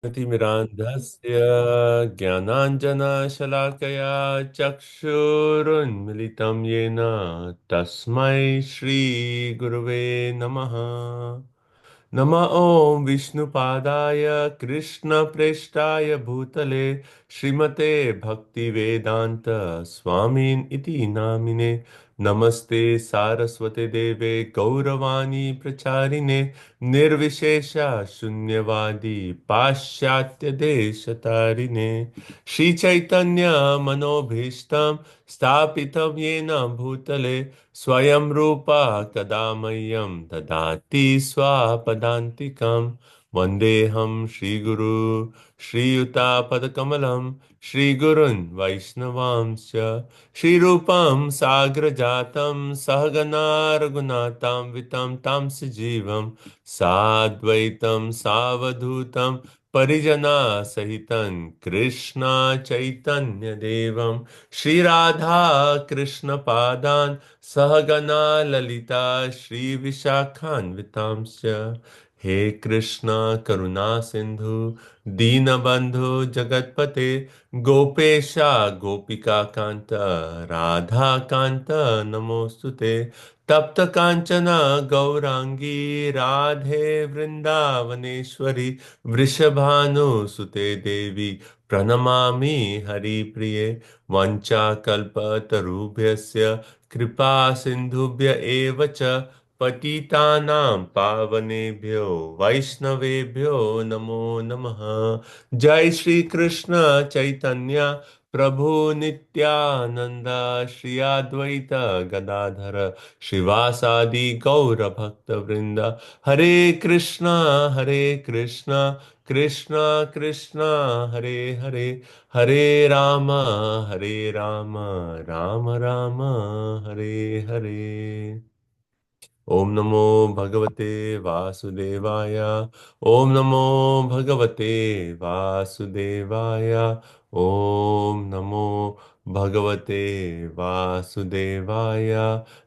तिमिरान्धस्य ज्ञानाञ्जनशलाकया चक्षुरुन्मिलितं येन तस्मै श्रीगुरुवे नमः। नमः ॐ विष्णुपादाय कृष्णप्रेष्ठाय भूतले श्रीमते भक्तिवेदान्त स्वामिन् इति नामिने। नमस्ते सारस्वते देवे गौरवाणी प्रचारिणे निर्विशेष शून्यवादी पाश्चात्य देशतारिणे। श्री चैतन्य मनोभीष्टं स्थापितं येन भूतले स्वयं रूपा कदा मह्यं ददाति स्वापदान्तिकं। वन्देऽहं श्रीगुरु श्रीयुतापदकमलं श्रीगुरुन् वैष्णवांश्च श्रीरूपं साग्रजातं सहगना रघुनाथान्वितं तं सजीवं साद्वैतं सावधूतं परिजनसहितं कृष्ण चैतन्यदेवं श्रीराधा कृष्णपादान् सहगना ललिता श्रीविशाखान्वितांश्च। हे कृष्ण करुणा सिंधु दीनबंधु जगतपते गोपेशा गोपिका कांत राधा कांत नमोस्तुते। तप्त कांचन गौरांगी राधे वृंदावनेश्वरी वृषभानुसुते देवी प्रणमामि हरिप्रिये। वञ्चाकल्पतरुभ्यस्य कृपा सिन्धुभ्य एव च पतितानां पावनेभ्यो वैष्णवेभ्यो नमो नमः। जय श्री कृष्ण चैतन्य प्रभु नित्यानंद श्री अद्वैत गदाधर श्रीवासादि गौर भक्त वृंद। हरे कृष्णा कृष्णा कृष्णा हरे हरे हरे राम राम राम राम हरे हरे। ओम नमो भगवते वासुदेवाय। ओम नमो भगवते वासुदेवाय। ओम नमो भगवते वासुदेवाय।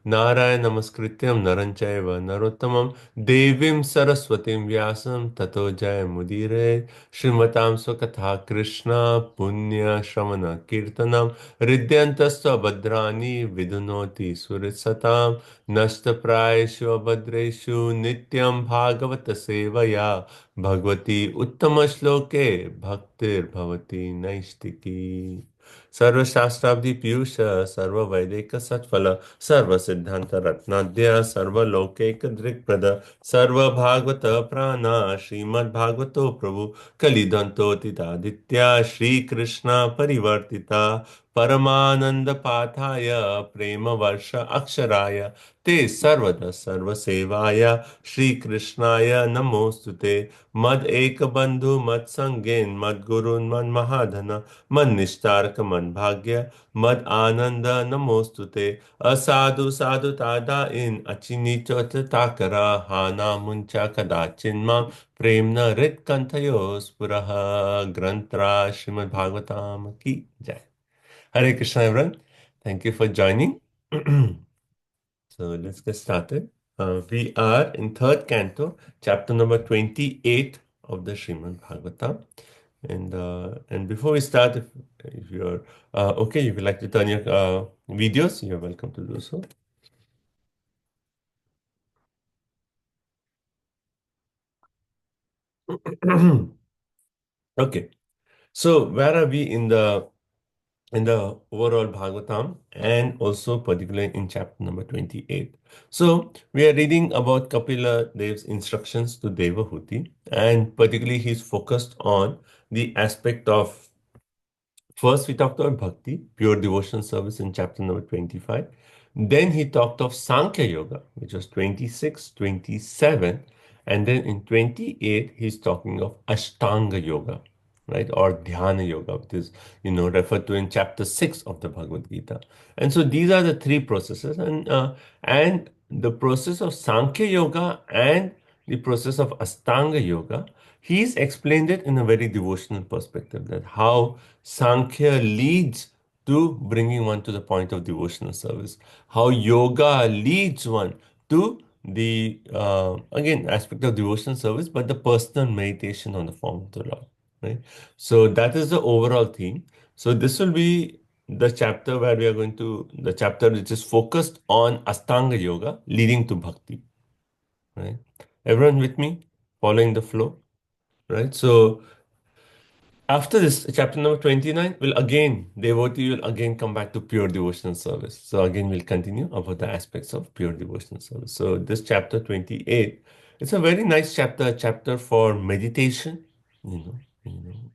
नारायण नमस्कृत्यं नरं चैव नरोत्तमं देवीं सरस्वतीं व्यासं ततो जयमुदीरये। श्रीमतां स्वकथा कृष्ण पुण्य श्रवण कीर्तनं हृद्यन्तस्व भद्राणि विधुनोति सुरसतां नष्टप्रायेषु अभद्रेषु नित्यं भागवत सेवया भगवती उत्तमश्लोके भक्तिर्भवति नैष्टिकी। सर्वशास्त्राब्धि पीयूष सर्ववैदिक सत्फल सर्वसिद्धांत रत्नाद्य सर्वलौकिक दृक्पद सर्वभागवत प्राण श्रीमद्भागवतो प्रभु कलिदन्तोतितादित्य श्रीकृष्ण परिवर्तिता परमानंद पाठाय प्रेम वर्ष अक्षराय ते सर्वदा सर्वसेवाय श्रीकृष्णाय नमोस्तुते। मद एक बंधु मद संगेन मद गुरुन् मद महाधन मद निस्तारक मद भाग्य मद आनंद नमोस्तुते। असाधु साधु तादा इन अचिनीचोत ताकरा हाना मुंचा कदाचिन्मां प्रेम न हृत कंथयो स्फुरः। ग्रंथरा श्रीमद् भागवताम की जय। Hare Krishna, everyone. Thank you for joining. So let's get started. We are in third canto, chapter number 28 of the Srimad Bhagavatam. And before we start, if you're okay, if you'd like to turn your videos, you're welcome to do so. Okay. So where are we in the overall Bhagavatam and also particularly in chapter number 28. So we are reading about Kapila Dev's instructions to Devahuti, and particularly he's focused on the aspect of, first we talked about bhakti, pure devotion service in chapter number 25. Then he talked of Sankhya Yoga, which was 26, 27. And then in 28, he's talking of Ashtanga Yoga, right? Or Dhyana Yoga, which is, referred to in chapter 6 of the Bhagavad Gita. And so these are the three processes. And the process of Sankhya Yoga and the process of Astanga Yoga, he's explained it in a very devotional perspective, that how Sankhya leads to bringing one to the point of devotional service, how yoga leads one to the again aspect of devotional service, but the personal meditation on the form of the Lord. right? So that is the overall theme. So this will be the chapter where we are going to, the chapter which is focused on Astanga Yoga leading to Bhakti, right? Everyone with me, following the flow, right? So after this, chapter number 29 will again, devotee will again come back to pure devotional service. So again, we'll continue about the aspects of pure devotional service. So this chapter 28, it's a very nice chapter, a chapter for meditation,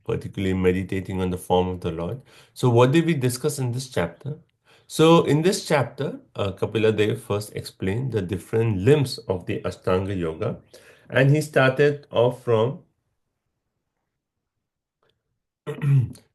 particularly meditating on the form of the Lord. So what did we discuss in this chapter? So in this chapter, Kapila Dev first explained the different limbs of the Ashtanga Yoga, and he started off from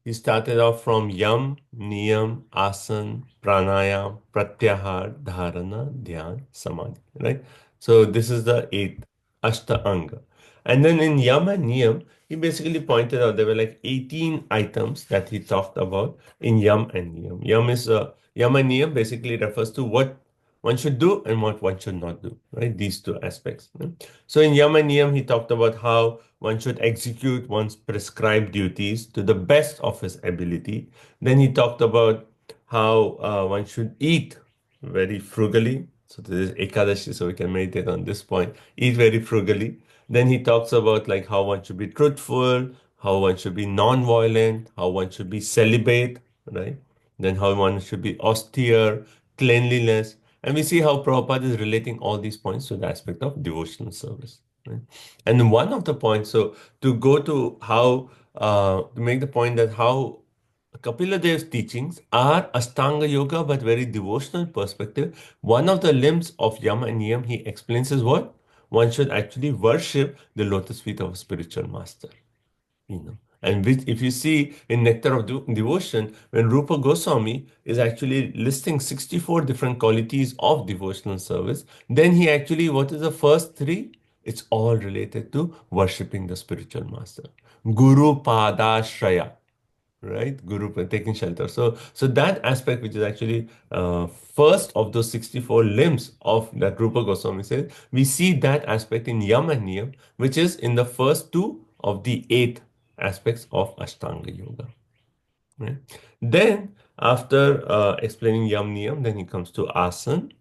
he started off from Yam, Niyam, Asan, Pranayam, Pratyahar, Dharana, Dhyan, Samadhi, right? So this is the eighth Ashtanga. And then in Yam and Niyam, he basically pointed out there were like 18 items that he talked about in Yam and Niyam. Yam and Niyam basically refers to what one should do and what one should not do, right? These two aspects. Right? So in Yam and Niyam, he talked about how one should execute one's prescribed duties to the best of his ability. Then he talked about how one should eat very frugally. So this is Ekadashi, so we can meditate on this point. Eat very frugally. Then he talks about like how one should be truthful, how one should be non-violent, how one should be celibate, right? Then how one should be austere, cleanliness. And we see how Prabhupada is relating all these points to the aspect of devotional service. Right? And then one of the points, so to go to how, to make the point that how Kapila Dev's teachings are Astanga Yoga, but very devotional perspective. One of the limbs of Yama and Niyam, he explains is what? One should actually worship the lotus feet of a spiritual master. And which, if you see in Nectar of Devotion, when Rupa Goswami is actually listing 64 different qualities of devotional service, then he actually, what is the first three? It's all related to worshipping the spiritual master. Guru Pada Shraya, right? Taking shelter. So that aspect, which is actually first of those 64 limbs of that Rupa Goswami says, we see that aspect in Yam and Niyam, which is in the first two of the eight aspects of Ashtanga Yoga. Right? Then, after explaining Yam Niyam, then he comes to Asan.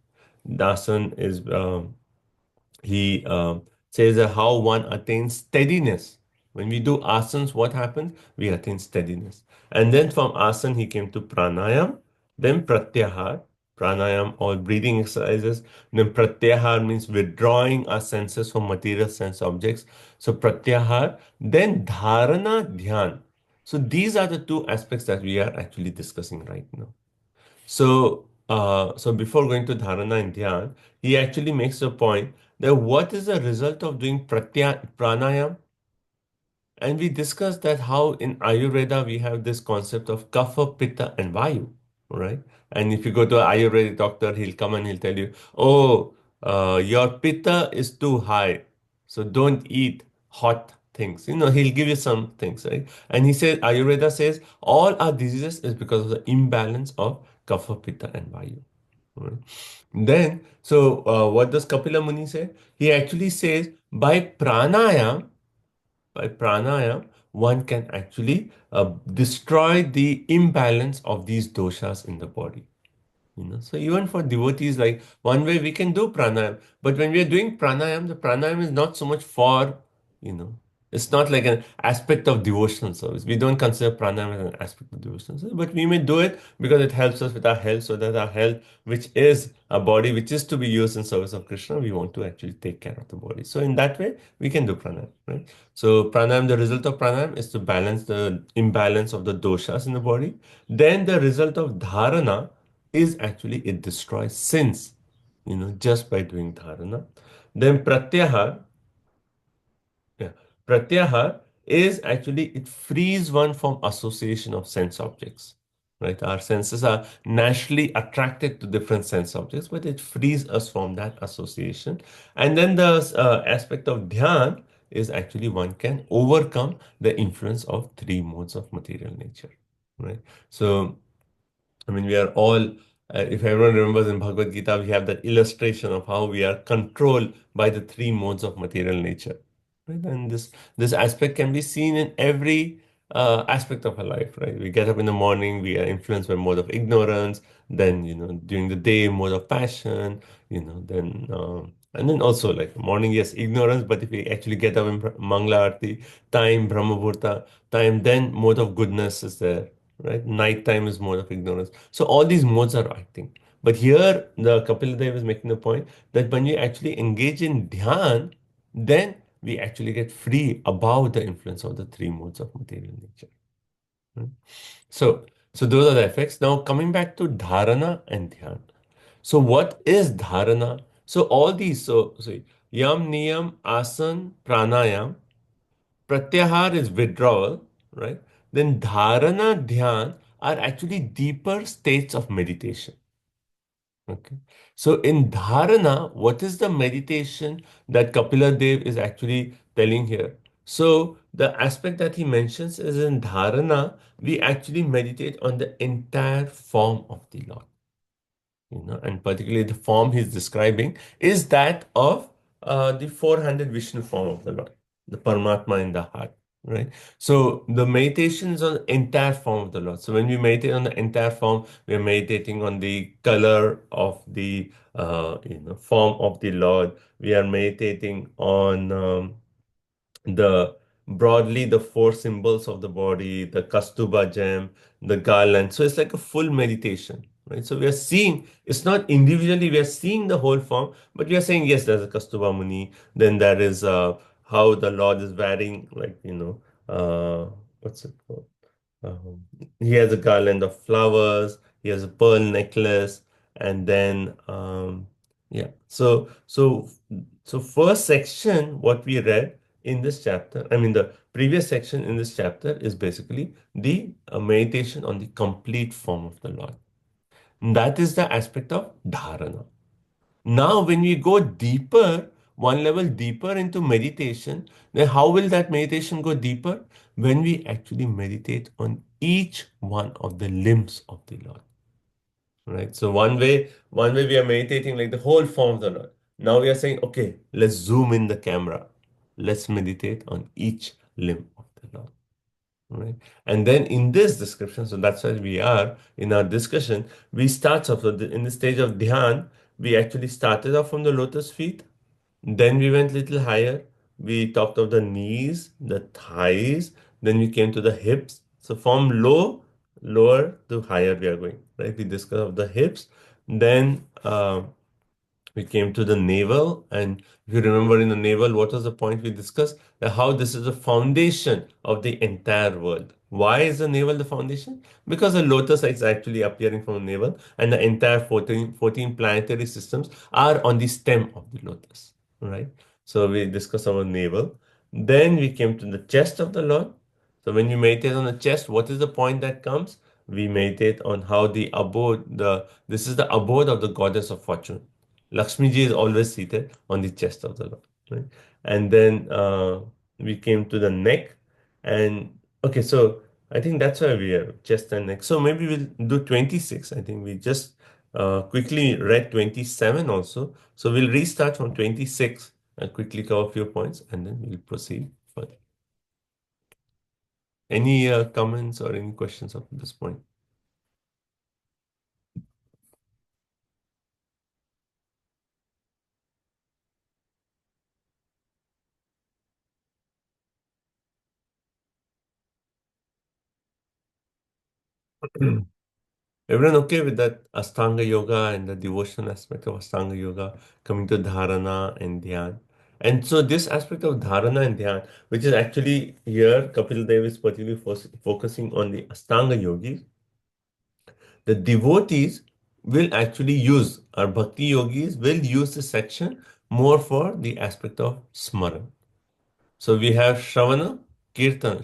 The Asan is he says that how one attains steadiness. When we do asanas, what happens? We attain steadiness. And then from asana, he came to pranayam, then pratyahar. Pranayam, all breathing exercises. Then pratyahar means withdrawing our senses from material sense objects. So pratyahar. Then dharana, dhyan. So these are the two aspects that we are actually discussing right now. So before going to dharana and dhyan, he actually makes a point that what is the result of doing pranayam? And we discussed that how in Ayurveda we have this concept of kapha, pitta, and vayu, right? And if you go to an Ayurvedic doctor, he'll come and he'll tell you, oh, your pitta is too high, so don't eat hot things. He'll give you some things, right? And he says, Ayurveda says, all our diseases is because of the imbalance of kapha, pitta, and vayu. Right? Then, so what does Kapila Muni say? He actually says by pranayam, one can actually destroy the imbalance of these doshas in the body. So even for devotees, like one way we can do pranayam, but when we are doing pranayam, the pranayam is not so much for, you know, it's not like an aspect of devotional service. We don't consider pranayam as an aspect of devotional service, but we may do it because it helps us with our health, so that our health, which is a body which is to be used in service of Krishna, we want to actually take care of the body. So in that way, we can do pranayam, right? So pranayam, the result of pranayam is to balance the imbalance of the doshas in the body. Then the result of dharana is actually it destroys sins, just by doing dharana. Then yeah, pratyahar is actually it frees one from association of sense objects. Right? Our senses are naturally attracted to different sense objects, but it frees us from that association. And then the aspect of dhyan is actually one can overcome the influence of three modes of material nature. Right? So I mean, we are all, if everyone remembers in Bhagavad Gita, we have that illustration of how we are controlled by the three modes of material nature. right? And this aspect can be seen in every aspect of our life, right? We get up in the morning, we are influenced by mode of ignorance, then during the day, mode of passion, then and then also like morning, yes, ignorance, but if we actually get up in Mangla Arati, time, Brahma Muhurta, time, then mode of goodness is there, right? Night time is mode of ignorance. So all these modes are acting. But here, the Kapil Dev is making the point that when you actually engage in dhyan, then we actually get free above the influence of the three modes of material nature. Hmm. So, so those are the effects. Now coming back to dharana and dhyan. So what is dharana? So all these, so yam, niyam, asan, pranayam, pratyahar is withdrawal, right? Then dharana, dhyan are actually deeper states of meditation. Okay. So in dharana, what is the meditation that Kapila Dev is actually telling here? So the aspect that he mentions is in dharana, we actually meditate on the entire form of the Lord, and particularly the form he's describing is that of the four-handed Vishnu form of the Lord, the Paramatma in the heart, right? So the meditation is on the entire form of the Lord. So when we meditate on the entire form, we are meditating on the color of the form of the Lord. We are meditating on the broadly the four symbols of the body, the Kastuba gem, the garland. So it's like a full meditation, right? So we are seeing, it's not individually, we are seeing the whole form, but we are saying, yes, there's a Kastuba Muni, then there is how the Lord is wearing, like, what's it called? Um, he has a garland of flowers, he has a pearl necklace, and then yeah. So first section, what we read in this chapter, I mean the previous section in this chapter is basically the meditation on the complete form of the Lord. And that is the aspect of dharana. Now, when we go deeper, one level deeper into meditation, then how will that meditation go deeper? When we actually meditate on each one of the limbs of the Lord. Right? So one way we are meditating like the whole form of the Lord. Now we are saying, okay, let's zoom in the camera. Let's meditate on each limb of the Lord. Right? And then in this description, so that's where we are in our discussion, we start off, in the stage of dhyan, we actually started off from the lotus feet, then we went little higher. We talked of the knees, the thighs, then we came to the hips. So from lower to higher we are going, right? We discussed of the hips, then we came to the navel, and if you remember in the navel, what was the point we discussed? That how this is the foundation of the entire world. Why is the navel the foundation? Because the lotus is actually appearing from the navel, and the entire 14 planetary systems are on the stem of the lotus, right? So we discussed our navel. Then we came to the chest of the Lord. So when you meditate on the chest, what is the point that comes? We meditate on how the abode, this is the abode of the goddess of fortune. Lakshmi ji is always seated on the chest of the Lord, right? And then we came to the neck, and okay, so I think that's where we are, chest and neck. So maybe we'll do 26. I think we just quickly read 27 also. So we'll restart from 26 and quickly cover a few points, and then we'll proceed further. Any comments or any questions up to this point? Everyone okay with that Astanga Yoga and the devotional aspect of Astanga Yoga coming to Dharana and Dhyan? And so this aspect of Dharana and Dhyan, which is actually here, Kapil Dev is particularly focusing on the Astanga yogis. The devotees will actually use, our Bhakti yogis will use this section more for the aspect of Smaran. So we have Shravanam, Kirtanam,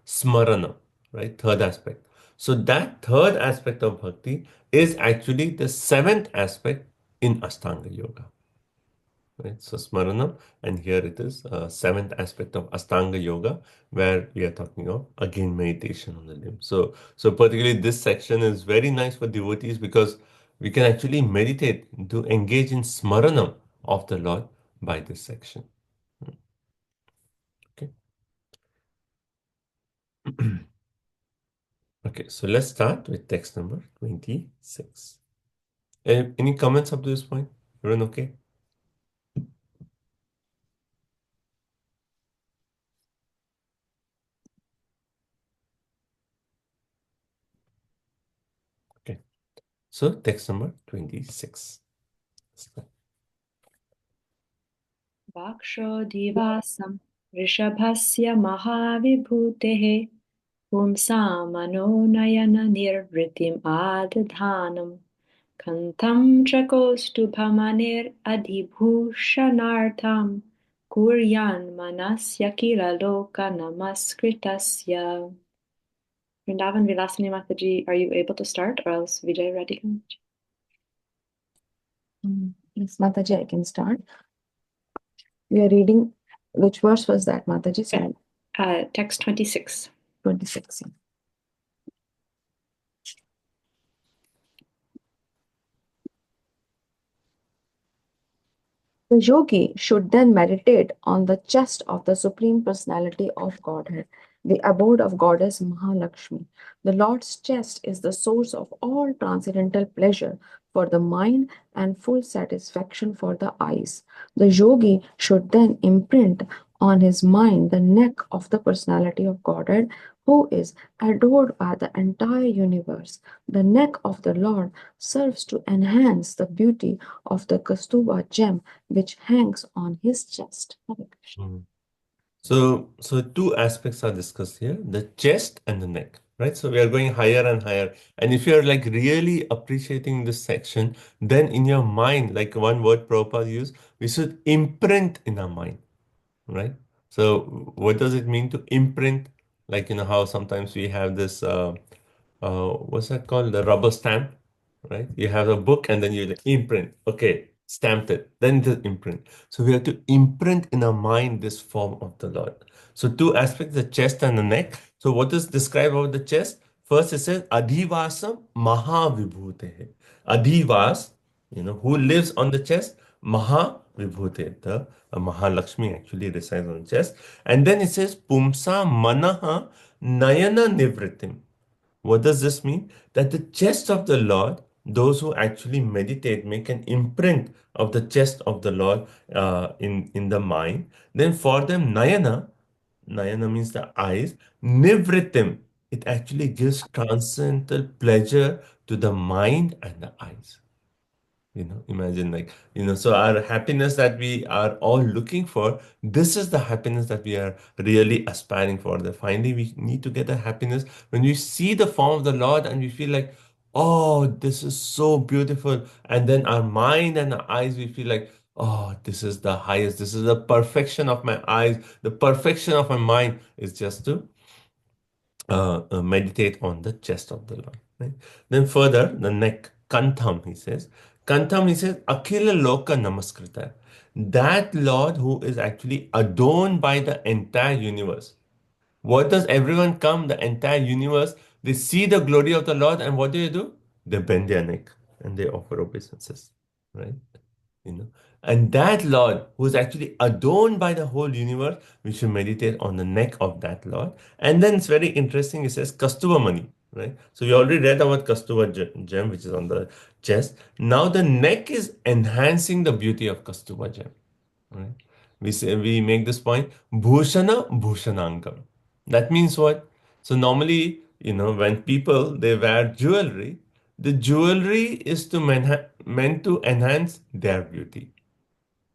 Smaranam, right? Third aspect. So that third aspect of bhakti is actually the seventh aspect in Astanga Yoga, right? So Smaranam, and here it is, seventh aspect of Astanga Yoga, where we are talking of again meditation on the limb. So particularly this section is very nice for devotees because we can actually meditate to engage in Smaranam of the Lord by this section. Okay, so let's start with text number 26. Any comments up to this point? Everyone okay? Okay, so text number 26. वाक्षोदिवासं वृषभस्य महाविभूतेः पुंसामनोनयननिर्वृतिम् आदधानं कण्ठं च कौस्तुभमणिरधिभूषणार्थं कुर्यान्मनस्य किल लोकनमस्कृतस्य. Vrindavan Vilasini Mataji, are you able to start or else Vijay Radhika? Yes, Mataji, I can start. We are reading, which verse was that, Mataji? Sorry. Text 26. 26. The yogi should then meditate on the chest of the Supreme Personality of Godhead, the abode of Goddess Mahalakshmi. The Lord's chest is the source of all transcendental pleasure for the mind and full satisfaction for the eyes. The yogi should then imprint on his mind the neck of the Personality of Godhead, who is adored by the entire universe. The neck of the Lord serves to enhance the beauty of the Kastuba gem which hangs on his chest. Hare Krishna. Mm. So two aspects are discussed here, the chest and the neck, right? So we are going higher and higher. And if you're like really appreciating this section, then in your mind, like one word Prabhupada used, we should imprint in our mind, right? So what does it mean to imprint? Like, how sometimes we have this, what's that called? The rubber stamp, right? You have a book and then you like, imprint. Okay, stamped it. Then the imprint. So we have to imprint in our mind this form of the Lord. So two aspects, the chest and the neck. So what is described about the chest? First it says Adhivasam Mahavibhutehe. Adhivas, who lives on the chest? Mahavibhute. The Mahalakshmi actually resides on the chest. And then it says Pumsa Manaha Nayana Nivritim. What does this mean? That the chest of the Lord, those who actually meditate, make an imprint of the chest of the Lord in the mind. Then for them, nayana means the eyes, nivritim, it actually gives transcendental pleasure to the mind and the eyes. Imagine like, so our happiness that we are all looking for, this is the happiness that we are really aspiring for. That finally we need to get the happiness when we see the form of the Lord and we feel like, oh, this is so beautiful. And then our mind and our eyes, we feel like, oh, this is the highest. This is the perfection of my eyes. The perfection of my mind is just to meditate on the chest of the Lord. Right? Then further, the neck, Kantham, he says, Akhila Loka Namaskrita. That Lord who is actually adorned by the entire universe. What does everyone come? The entire universe. They see the glory of the Lord, and what do? They bend their neck and they offer obeisances. Right? you know and that Lord who is actually adorned by the whole universe, we should meditate on the neck of that Lord. And then it's very interesting, it says Kastuva mani, right? So we already read about Kastuva gem, which is on the chest. Now the neck is enhancing the beauty of Kastuva gem, right? We make this point, bhushana bhushanangam. That means what? So normally, when people they wear jewelry, the jewelry is meant to enhance their beauty,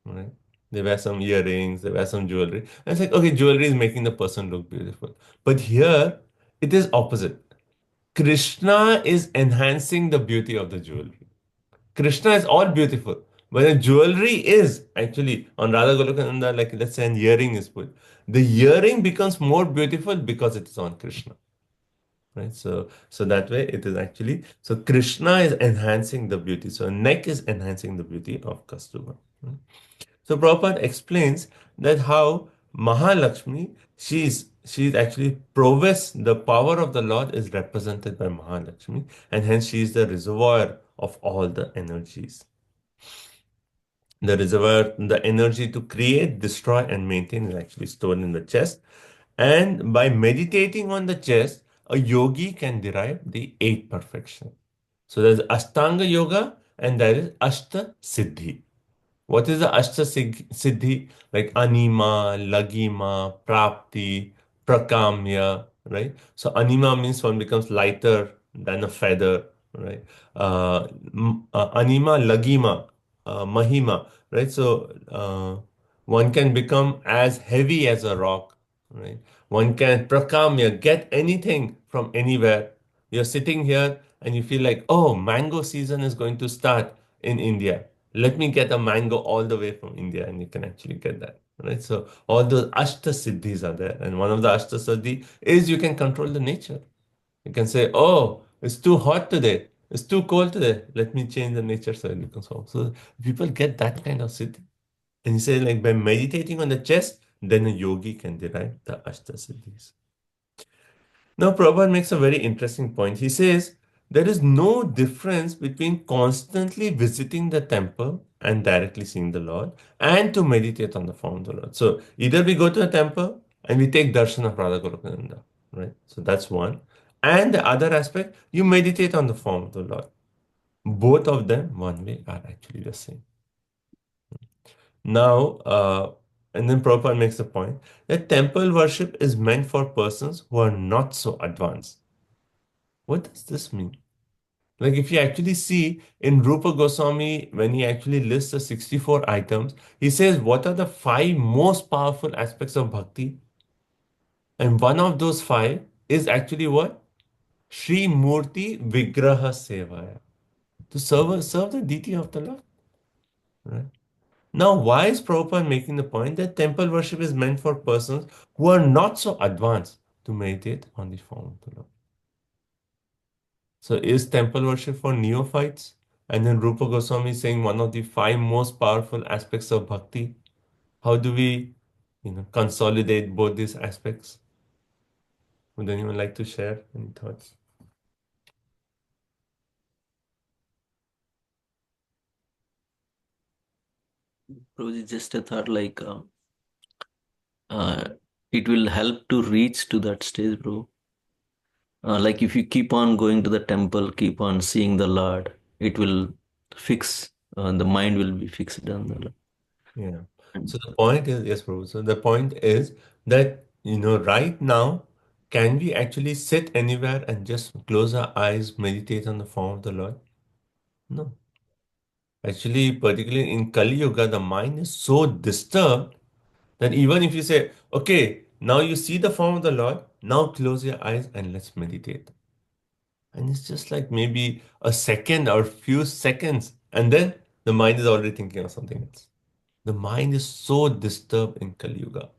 right? They wear some earrings, they wear some jewelry. And it's like, okay, jewelry is making the person look beautiful. But here, it is opposite. Krishna is enhancing the beauty of the jewelry. Krishna is all beautiful. But the jewelry is actually on Radha Golokananda, like let's say an earring is put. The earring becomes more beautiful because it is on Krishna. Right? So that way it is actually, so Krishna is enhancing the beauty. So neck is enhancing the beauty of Kastuba. Right? So Prabhupada explains that how Mahalakshmi, she's actually prowess, the power of the Lord is represented by Mahalakshmi, and hence she is the reservoir of all the energies. The reservoir, the energy to create, destroy, and maintain is actually stored in the chest. And by meditating on the chest, a yogi can derive the eight perfection. So there's Ashtanga Yoga and there is Ashta Siddhi. What is the Siddhi? Like Anima, Lagima, Prapti, Prakamya, right? So Anima means one becomes lighter than a feather, right? Anima, Lagima, Mahima, right? So one can become as heavy as a rock, right? One can Prakamya, get anything from anywhere. You're sitting here and you feel like, oh, mango season is going to start in India. Let me get a mango all the way from India, and you can actually get that. Right. So all those Ashta Siddhis are there. And one of the Ashta Siddhi is you can control the nature. You can say, oh, it's too hot today. It's too cold today. Let me change the nature so it becomes hot. So people get that kind of siddhi. And you say, like by meditating on the chest, then a yogi can derive the Ashta Siddhis. Now, Prabhupada makes a very interesting point. He says there is no difference between constantly visiting the temple and directly seeing the Lord and to meditate on the form of the Lord. So, either we go to a temple and we take darshan of Radha Golokananda, right? So, that's one. And the other aspect, you meditate on the form of the Lord. Both of them, one way, are actually the same. Now, and then Prabhupada makes the point that temple worship is meant for persons who are not so advanced. What does this mean? Like if you actually see in Rupa Goswami, when he actually lists the 64 items, he says, what are the five most powerful aspects of bhakti? And one of those five is actually what? Sri Murti Vigraha Sevaya. To serve the deity of the Lord. Right? Now, why is Prabhupada making the point that temple worship is meant for persons who are not so advanced to meditate on the form of the Lord? So is temple worship for neophytes? And then Rupa Goswami is saying one of the five most powerful aspects of bhakti. How do we, consolidate both these aspects? Would anyone like to share any thoughts? Prabhuji, just a thought like uh, it will help to reach to that stage, bro. Like if you keep on going to the temple, keep on seeing the Lord, it will fix, the mind will be fixed on the Lord. Yeah. So the point is, yes, Prabhu. So the point is that, right now, can we actually sit anywhere and just close our eyes, meditate on the form of the Lord? No. Actually, particularly in Kali Yuga, the mind is so disturbed that even if you say, okay, now you see the form of the Lord, now close your eyes and let's meditate. And it's just like maybe a second or few seconds, and then the mind is already thinking of something else. The mind is so disturbed in Kali Yuga,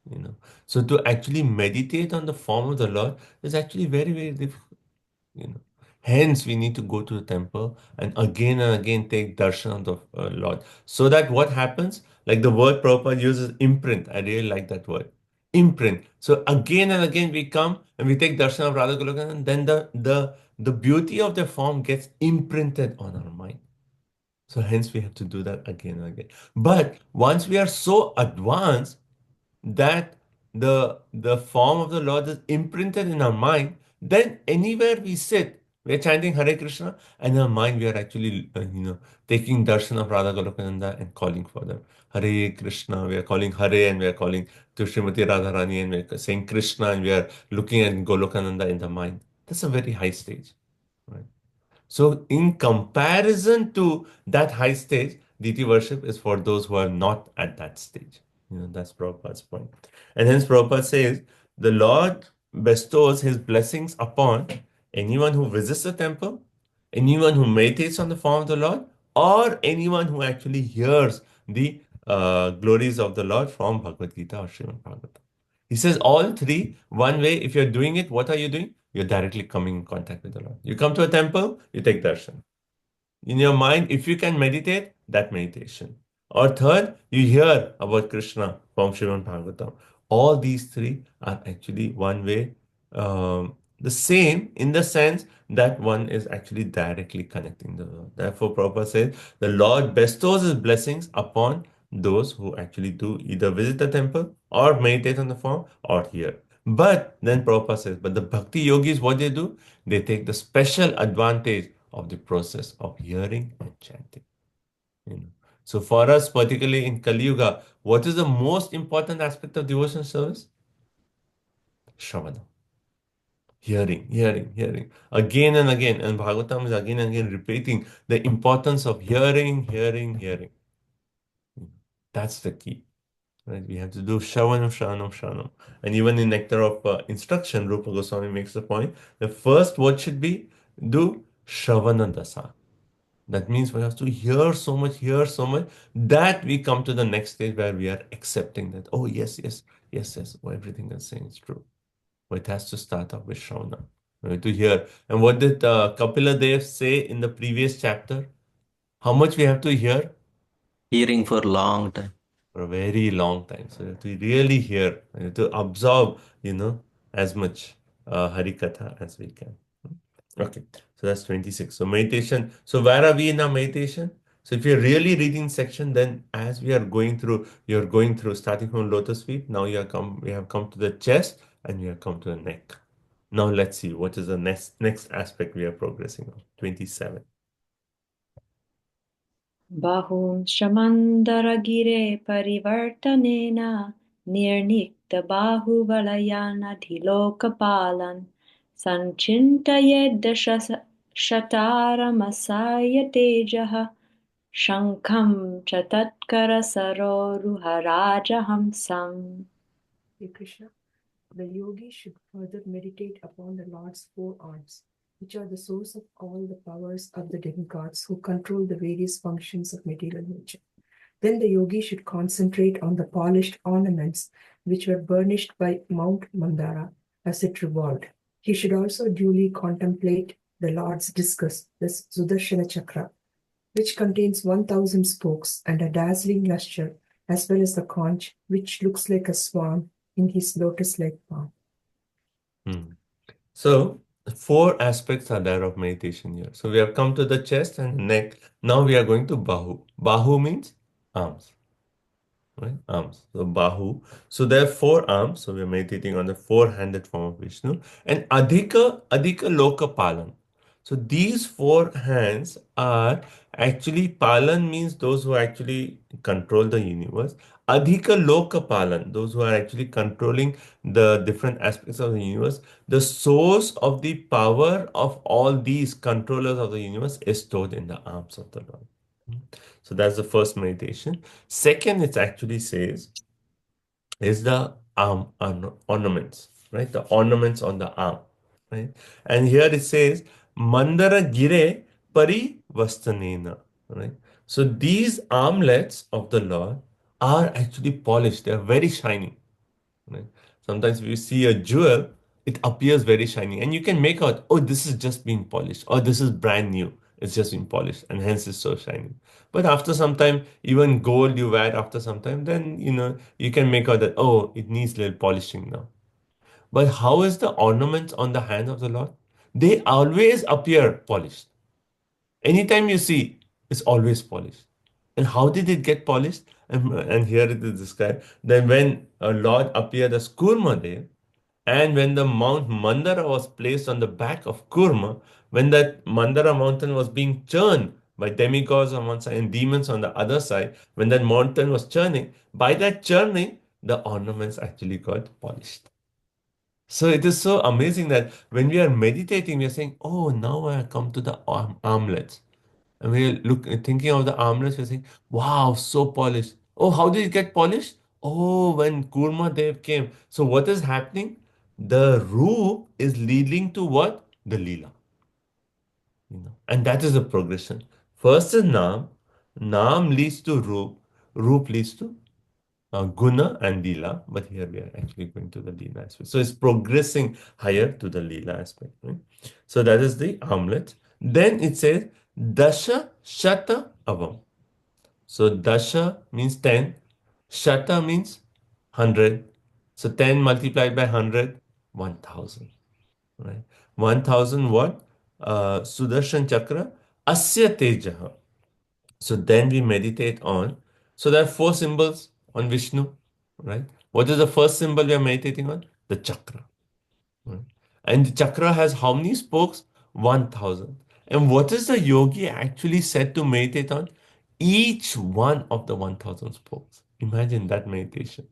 you know. So to actually meditate on the form of the Lord is actually very, very difficult, you know. Hence, we need to go to the temple and again take darshan of the Lord. So that what happens, like the word Prabhupada uses imprint. I really like that word. Imprint. So again and again we come and we take darshan of Radha Golokan, and then the beauty of the form gets imprinted on our mind. So hence we have to do that again and again. But once we are so advanced that the form of the Lord is imprinted in our mind, then anywhere we sit, we are chanting Hare Krishna, and in our mind we are actually taking darshan of Radha Golokananda and calling for them. Hare Krishna, we are calling Hare and we are calling to Srimati Radharani and we are saying Krishna and we are looking at Golokananda in the mind. That's a very high stage, right? So, in comparison to that high stage, deity worship is for those who are not at that stage. That's Prabhupada's point. And hence, Prabhupada says the Lord bestows his blessings upon anyone who visits the temple, anyone who meditates on the form of the Lord, or anyone who actually hears the glories of the Lord from Bhagavad Gita or Srimad Bhagavatam. He says all three, one way, if you're doing it, what are you doing? You're directly coming in contact with the Lord. You come to a temple, you take darshan. In your mind, if you can meditate, that meditation. Or third, you hear about Krishna from Srimad Bhagavatam. All these three are actually one way, the same in the sense that one is actually directly connecting the Lord. Therefore, Prabhupada says the Lord bestows his blessings upon those who actually do either visit the temple or meditate on the form or hear. But then Prabhupada says, but the bhakti yogis, what they do? They take the special advantage of the process of hearing and chanting. You know. So for us, particularly in Kali Yuga, what is the most important aspect of devotional service? Shravana. Hearing. Again and again. And Bhagavatam is again and again repeating the importance of hearing. That's the key. Right? We have to do Shravanam. And even in Nectar of Instruction, Rupa Goswami makes the point. The first what should be? Do Shravana Dasa. That means we have to hear so much that we come to the next stage where we are accepting that, oh, yes, oh, everything I'm saying is true. But it has to start off with Shravana. We have to hear. And what did Kapila Dev say in the previous chapter? How much we have to hear? Hearing for a long time. For a very long time. So you have to really hear, you have to absorb, as much Harikatha as we can. Okay, so that's 26. So meditation. So where are we in our meditation? So if you're really reading section, then as we are going through, you're going through starting from lotus feet. Now we have come to the chest and we have come to the neck. Now let's see what is the next aspect we are progressing on. 27. Bahun Shamandara-gire parivartanena nirnikta-bahubalayana-dhilokapalan sanchintayed-shatarammasaya tejaha Shankham cha tatkara-saroruharajahamsam. Hare Krishna, the yogi should further meditate upon the Lord's four arms, which are the source of all the powers of the demigods who control the various functions of material nature. Then the yogi should concentrate on the polished ornaments which were burnished by Mount Mandara as it revolved. He should also duly contemplate the Lord's discus, the Sudarshana Chakra, which contains 1,000 spokes and a dazzling lustre, as well as the conch, which looks like a swan in his lotus-like palm. So, four aspects are there of meditation here. So, we have come to the chest and neck. Now, we are going to Bahu. Bahu means arms, right? Arms. So, Bahu. So, there are four arms. So, we are meditating on the four-handed form of Vishnu. And Adhika Loka Palan. So, these four hands are actually, Palan means those who actually control the universe. Adhika Loka Palan, those who are actually controlling the different aspects of the universe. The source of the power of all these controllers of the universe is stored in the arms of the Lord. So that's the first meditation. Second, it actually says, is the arm ornaments, right? The ornaments on the arm, right? And here it says, Mandara Gire Pari Vastanena, right? So these armlets of the Lord are actually polished. They are very shiny, right? Sometimes if you see a jewel, it appears very shiny, and you can make out, oh, this is just being polished, or this is brand new. It's just been polished, and hence it's so shiny. But after some time, even gold you wear after some time, then you can make out that, oh, it needs little polishing now. But how is the ornaments on the hand of the Lord? They always appear polished. Anytime you see, it's always polished. And how did it get polished? And here it is described. Then when a Lord appeared as Kurmadev, and when the Mount Mandara was placed on the back of Kurma, when that Mandara mountain was being churned by demigods on one side and demons on the other side, when that mountain was churning, by that churning, the ornaments actually got polished. So it is so amazing that when we are meditating, we are saying, oh, now I come to the armlets. And we thinking of the armlets, we're saying, wow, so polished. Oh, how did it get polished? Oh, when Kurma Dev came. So what is happening? The Roop is leading to what? The Leela. And that is the progression. First is Nam. Nam leads to Roop. Roop leads to Guna and Leela. But here we are actually going to the Leela aspect. So it's progressing higher to the Leela aspect. Right? So that is the armlet. Then it says Dasha Shata Avam. So Dasha means 10. Shata means 100. So 10 multiplied by 100, 1000. Right? 1000 what? Sudarshan Chakra, Asya Tejaha. So then we meditate on. So there are four symbols on Vishnu, right? What is the first symbol we are meditating on? the chakra. Right? And the chakra has how many spokes? 1000. And what is the yogi actually said to meditate on? Each one of the 1000 spokes. Imagine that meditation.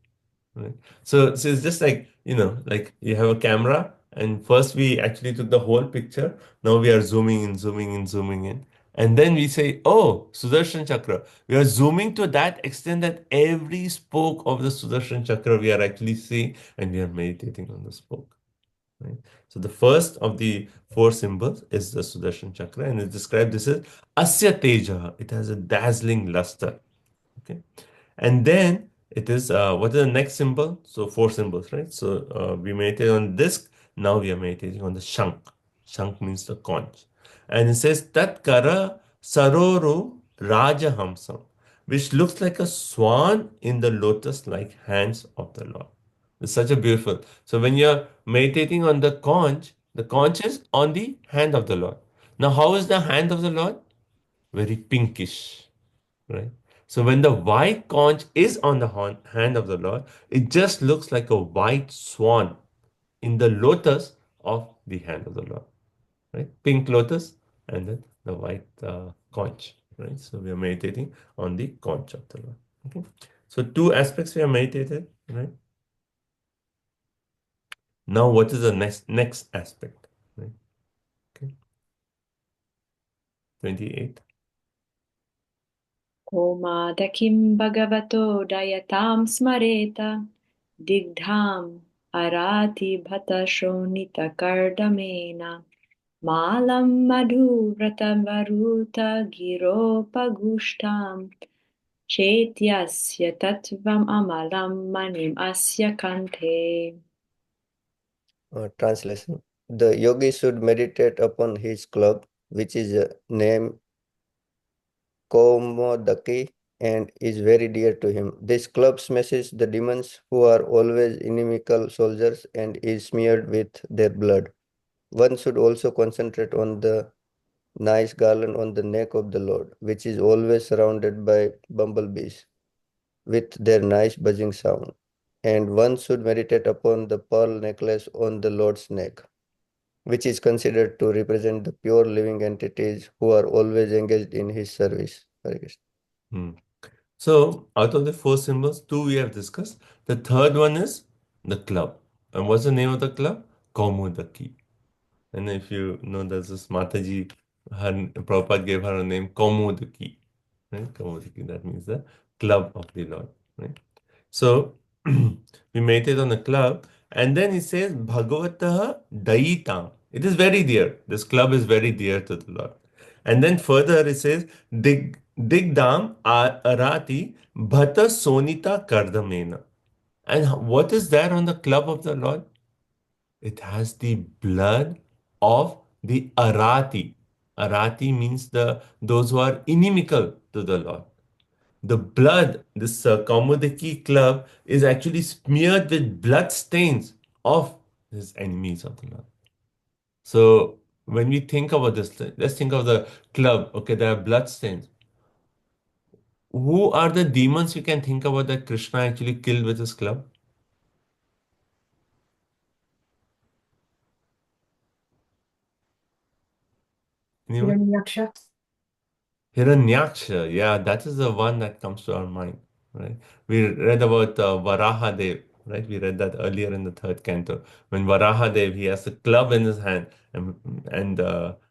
Right? So it's just like, like you have a camera, and first we actually took the whole picture. Now we are zooming in, zooming in, zooming in. And then we say, oh, Sudarshan Chakra. We are zooming to that extent that every spoke of the Sudarshan Chakra we are actually seeing, and we are meditating on the spoke. Right? So the first of the four symbols is the Sudarshan Chakra, and it's described this as Asya Teja. It has a dazzling luster. Okay. And then it is, what is the next symbol? So four symbols, right? So we meditate on disc. Now we are meditating on the shank. Shank means the conch. And it says Tat Kara Saroru Rajahamsam, which looks like a swan in the lotus-like hands of the Lord. It's such a beautiful. So when you're meditating on the conch is on the hand of the Lord. Now, how is the hand of the Lord? Very pinkish, right? So when the white conch is on the hand of the Lord, it just looks like a white swan in the lotus of the hand of the Lord, right? Pink lotus and then the white conch, right? So we are meditating on the conch of the Lord. Okay. So two aspects we are meditated, right? Now what is the next aspect, right? Okay. 28. Omadakim bhagavato dayatam smareta digdham arati bhata shonita kardamena malam madhuvrata varuta giropagushtam chetyasya tattvam amalam manim asya kante. Translation. The yogi should meditate upon his club, which is named Komodaki and is very dear to him. This club smashes the demons who are always inimical soldiers and is smeared with their blood. One should also concentrate on the nice garland on the neck of the Lord, which is always surrounded by bumblebees with their nice buzzing sound. And one should meditate upon the pearl necklace on the Lord's neck, which is considered to represent the pure living entities who are always engaged in his service. Hare Krishna. Hmm. So out of the four symbols, two we have discussed. The third one is the club. And what's the name of the club? Kaumudaki. And if you know, there's this Mataji, Prabhupada gave her a name, Kaumudaki. Right? Kaumudaki, that means the club of the Lord. Right? So we meditate on the club, and then he says, Bhagavataha Daitam. It is very dear. This club is very dear to the Lord. And then further it says, Digdam Arati Bhata Sonita Kardamena. And what is there on the club of the Lord? It has the blood of the Arati. Arati means those who are inimical to the Lord. The blood, this Kaumudiki club, is actually smeared with blood stains of his enemies of the Lord. So when we think about this, let's think of the club. Okay, there are blood stains. Who are the demons you can think about that Krishna actually killed with his club? Anyone? Hiranyaksha. Hiranyaksha, yeah, that is the one that comes to our mind, right? We read about Varahadev, right? We read that earlier in the third canto. When Varahadev, he has a club in his hand, and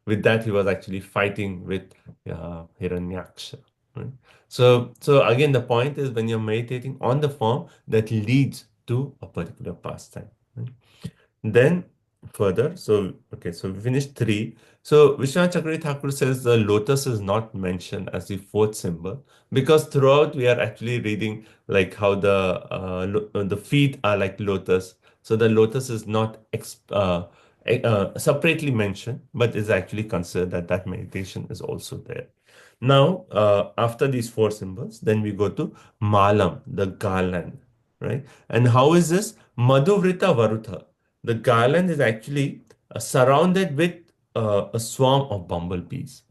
with that he was actually fighting with Hiranyaksha, right? So again, the point is when you're meditating on the form that leads to a particular pastime, right? Then further, so we finished three. So Vishwanath Chakravarti Thakur says the lotus is not mentioned as the fourth symbol because throughout we are actually reading like how the feet are like lotus. So the lotus is not separately mentioned, but is actually considered that meditation is also there. Now, after these four symbols, then we go to Malam, the garland, right? And how is this? Madhuvrita Varutha. The garland is actually surrounded with a swarm of bumblebees.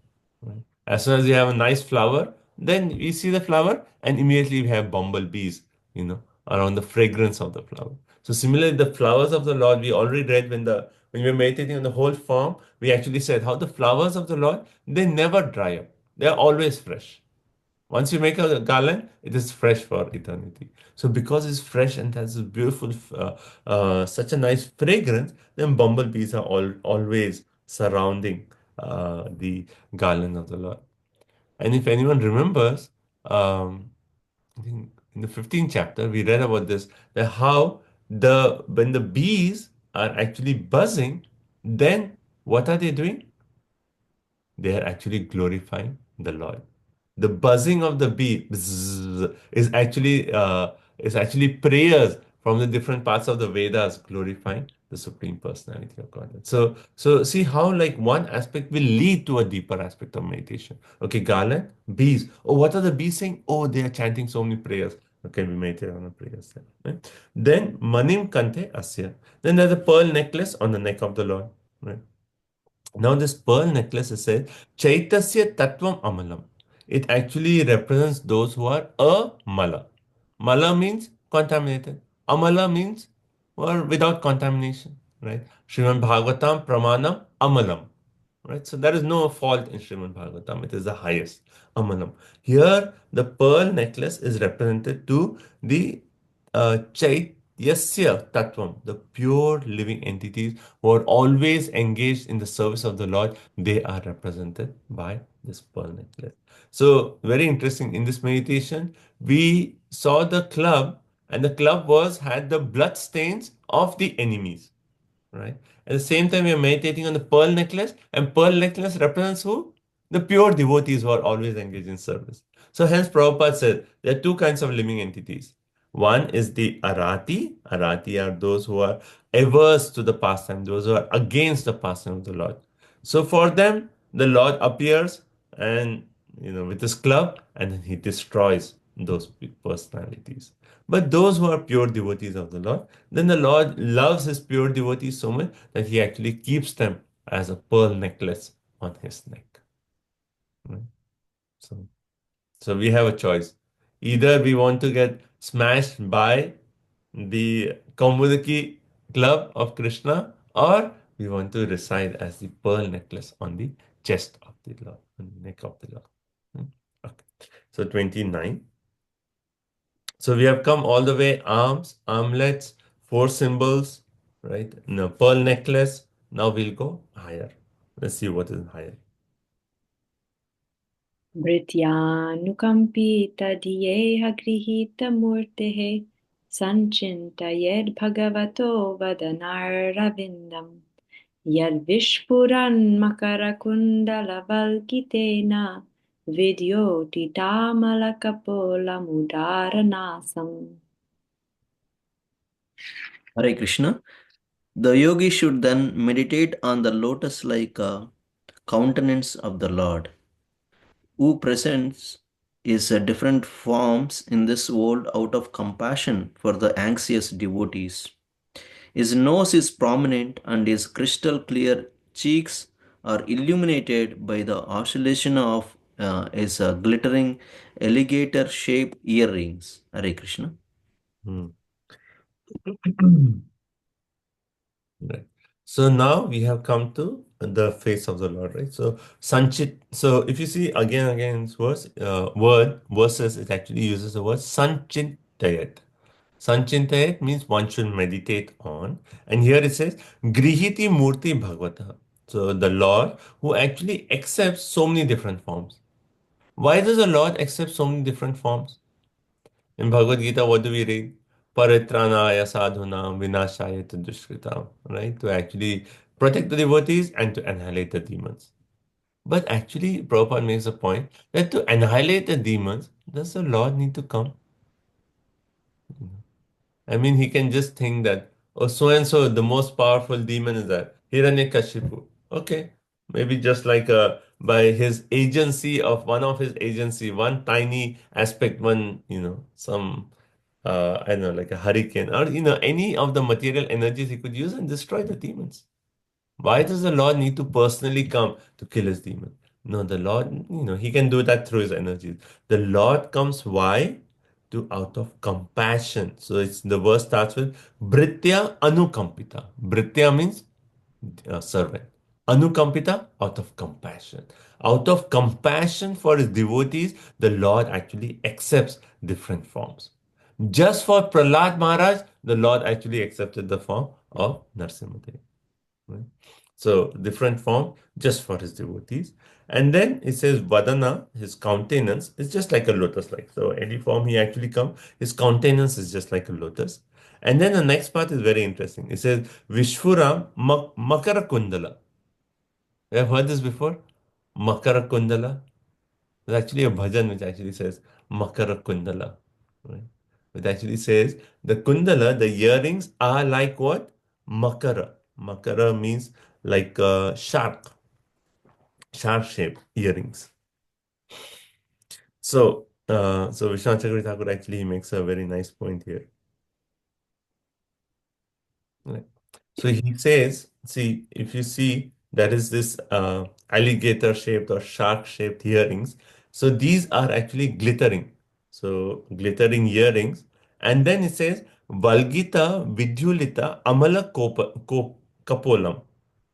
Right? As soon as you have a nice flower, then you see the flower, and immediately we have bumblebees, around the fragrance of the flower. So similarly, the flowers of the Lord, we already read when we were meditating on the whole form, we actually said how the flowers of the Lord, they never dry up. They are always fresh. Once you make a garland, it is fresh for eternity. So because it's fresh and has a beautiful, such a nice fragrance, then bumblebees are always surrounding the garland of the Lord. And if anyone remembers, I think in the 15th chapter, we read about this, that how when the bees are actually buzzing, then what are they doing? They are actually glorifying the Lord. The buzzing of the bee bzzz, is actually prayers from the different parts of the Vedas glorifying the Supreme Personality of Godhead. So see how like one aspect will lead to a deeper aspect of meditation. Okay, garland, bees. Oh, what are the bees saying? Oh, they are chanting so many prayers. Okay, we meditate on the prayers then. Right? Then manim kante asya. Then there's a pearl necklace on the neck of the Lord. Right? Now, this pearl necklace is said, Chaitasya Tattvam Amalam. It actually represents those who are amala. Mala means contaminated. Amala means or without contamination. Right? Srimad Bhagavatam Pramanam Amalam. Right? So there is no fault in Srimad Bhagavatam. It is the highest. Amalam. Here, the pearl necklace is represented to the Chaityasya Tattvam, the pure living entities who are always engaged in the service of the Lord. They are represented by this pearl necklace. So, very interesting. In this meditation, we saw the club, and the club had the blood stains of the enemies. Right? At the same time, we are meditating on the pearl necklace, and pearl necklace represents who? The pure devotees who are always engaged in service. So, hence, Prabhupada said there are two kinds of living entities. One is the arati. Arati are those who are averse to the pastime, those who are against the pastime of the Lord. So, for them, the Lord appears and with his club, and then he destroys those personalities. But those who are pure devotees of the Lord, then the Lord loves his pure devotees so much that he actually keeps them as a pearl necklace on his neck. Right? So we have a choice. Either we want to get smashed by the Kaumudaki club of Krishna, or we want to reside as the pearl necklace on the chest of the Lord, on the neck of the Lord. Okay. So 29. So we have come all the way, arms, armlets, four symbols, right? Now pearl necklace. Now we'll go higher. Let's see what is higher. Bhrityanukampita diyeha grihita murtehe sancintayed bhagavato vadanarravindam yad vishpuran makarakundalavakitena vidyoti tamalakapola mudaranasam. Hare Krishna. The yogi should then meditate on the lotus-like countenance of the Lord, who presents his different forms in this world out of compassion for the anxious devotees. His nose is prominent and his crystal clear cheeks are illuminated by the oscillation of his glittering alligator shaped earrings. Hare Krishna. Hmm. Right. So now we have come to the face of the Lord, right? So Sanchit. So if you see again in this verses, it actually uses the word Sanchintayat. Sanchintayat means one should meditate on. And here it says Grihiti Murti Bhagavata. So the Lord who actually accepts so many different forms. Why does the Lord accept so many different forms? In Bhagavad Gita, what do we read? Paritranaya sadhunam vinashaya dushkritam, right? To actually protect the devotees and to annihilate the demons. But actually, Prabhupada makes a point that to annihilate the demons, does the Lord need to come? I mean, he can just think that, oh, so and so, the most powerful demon is that Hiranyakashipu. Okay, maybe just like by his agency of one of his agency, one tiny aspect, some I don't know, like a hurricane or any of the material energies he could use and destroy the demons. Why does the Lord need to personally come to kill his demon? No, the Lord, he can do that through his energies. The Lord comes why? to out of compassion. So it's the verse starts with Britya Anukampita. Britya means servant. Anukampita, out of compassion. Out of compassion for his devotees, the Lord actually accepts different forms. Just for Prahlad Maharaj, the Lord actually accepted the form of Narsimhadev. Right? So different form just for his devotees. And then it says Vadana, his countenance is just like a lotus. Like so, any form he actually comes, his countenance is just like a lotus. And then the next part is very interesting. It says Vishwuram Makara Kundala. You have heard this before? Makara Kundala. There's actually a bhajan which actually says Makara Kundala. Right? It actually says the Kundala, the earrings are like what? Makara. Makara means like a sharp shaped earrings. So Vishwanath Chakravarti Thakur actually makes a very nice point here. Right. So he says, see, if you see that is this alligator shaped or shark shaped earrings. So these are actually glittering. So glittering earrings. And then it says, Valgita Vidyulita Amala Kapolam.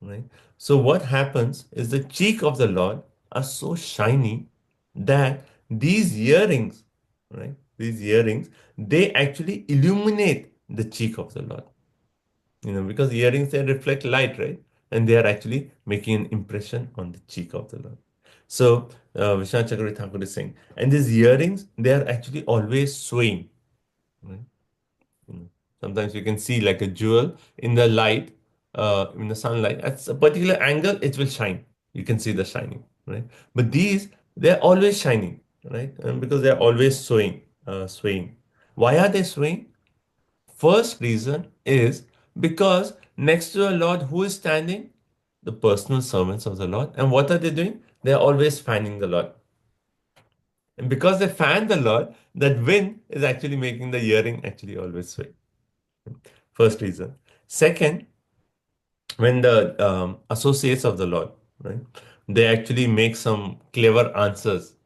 Right. So what happens is the cheek of the Lord are so shiny that these earrings, right? These earrings, they actually illuminate the cheek of the Lord. Because earrings they reflect light, right? And they are actually making an impression on the cheek of the Lord. So Vishwanath Chakravarti Thakur is saying, and these earrings, they are actually always swaying. Right? Sometimes you can see like a jewel in the light, in the sunlight, at a particular angle, it will shine. You can see the shining, right? But these, they're always shining, right? And because they're always swaying. Why are they swaying? First reason is because next to the Lord, who is standing? The personal servants of the Lord. And what are they doing? They are always fanning the Lord. And because they fan the Lord, that wind is actually making the earring actually always sway. First reason. Second, when the associates of the Lord, right, they actually make some clever answers,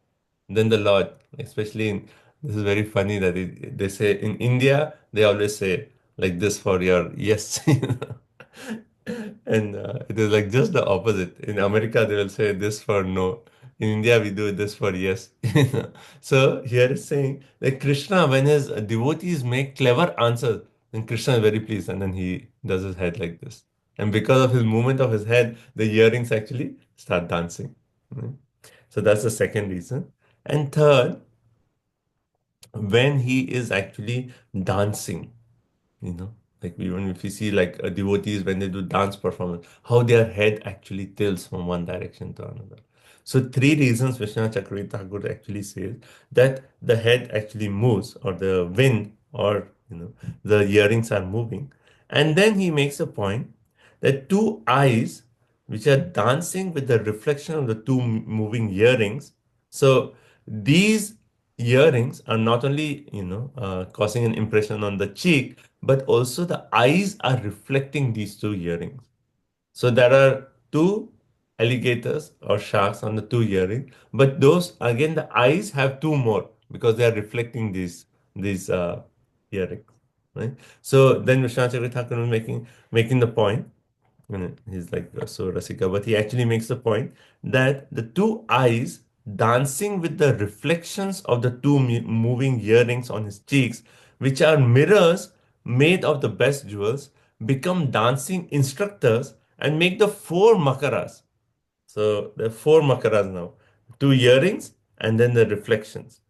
then the Lord, especially in this is very funny that they say in India, they always say like this for your yes. And it is like just the opposite. In America, they will say this for no. In India, we do this for yes. So here it's saying that Krishna, when his devotees make clever answers, then Krishna is very pleased and then he does his head like this. And because of his movement of his head, the earrings actually start dancing. Right? So that's the second reason. And third, when he is actually dancing, like even if you see like devotees when they do dance performance, how their head actually tilts from one direction to another. So three reasons Vishwanath Chakravarti Thakur actually says that the head actually moves or the wind or the earrings are moving. And then he makes a point that two eyes which are dancing with the reflection of the two moving earrings. So these earrings are not only causing an impression on the cheek, but also the eyes are reflecting these two earrings. So there are two alligators or sharks on the two earrings, but those again the eyes have two more because they are reflecting these earrings, right? So then Vishwanath Chakravarti Thakur is making the point, and he's like so Rasika, but he actually makes the point that the two eyes dancing with the reflections of the two moving earrings on his cheeks, which are mirrors made of the best jewels, become dancing instructors and make the four makaras. So there are four makaras now, two earrings and then the reflections,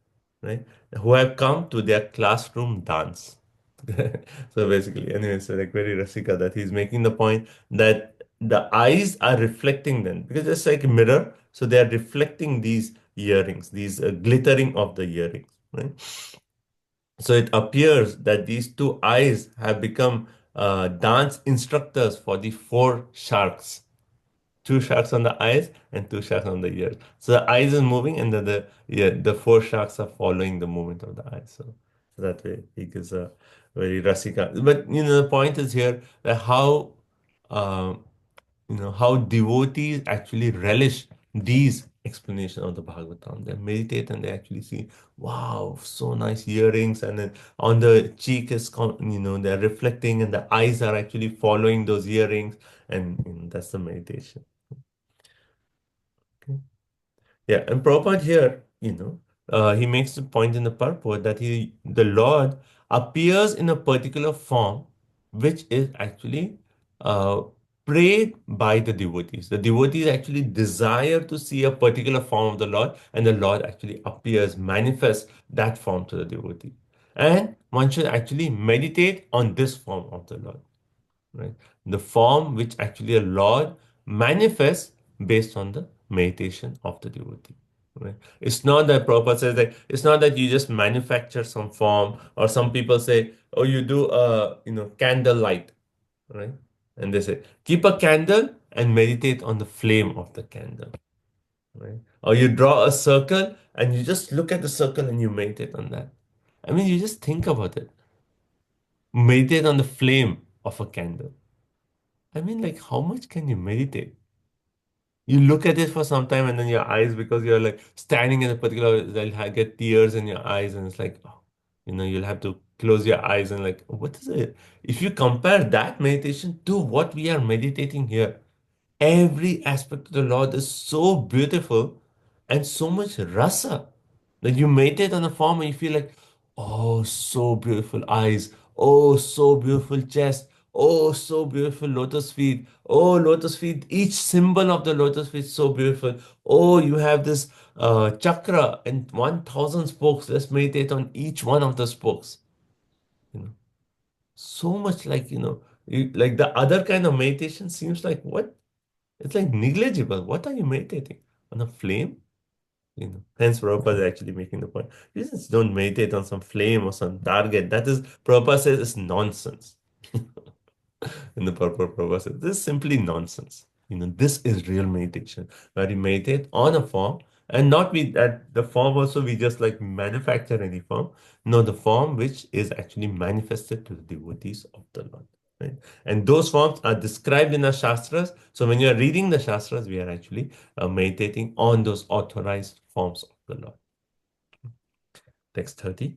right? Who have come to their classroom dance. So basically, anyway, so like very Rasika that he's making the point that the eyes are reflecting them because it's like a mirror. So they are reflecting these earrings, these glittering of the earrings, right? So it appears that these two eyes have become dance instructors for the four sharks. Two sharks on the eyes and two sharks on the ears. So the eyes is moving and the four sharks are following the movement of the eyes. So that way he gives a very rasika. But the point is here that how how devotees actually relish these explanation of the Bhagavatam. They meditate and they actually see, wow, so nice earrings, and then on the cheek is, they're reflecting, and the eyes are actually following those earrings, and that's the meditation. Okay. Yeah, and Prabhupada here, he makes the point in the purport that the Lord appears in a particular form, which is actually uh, prayed by the devotees. The devotees actually desire to see a particular form of the Lord, and the Lord actually appears, manifests that form to the devotee. And one should actually meditate on this form of the Lord, right? The form which actually a Lord manifests based on the meditation of the devotee. Right? It's not that Prabhupada says that it's not that you just manufacture some form, or some people say, oh, you do a candle light, right? And they say, keep a candle and meditate on the flame of the candle, right? Or you draw a circle and you just look at the circle and you meditate on that. I mean, you just think about it. Meditate on the flame of a candle. I mean, like, how much can you meditate? You look at it for some time, and then your eyes, because you're like standing in a particular, they'll get tears in your eyes, and it's like, oh, you'll have to close your eyes and like, what is it? If you compare that meditation to what we are meditating here, every aspect of the Lord is so beautiful and so much rasa that you meditate on the form and you feel like, oh, so beautiful eyes, oh, so beautiful chest, oh, so beautiful lotus feet, oh, lotus feet, each symbol of the lotus feet so beautiful. Oh, you have this chakra and 1,000 spokes. Let's meditate on each one of the spokes. You know, so much like, like the other kind of meditation seems like what? It's like negligible. What are you meditating? On a flame? Hence Prabhupada is actually making the point. You just don't meditate on some flame or some target. That is, Prabhupada says, is nonsense. In the purport, Prabhupada says, this is simply nonsense. This is real meditation, where you meditate on a form, and not be that the form also we just like manufacture any form. No, the form which is actually manifested to the devotees of the Lord. Right? And those forms are described in our Shastras. So when you are reading the Shastras, we are actually meditating on those authorized forms of the Lord. Text 30.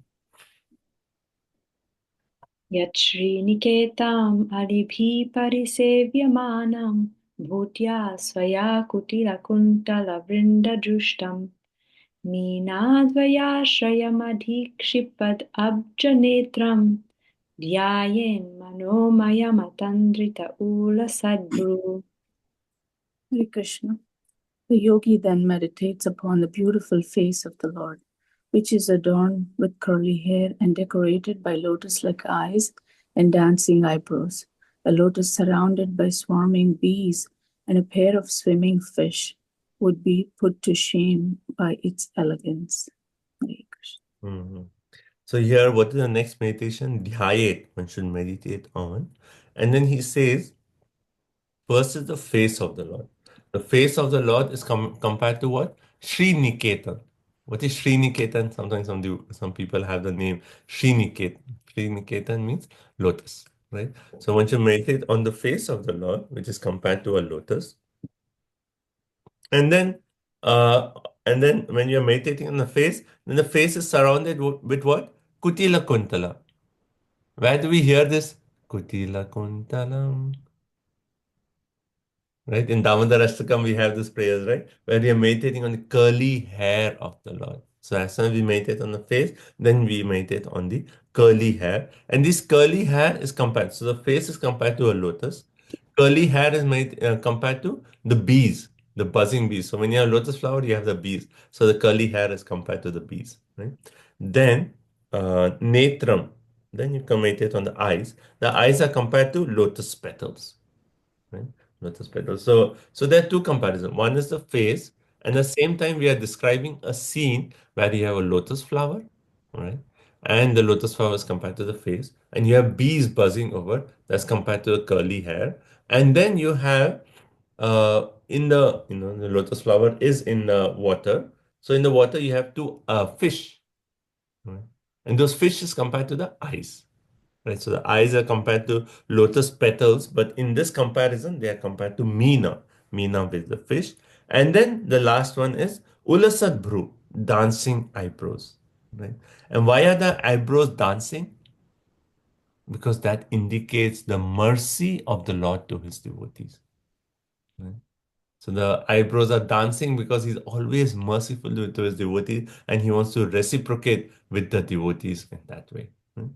Yachriniketam adibhi parisevymanam bhutya svaya kutila kuntala vrindadrushtam मीनाद्वयाश्रयमधिक्षिपद् अब्जनेत्रम् ध्यायेन् मनोमयमतन्द्रित ulasadguru. Hare Krishna. The yogi then meditates upon the beautiful face of the Lord, which is adorned with curly hair and decorated by lotus-like eyes and dancing eyebrows, a lotus surrounded by swarming bees, and a pair of swimming fish would be put to shame by its elegance. Hare Krishna. Mhm. So here, what is the next meditation? Dhyayet, one should meditate on. And then he says, first is the face of the Lord. The face of the Lord is compared to what? Sri Niketan. What is Sri Niketan? Sometimes some people have the name Sri Niketan. Sri Niketan means lotus, right? So one should meditate on the face of the Lord, which is compared to a lotus. And then, uh, when you're meditating on the face, then the face is surrounded with what? Kutila Kuntala. Where do we hear this? Kutila Kuntalam. Right? In Damodar Ashtakam, we have this prayers, right? Where we are meditating on the curly hair of the Lord. So as soon as we meditate on the face, then we meditate on the curly hair. And this curly hair is compared. So the face is compared to a lotus. Curly hair is compared to the bees, the buzzing bees. So when you have lotus flower, you have the bees. So the curly hair is compared to the bees, right? Then netram. Then you can meditate on the eyes. The eyes are compared to lotus petals, right? Lotus petals. So there are two comparisons. One is the face, and at the same time we are describing a scene where you have a lotus flower, right? And the lotus flower is compared to the face, and you have bees buzzing over. That's compared to the curly hair, and then you have in the the lotus flower is in the water. So in the water you have two fish, right? And those fish is compared to the eyes. Right, so the eyes are compared to lotus petals, but in this comparison, they are compared to Meena. Meena with the fish. And then the last one is Ulasak Bhru, dancing eyebrows. Right? And why are the eyebrows dancing? Because that indicates the mercy of the Lord to his devotees. Right? So the eyebrows are dancing because he's always merciful to his devotees and he wants to reciprocate with the devotees in that way. Right?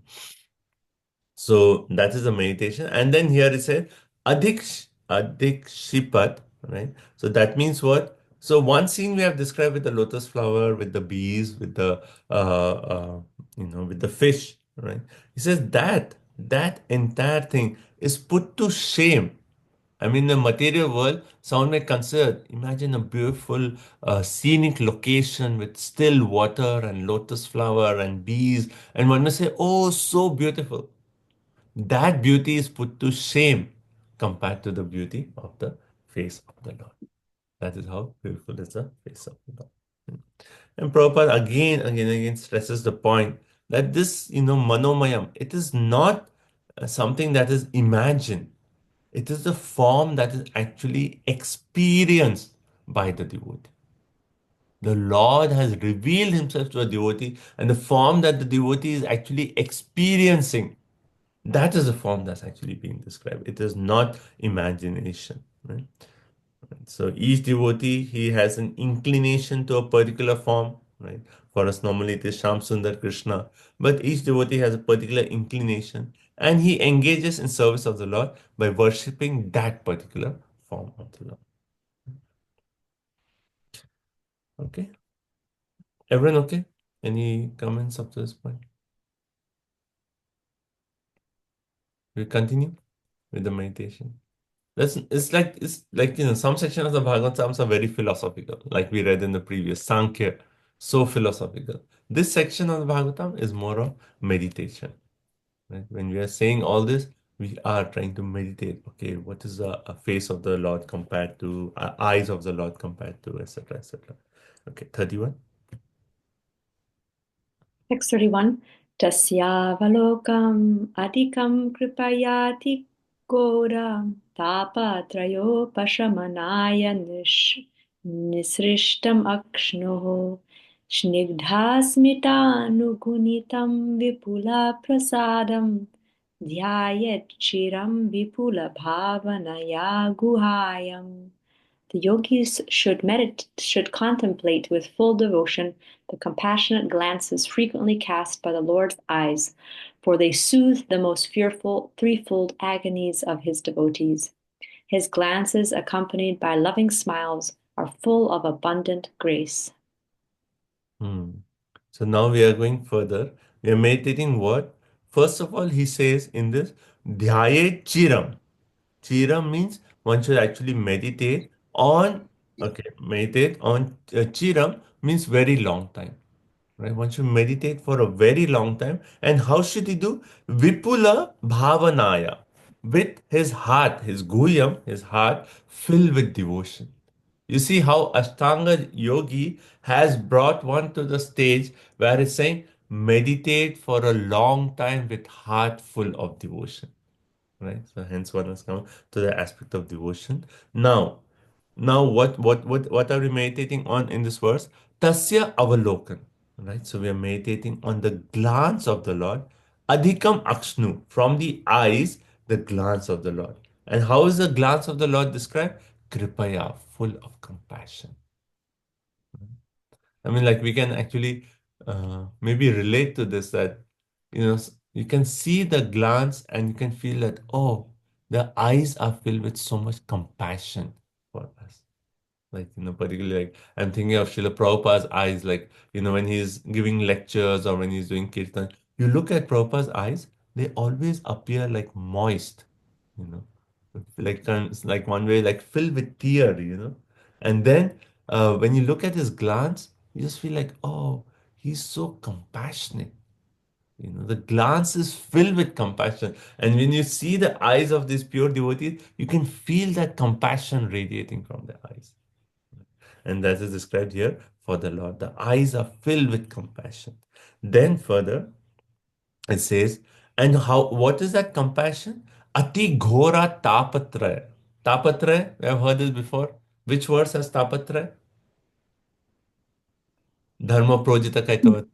So that is the meditation. And then here it says Adikshipat, right? So that means what? So one scene we have described with the lotus flower, with the bees, with the with the fish, right? He says that entire thing is put to shame. I mean, the material world, someone may consider, imagine a beautiful scenic location with still water and lotus flower and bees, and one may say, oh, so beautiful. That beauty is put to shame compared to the beauty of the face of the Lord. That is how beautiful is the face of the Lord. And Prabhupada again stresses the point that this, Manomayam, it is not something that is imagined. It is the form that is actually experienced by the devotee. The Lord has revealed himself to a devotee, and the form that the devotee is actually experiencing, that is the form that's actually being described. It is not imagination. Right? So each devotee, he has an inclination to a particular form. Right? For us, normally it is Sham Sundar Krishna, but each devotee has a particular inclination, and he engages in service of the Lord by worshipping that particular form of the Lord. Okay, everyone okay? Any comments up to this point? We continue with the meditation. It's like some sections of the Bhagavatams are very philosophical, like we read in the previous Sankhya, so philosophical. This section of the Bhagavatam is more of meditation. Right? When we are saying all this, we are trying to meditate. Okay, what is the face of the Lord compared to eyes of the Lord compared to, etc., etc. Okay, 31. Text 31. Tasyavalokam adhikam kripayati gora tapatrayopashamanaya nisrishtam akshnoho snigdhasmitanuguниtam vipula prasadam dhyayet chiram vipula bhavanaya guhayam. The yogis should contemplate with full devotion the compassionate glances frequently cast by the Lord's eyes, for they soothe the most fearful threefold agonies of his devotees. His glances, accompanied by loving smiles, are full of abundant grace. So now we are going further. We are meditating what? First of all, he says in this, Dhyaye Chiram. Chiram means one should actually meditate on Chiram means very long time. Right? One should meditate for a very long time. And how should he do? Vipula Bhavanaya. With his heart, his guyam, his heart filled with devotion. You see how Ashtanga Yogi has brought one to the stage where it's saying, meditate for a long time with heart full of devotion. Right? So hence one has come to the aspect of devotion. Now what are we meditating on in this verse? Tasya avalokan. Right? So we are meditating on the glance of the Lord. Adhikam akshnu. From the eyes, the glance of the Lord. And how is the glance of the Lord described? Kripaya, full of compassion. I mean, like we can actually maybe relate to this that, you can see the glance and you can feel that, oh, the eyes are filled with so much compassion for us. Like, particularly like I'm thinking of Srila Prabhupada's eyes, like, when he's giving lectures or when he's doing kirtan, you look at Prabhupada's eyes, they always appear like moist, you know, like one way, like filled with tear. And then when you look at his glance, you just feel like, oh, he's so compassionate. The glance is filled with compassion. And when you see the eyes of these pure devotees, you can feel that compassion radiating from their eyes. And that is described here for the Lord. The eyes are filled with compassion. Then further, it says, and what is that compassion? Ati ghora tapatraya. Tapatraya, we have heard this before. Which verse has Tapatraya? Dharma Projita Kaitava,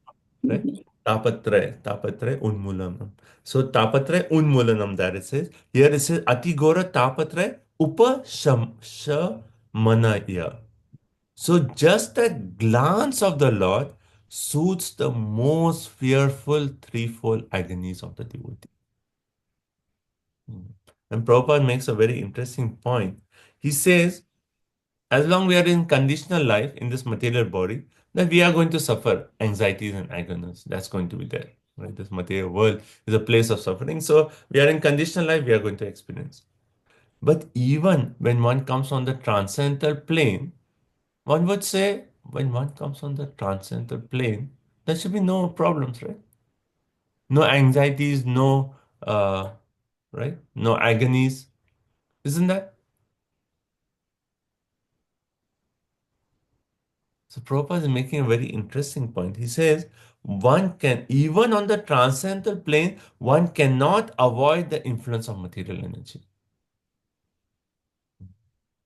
right? Tapatraya Unmulanam. So Tapatraya Unmulanam, that it says. Here it says Atigora Tapatraya Upashamanaya. So just a glance of the Lord soothes the most fearful threefold agonies of the devotee. And Prabhupada makes a very interesting point. He says, as long we are in conditional life in this material body, that we are going to suffer anxieties and agonies. That's going to be there. Right? This material world is a place of suffering. So we are in conditional life, we are going to experience. But even when one comes on the transcendental plane, one would say when one comes on the transcendental plane, there should be no problems, right? No anxieties, no right? No agonies. Isn't that? So Prabhupada is making a very interesting point. He says one can, even on the transcendental plane, one cannot avoid the influence of material energy.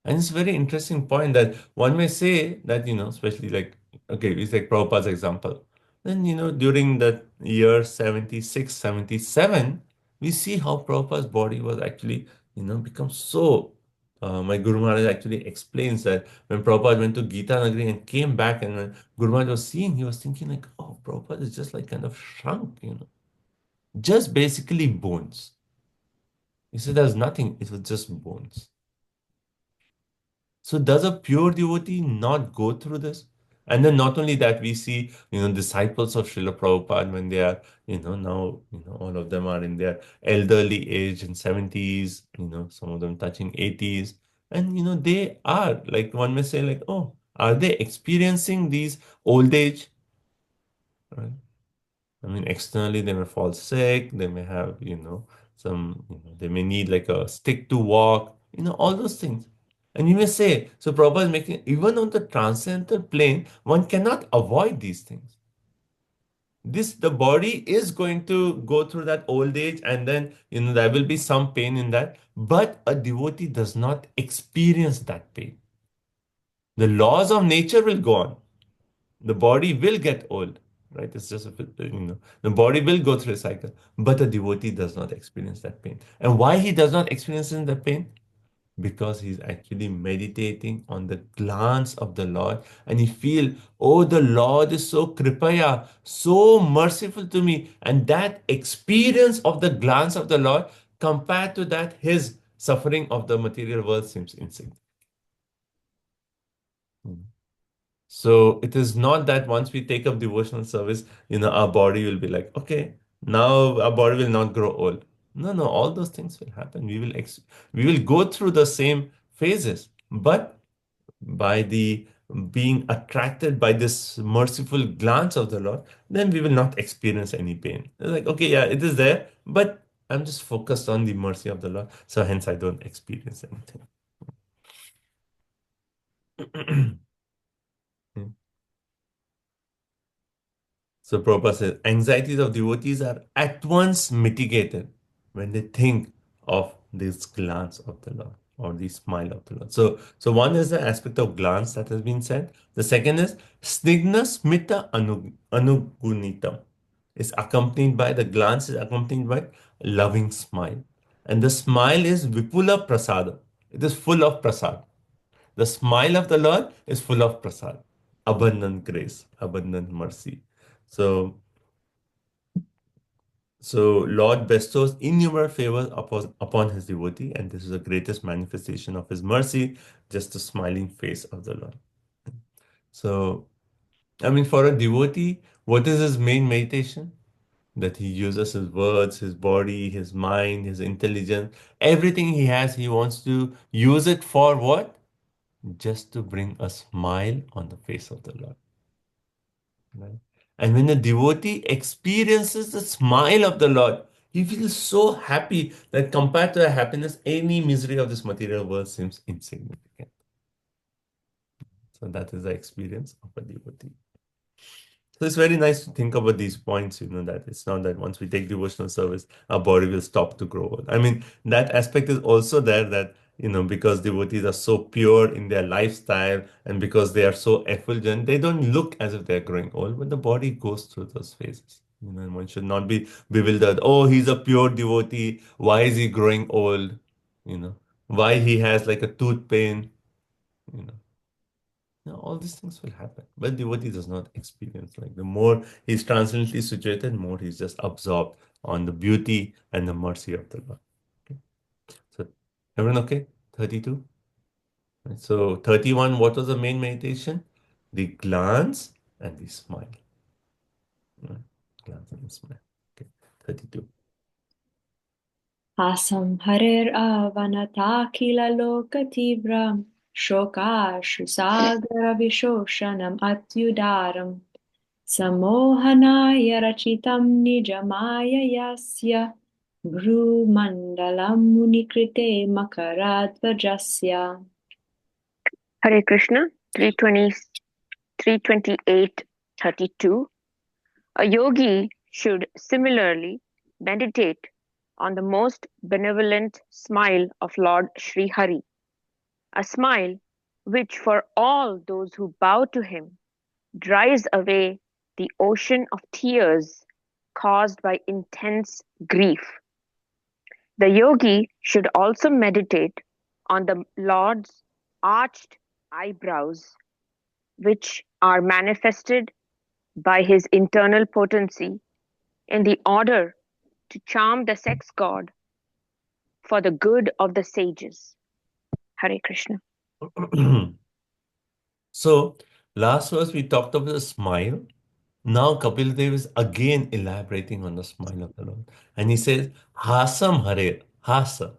And it's a very interesting point that one may say that, especially like, okay, we take Prabhupada's example. Then, during the year 76, 77, we see how Prabhupada's body was actually, become so. My Guru Maharaj actually explains that when Prabhupada went to Gita Nagari and came back, and when Guru Maharaj was seeing, he was thinking like, oh, Prabhupada is just like kind of shrunk, just basically bones. He said there's nothing, it was just bones. So does a pure devotee not go through this? And then not only that, we see, disciples of Srila Prabhupada when they are, now, all of them are in their elderly age in 70s, some of them touching 80s. And, they are, like one may say, like, oh, are they experiencing these old age? Right? I mean, externally, they may fall sick, they may have, some, they may need like a stick to walk, all those things. And you may say, so Prabhupada is making, even on the transcendental plane, one cannot avoid these things. The body is going to go through that old age, and then, there will be some pain in that, but a devotee does not experience that pain. The laws of nature will go on. The body will get old, right? It's just the body will go through a cycle, but a devotee does not experience that pain. And why he does not experience the pain? Because he's actually meditating on the glance of the Lord, and he feel, oh, the Lord is so kripaya, so merciful to me, and that experience of the glance of the Lord compared to that, his suffering of the material world seems insignificant. So it is not that once we take up devotional service, our body will be like, okay, now our body will not grow old. No, no, all those things will happen. We will go through the same phases, but by the being attracted by this merciful glance of the Lord, then we will not experience any pain. It's like, okay, yeah, it is there, but I'm just focused on the mercy of the Lord, so hence I don't experience anything. So Prabhupada says, anxieties of devotees are at once mitigated when they think of this glance of the Lord or the smile of the Lord. So one is the aspect of glance that has been said. The second is snigna smita anugunitam. Is accompanied by, the glance is accompanied by loving smile. And the smile is vipula prasada. It is full of prasad. The smile of the Lord is full of prasad, abundant grace, abundant mercy. So Lord bestows innumerable favors upon his devotee, and this is the greatest manifestation of his mercy, just the smiling face of the Lord. So, I mean, for a devotee, what is his main meditation? That he uses his words, his body, his mind, his intelligence, everything he has, he wants to use it for what? Just to bring a smile on the face of the Lord. Right? And when a devotee experiences the smile of the Lord, he feels so happy that compared to the happiness, any misery of this material world seems insignificant. So that is the experience of a devotee. So it's very nice to think about these points, that it's not that once we take devotional service, our body will stop to grow old. I mean, that aspect is also there, that because devotees are so pure in their lifestyle and because they are so effulgent, they don't look as if they're growing old, but the body goes through those phases. And one should not be bewildered. Oh, he's a pure devotee. Why is he growing old? You know, why he has like a tooth pain? You know, all these things will happen. But devotee does not experience. Like the more he's transcendently situated, more he's just absorbed on the beauty and the mercy of the Lord. Okay. So, everyone okay? 32. Right. So 31, what was the main meditation? The glance and the smile. Right. Glance and the smile. Okay. 32. Asam harir avanatakhila lokatibram shokashu sagara vishoshanam atyudaram samohanaya rachitam nijamaya yasya bhru mandalam munikrite makaradvajasya. Hare Krishna, 320, 328, 32. A yogi should similarly meditate on the most benevolent smile of Lord Sri Hari, a smile which for all those who bow to him dries away the ocean of tears caused by intense grief. The yogi should also meditate on the Lord's arched eyebrows, which are manifested by his internal potency in the order to charm the sex god for the good of the sages. Hare Krishna. So, last verse we talked about the smile. Now Kapil Dev is again elaborating on the smile of the Lord. And he says, Hasam Hare, Hasa.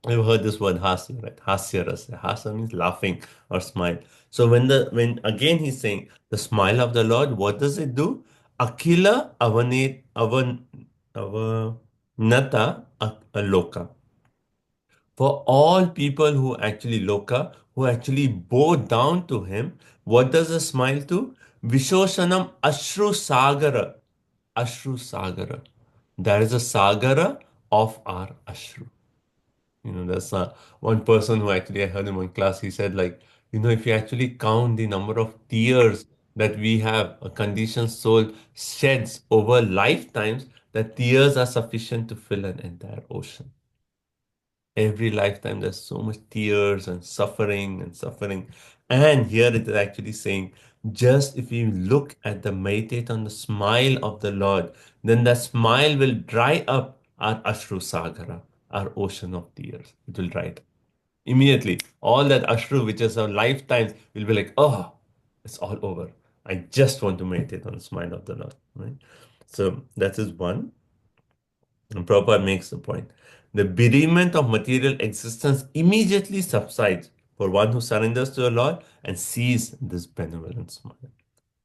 You've heard this word hasya, right? Hasya rasa. Hasa means laughing or smile. So when again he's saying the smile of the Lord, what does it do? Akila avanata loka. For all people who actually loka, who actually bow down to him, what does a smile do? Vishoshanam Ashru Sagara. Ashru Sagara. There is a Sagara of our Ashru. There's one person who actually I heard in one class, he said, like, if you actually count the number of tears that we have, a conditioned soul sheds over lifetimes, that tears are sufficient to fill an entire ocean. Every lifetime, there's so much tears and suffering and suffering. And here it is actually saying, just if you look at the meditate on the smile of the Lord, then the smile will dry up our Ashru Sagara, our ocean of tears. It will dry it up. Immediately, all that Ashru, which is our lifetimes, will be like, oh, it's all over. I just want to meditate on the smile of the Lord. Right? So that is one. And Prabhupada makes the point. The bereavement of material existence immediately subsides for one who surrenders to the Lord and sees this benevolent smile.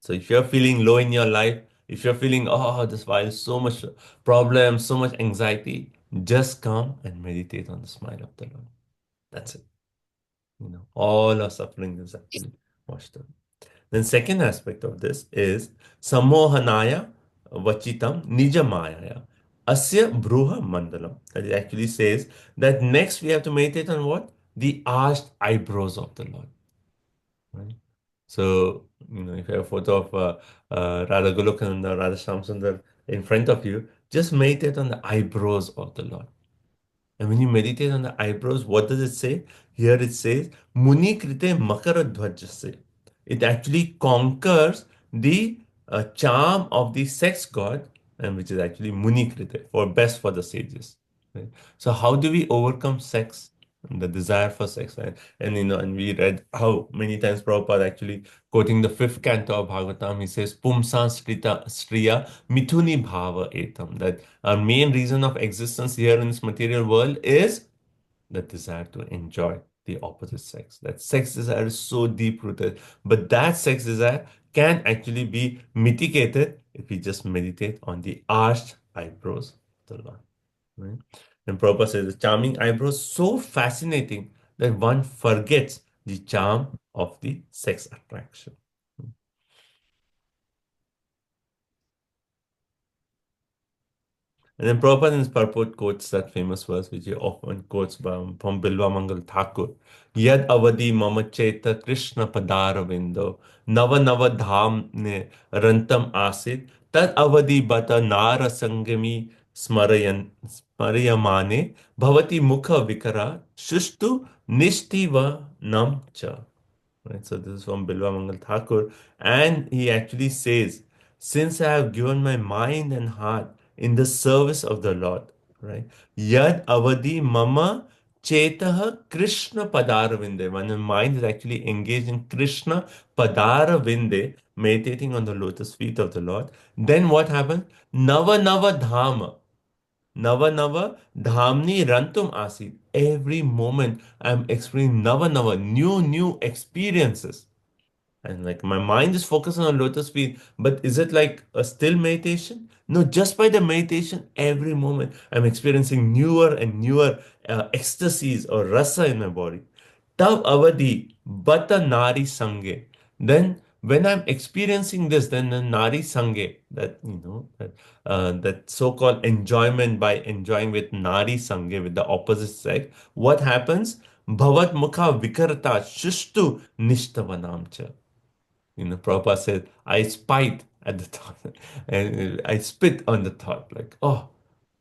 So if you're feeling low in your life, if you're feeling, oh, this while so much problem, so much anxiety, just come and meditate on the smile of the Lord. That's it. All our suffering is actually washed away. Then second aspect of this is samohanaya vachitam nijamaya asya bruha mandalam. That it actually says that next we have to meditate on what? The arched eyebrows of the Lord. Right? So, if you have a photo of Radha Golokananda, Radha Shamsundar in front of you, just meditate on the eyebrows of the Lord. And when you meditate on the eyebrows, what does it say? Here it says, Muni krite makaradhvajase. It actually conquers the charm of the sex god, and which is actually Muni krite, for best for the sages. Right? So how do we overcome sex? The desire for sex, right? And we read how many times Prabhupada actually quoting the fifth canto of Bhagavatam, he says, Pumsan striya mithuni bhava etam, that our main reason of existence here in this material world is the desire to enjoy the opposite sex. That sex desire is so deep rooted, but that sex desire can actually be mitigated if we just meditate on the arched eyebrows of the Lord. Right? And Prabhupada says the charming eyebrows so fascinating that one forgets the charm of the sex attraction. And then Prabhupada in his purport quotes that famous verse, which he often quotes from Bilva Mangal Thakur. Yad avadi mama cheta Krishna padaravindo nava nava dham ne rantam asit tad avadi bata nara sangami smarayamane bhavati mukha vikara shushtu nishtiva nam cha. Right? So this is from Bilva Mangal Thakur, and he actually says, "Since I have given my mind and heart in the service of the Lord, right? Yad avadi mama chetaha Krishna padaravinde." When the mind is actually engaged in Krishna padaravinde, meditating on the lotus feet of the Lord, then what happens? Nava nava dhama. Nava Nava Dhamni Rantum Asit. Every moment I'm experiencing Nava Nava, new experiences. And like my mind is focusing on lotus feet, but is it like a still meditation? No, just by the meditation, every moment I'm experiencing newer and newer ecstasies or rasa in my body. Tav avadi bata nari sange. Then when I'm experiencing this, then the nari sange, that that so-called enjoyment by enjoying with nari sange, with the opposite sex, what happens? Bhavat mukha vikarta shushtu nishtavanamcha. Prabhupada said, I spite at the thought and I spit on the thought, like, oh,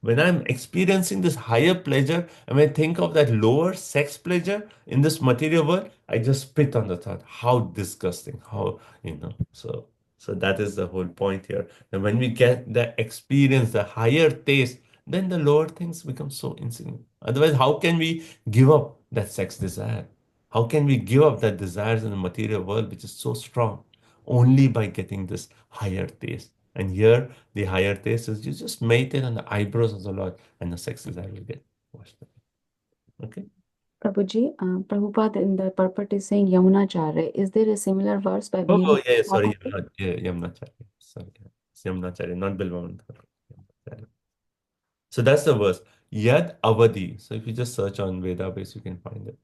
when I'm experiencing this higher pleasure and when I think of that lower sex pleasure in this material world, I just spit on the thought. How disgusting, so that is the whole point here. And when we get the experience, the higher taste, then the lower things become so insignificant. Otherwise, how can we give up that sex desire? How can we give up that desires in the material world, which is so strong? Only by getting this higher taste. And here, the higher taste is you just meditate on the eyebrows of the Lord, and the sex desire will get washed away. Okay? Prabhuji, Prabhupada in the purport is saying Yamunacharya. Is there a similar verse by Oh, Bhima? yeah, sorry, Yamnacharya. Sorry, it's Yamnacharya, not Bilvaman. Yamnacharya. So that's the verse. Yad Avadi. So if you just search on Vedabase, you can find it.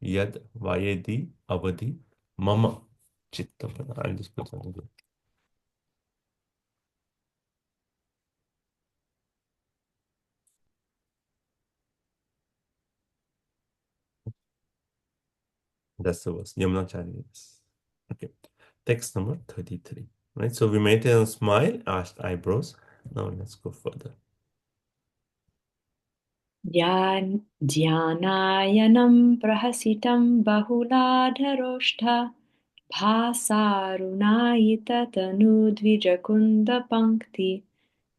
Yad Vayedi Avadi Mama Chitta. I'll just put something there. That's the verse. Yamunacharya. Yes. Okay. Text number 33. Right. So we made a smile, arched eyebrows. Now let's go further. ध्यानायनं प्रहसितं बहुलाधरोष्ठ भासारुणायिततनुद्विजकुन्दपङ्क्ति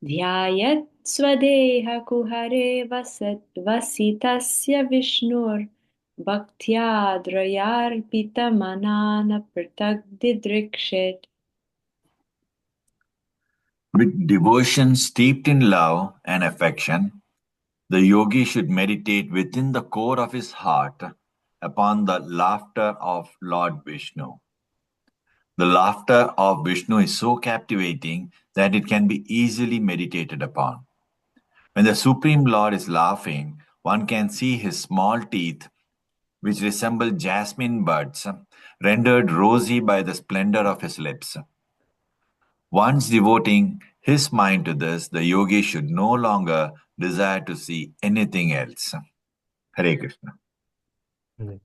ध्यायत् स्वदेहकुहरे वसितस्य विष्णुर्भक्त्याद्रयार्पितमना न पृथक् दिदृक्षेत्. With devotion steeped in love and affection, the yogi should meditate within the core of his heart upon the laughter of Lord Vishnu. The laughter of Vishnu is so captivating that it can be easily meditated upon. When the Supreme Lord is laughing, one can see his small teeth, which resemble jasmine buds, rendered rosy by the splendor of his lips. Once devoting his mind to this, the yogi should no longer desire to see anything else. Hare Krishna. Right.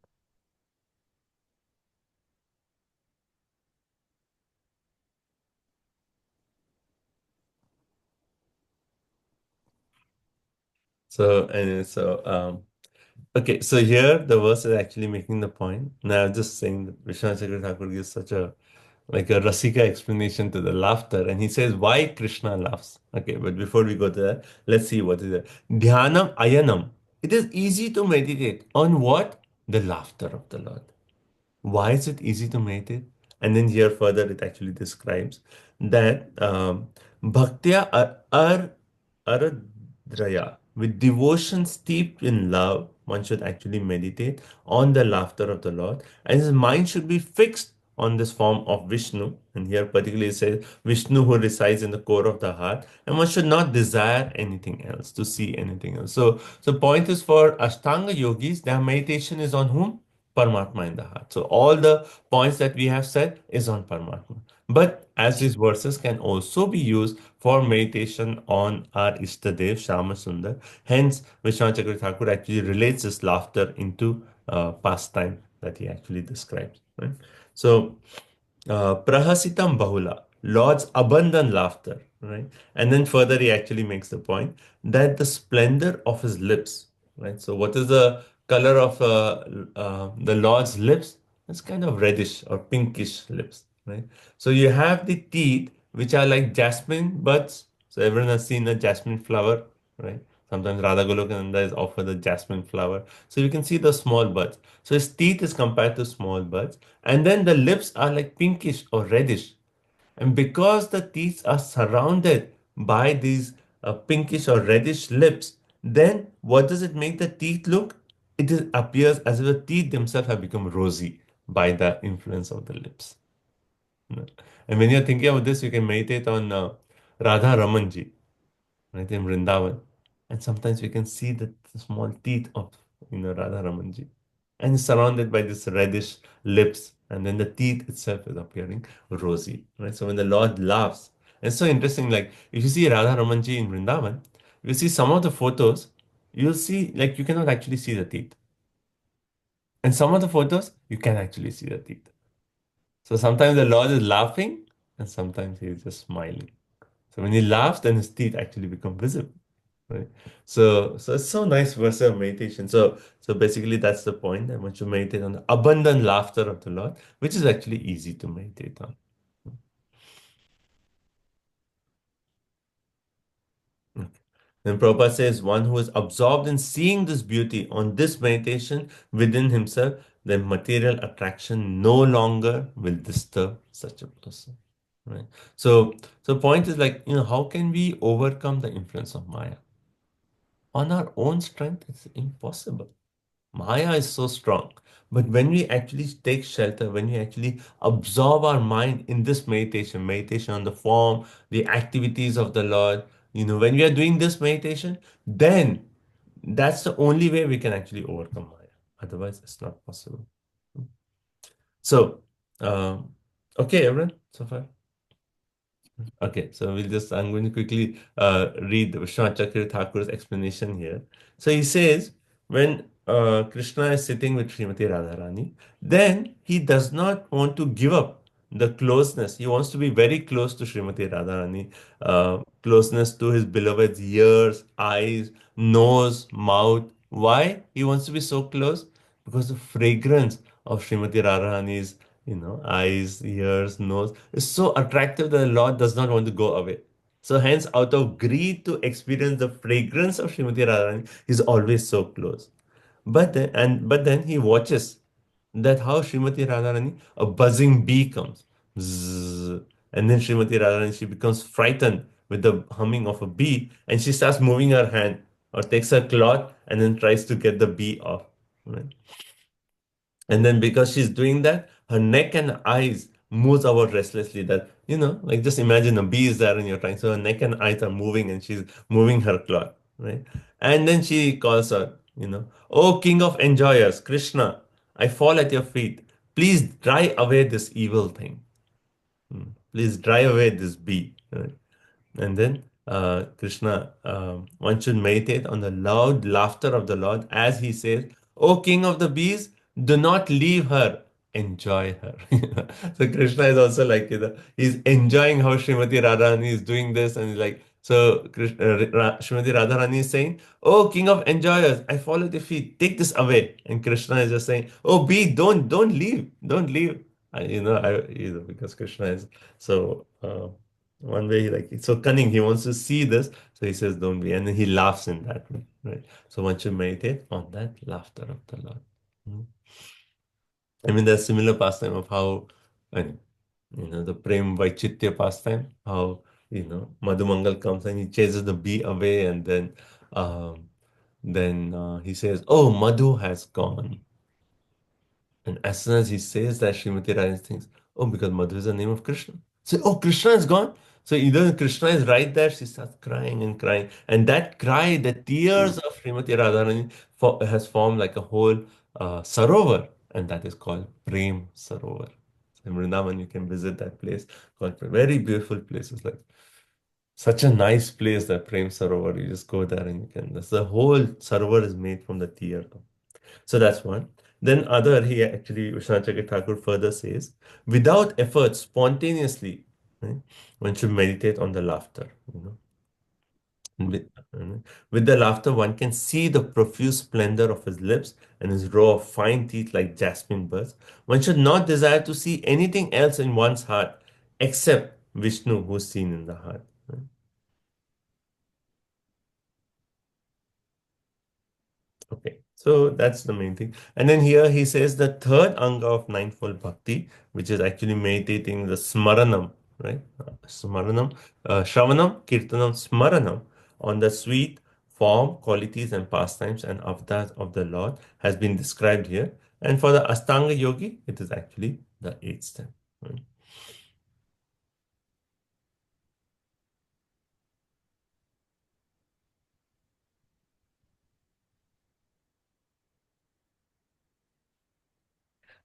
Okay, so here the verse is actually making the point. Now I'm just saying that Vishwanath Chakravarti Thakur gives such a Rasika explanation to the laughter, and he says why Krishna laughs. Okay, but before we go to that, let's see what is it. Dhyanam ayanam. It is easy to meditate on what? The laughter of the Lord. Why is it easy to meditate? And then here further it actually describes that bhaktya aradraya, with devotion steeped in love, one should actually meditate on the laughter of the Lord, and his mind should be fixed on this form of Vishnu. And here particularly it says Vishnu who resides in the core of the heart, and one should not desire anything else, to see anything else. So point is for Ashtanga yogis, their meditation is on whom? Paramatma in the heart. So all the points that we have said is on Paramatma. But as these verses can also be used for meditation on our Ishtadev, Shama Sundar, hence Vishwanath Chakravarti Thakur actually relates this laughter into pastime that he actually describes. Right? So, Prahasitam Bahula, Lord's abundant laughter, right? And then further he actually makes the point that the splendor of his lips, right? So what is the color of the Lord's lips? It's kind of reddish or pinkish lips, right? So you have the teeth which are like jasmine buds. So everyone has seen a jasmine flower, right? Sometimes Radha Golokananda is offered the jasmine flower. So you can see the small buds. So his teeth is compared to small buds. And then the lips are like pinkish or reddish. And because the teeth are surrounded by these pinkish or reddish lips, then what does it make the teeth look? Appears as if the teeth themselves have become rosy by the influence of the lips. And when you're thinking about this, you can meditate on Radha Ramanji, right, in Vrindavan. And sometimes we can see the small teeth of Radha Ramanji. And it's surrounded by this reddish lips, and then the teeth itself is appearing rosy. Right? So when the Lord laughs, it's so interesting. Like if you see Radha Ramanji in Vrindavan, you see some of the photos, you'll see like you cannot actually see the teeth. And some of the photos, you can actually see the teeth. So sometimes the Lord is laughing, and sometimes he is just smiling. So when he laughs, then his teeth actually become visible, right? So it's so nice verse of meditation. So basically that's the point. I want you to meditate on the abundant laughter of the Lord, which is actually easy to meditate on. Okay. Then Prabhupada says, one who is absorbed in seeing this beauty on this meditation within himself, then material attraction no longer will disturb such a person. Right. So point is like, how can we overcome the influence of Maya? On our own strength, it's impossible. Maya is so strong. But when we actually take shelter, when we actually absorb our mind in this meditation on the form, the activities of the Lord, when we are doing this meditation, then that's the only way we can actually overcome Maya. Otherwise, it's not possible. So, okay, everyone, so far. Okay, so I'm going to quickly read Vishwanath Chakravarti Thakur's explanation here. So he says, when Krishna is sitting with Srimati Radharani, then he does not want to give up the closeness. He wants to be very close to Srimati Radharani, closeness to his beloved's ears, eyes, nose, mouth. Why he wants to be so close? Because the fragrance of Srimati Radharani's eyes, ears, nose is so attractive that the Lord does not want to go away. So hence, out of greed to experience the fragrance of Srimati Radharani, he's always so close. But then he watches that how Srimati Radharani, a buzzing bee comes. Zzz, and then Srimati Radharani, she becomes frightened with the humming of a bee, and she starts moving her hand or takes her cloth and then tries to get the bee off. Right? And then because she's doing that, her neck and eyes moves about restlessly. That, like just imagine a bee is there and you're trying. So her neck and eyes are moving and she's moving her cloth, right? And then she calls her, "Oh King of Enjoyers, Krishna, I fall at your feet. Please dry away this evil thing. Please dry away this bee." Right? And then Krishna, one should meditate on the loud laughter of the Lord as he says, "O King of the bees, do not leave her, enjoy her." So Krishna is also like, he's enjoying how Srimati Radharani is doing this, and he's like, so Srimati Radharani is saying, "Oh King of enjoyers, I fall at your feet, take this away." And Krishna is just saying, "Oh bee, don't leave, don't leave." Because Krishna is so. One way, it's so cunning. He wants to see this, so he says, "Don't be," and then he laughs in that way, right? So one should meditate on that laughter of the Lord. Mhm. I mean, there's similar pastime of how, and the Prem Vaichitya pastime, how Madhumangal comes and he chases the bee away, and then he says, "Oh, Madhu has gone." And as soon as he says that, Srimati Radharani thinks, "Oh, because Madhu is the name of Krishna." So, "Oh, Krishna is gone." So either Krishna is right there, she starts crying and crying. And that cry, the tears of Srimati Radharani has formed like a whole Sarovar, and that is called Prem Sarovar. In Vrindavan, you can visit that place. Very beautiful places, like such a nice place, that Prem Sarovar. You just go there and you can. The whole Sarovar is made from the tear. So that's one. Then other, he actually, Vishwanath Chakravarti Thakur further says, without effort, spontaneously, right, one should meditate on the laughter. With, with the laughter, one can see the profuse splendor of his lips and his row of fine teeth like jasmine buds. One should not desire to see anything else in one's heart except Vishnu, who is seen in the heart. Right? Okay, so that's the main thing. And then here he says the third anga of ninefold bhakti, which is actually meditating the smaranam, right? Smaranam, Shravanam, Kirtanam, Smaranam on the sweet form, qualities, and pastimes and avatars of the Lord has been described here. And for the Astanga yogi, it is actually the eighth step. Right?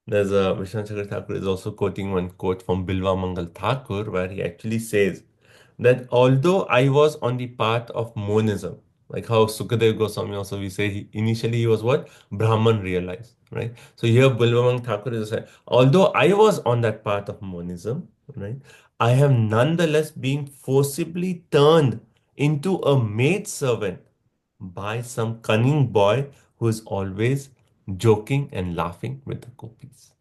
There's a Vishwanath Chakravarti Thakur is also quoting one quote from Bilva Mangal Thakur, where he actually says that although I was on the path of monism, like how Sukadev Goswami also we say initially he was what? Brahman realized, right? So here Bilva Mangal Thakur is saying, although I was on that path of monism, right, I have nonetheless been forcibly turned into a maid servant by some cunning boy who is always joking and laughing with the gopis.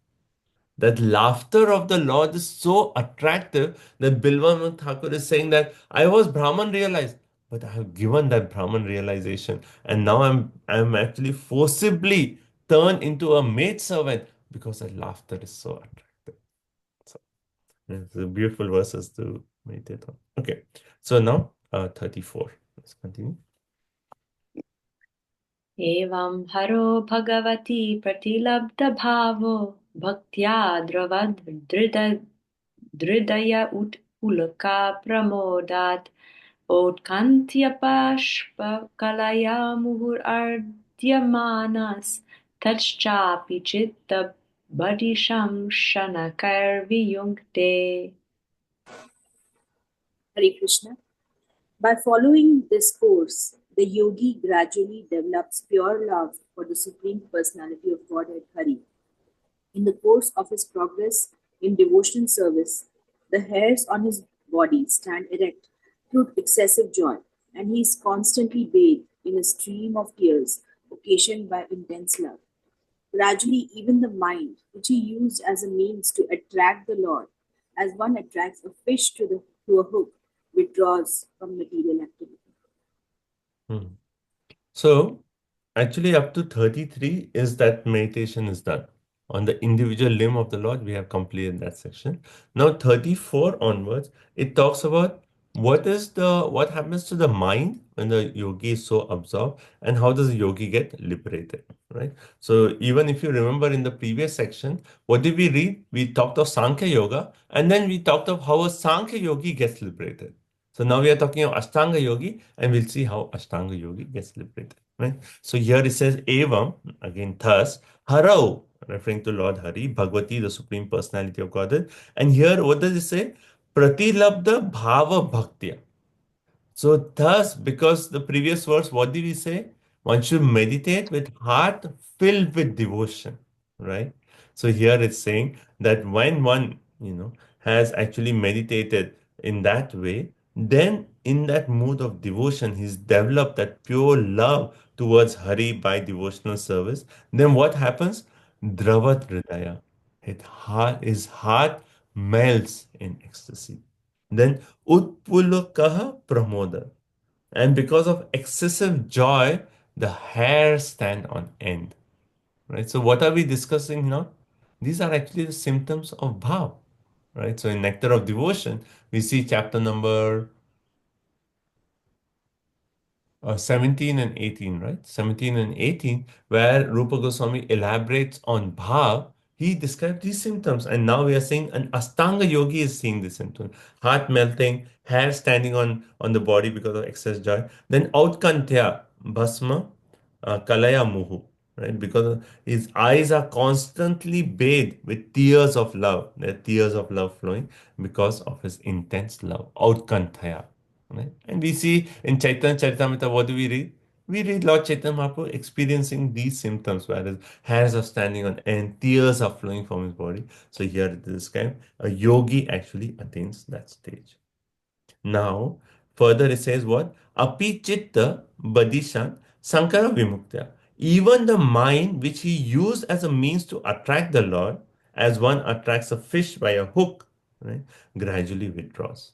That laughter of the Lord is so attractive that Bilwan Thakur is saying that I was Brahman realized, but I have given that Brahman realization, and now I'm actually forcibly turned into a maid servant because that laughter is so attractive. So it's a beautiful verses to meditate on. Okay, so now 34. Let's continue. एवं हरो भगवती प्रतिलब्धभावो भक्त्या द्रवदृदय उत्पुलका प्रमोदात् औत्कन्थ्यबाष्पकलया मुहुरर्ध्यमानस्तच्चापि चित्तबडिशं शनकैर्वियुङ्क्ते. Hare Krishna. By following this course, the yogi gradually develops pure love for the Supreme Personality of Godhead Hari. In the course of his progress in devotional service, the hairs on his body stand erect through excessive joy, and he is constantly bathed in a stream of tears occasioned by intense love. Gradually, even the mind, which he used as a means to attract the Lord, as one attracts a fish to a hook, withdraws from material activity. So actually up to 33 is that meditation is done. On the individual limb of the Lord, we have completed that section. Now 34 onwards, it talks about what happens to the mind when the yogi is so absorbed and how does the yogi get liberated, right? So even if you remember in the previous section, what did we read? We talked of Sankhya Yoga and then we talked of how a Sankhya yogi gets liberated. So now we are talking of Ashtanga Yogi, and we'll see how Ashtanga Yogi gets liberated. Right? So here it says Evam, again, thus, Harau, referring to Lord Hari, Bhagavati, the Supreme Personality of Godhead. And here, what does it say? Pratilabdha Bhava Bhaktya. So thus, because the previous verse, what did we say? One should meditate with heart filled with devotion, right? So here it's saying that when one, has actually meditated in that way, then in that mood of devotion, he's developed that pure love towards Hari by devotional service. Then what happens? Dravat Hridaya. His heart melts in ecstasy. Then Utpulakaha Pramoda. And because of excessive joy, the hairs stand on end. Right? So what are we discussing now? These are actually the symptoms of bhav. Right? So in Nectar of Devotion, we see chapter number 17 and 18, right? 17 and 18, where Rupa Goswami elaborates on bhav. He described these symptoms, and now we are saying an Astanga yogi is seeing this symptom: heart melting, hair standing on the body because of excess joy. Then Autkantya, Bhasma, Kalaya Muhu. right? Because his eyes are constantly bathed with tears of love. There are tears of love flowing because of his intense love, Autkantaya, right? And we see in Chaitanya Charitamrita, what do we read? We read Lord Chaitanya Mahaprabhu experiencing these symptoms where his hairs are standing on end, tears are flowing from his body. So here it is described, a yogi actually attains that stage. Now, further it says what? Api chitta badishan sankara vimuktya. Even the mind which he used as a means to attract the Lord, as one attracts a fish by a hook, right, gradually withdraws.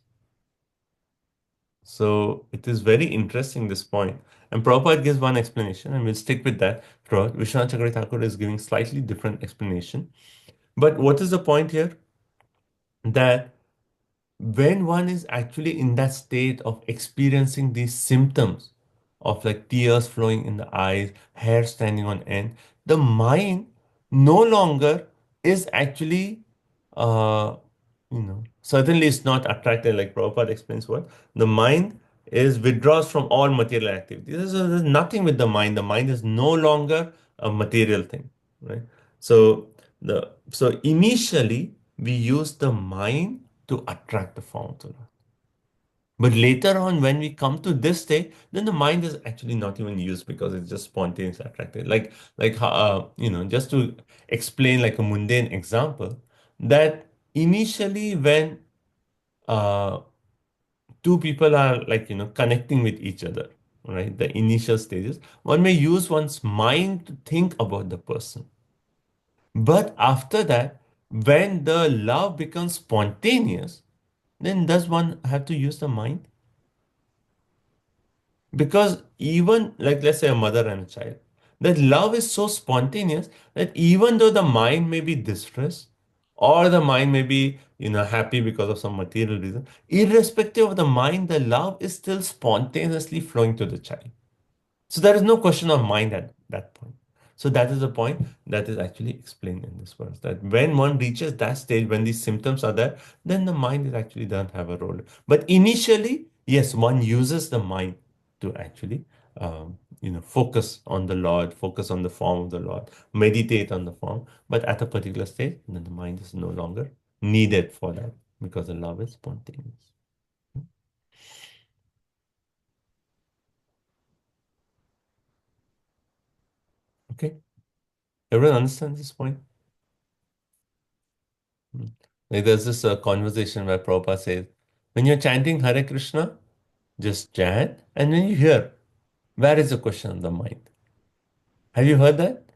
So it is very interesting, this point. And Prabhupada gives one explanation, and we'll stick with that throughout. Vishwanath Chakravarti Thakur is giving slightly different explanation. But what is the point here? That when one is actually in that state of experiencing these symptoms of like tears flowing in the eyes, hair standing on end, the mind no longer is actually, uh, certainly it's not attracted, like Prabhupada explains what the mind is withdraws from all material activity. There's nothing with the mind. The mind is no longer a material thing, right? So so initially we use the mind to attract the form of the Lord. But later on, when we come to this state, then the mind is actually not even used because it's just spontaneous attracted. Just to explain like a mundane example, that initially when uh, two people are connecting with each other, right? The initial stages, one may use one's mind to think about the person. But after that, when the love becomes spontaneous, then does one have to use the mind? Because even like let's say a mother and a child, that love is so spontaneous that even though the mind may be distressed or the mind may be happy because of some material reason, irrespective of the mind, the love is still spontaneously flowing to the child. So there is no question of mind at that point. So that is the point that is actually explained in this verse. That when one reaches that stage, when these symptoms are there, then the mind is actually doesn't have a role. But initially, yes, one uses the mind to actually, focus on the Lord, focus on the form of the Lord, meditate on the form. But at a particular stage, then the mind is no longer needed for that because the love is spontaneous. Okay, everyone understands this point? Like there's this conversation where Prabhupada says, when you're chanting Hare Krishna, just chant, and when you hear, where is the question of the mind? Have you heard that?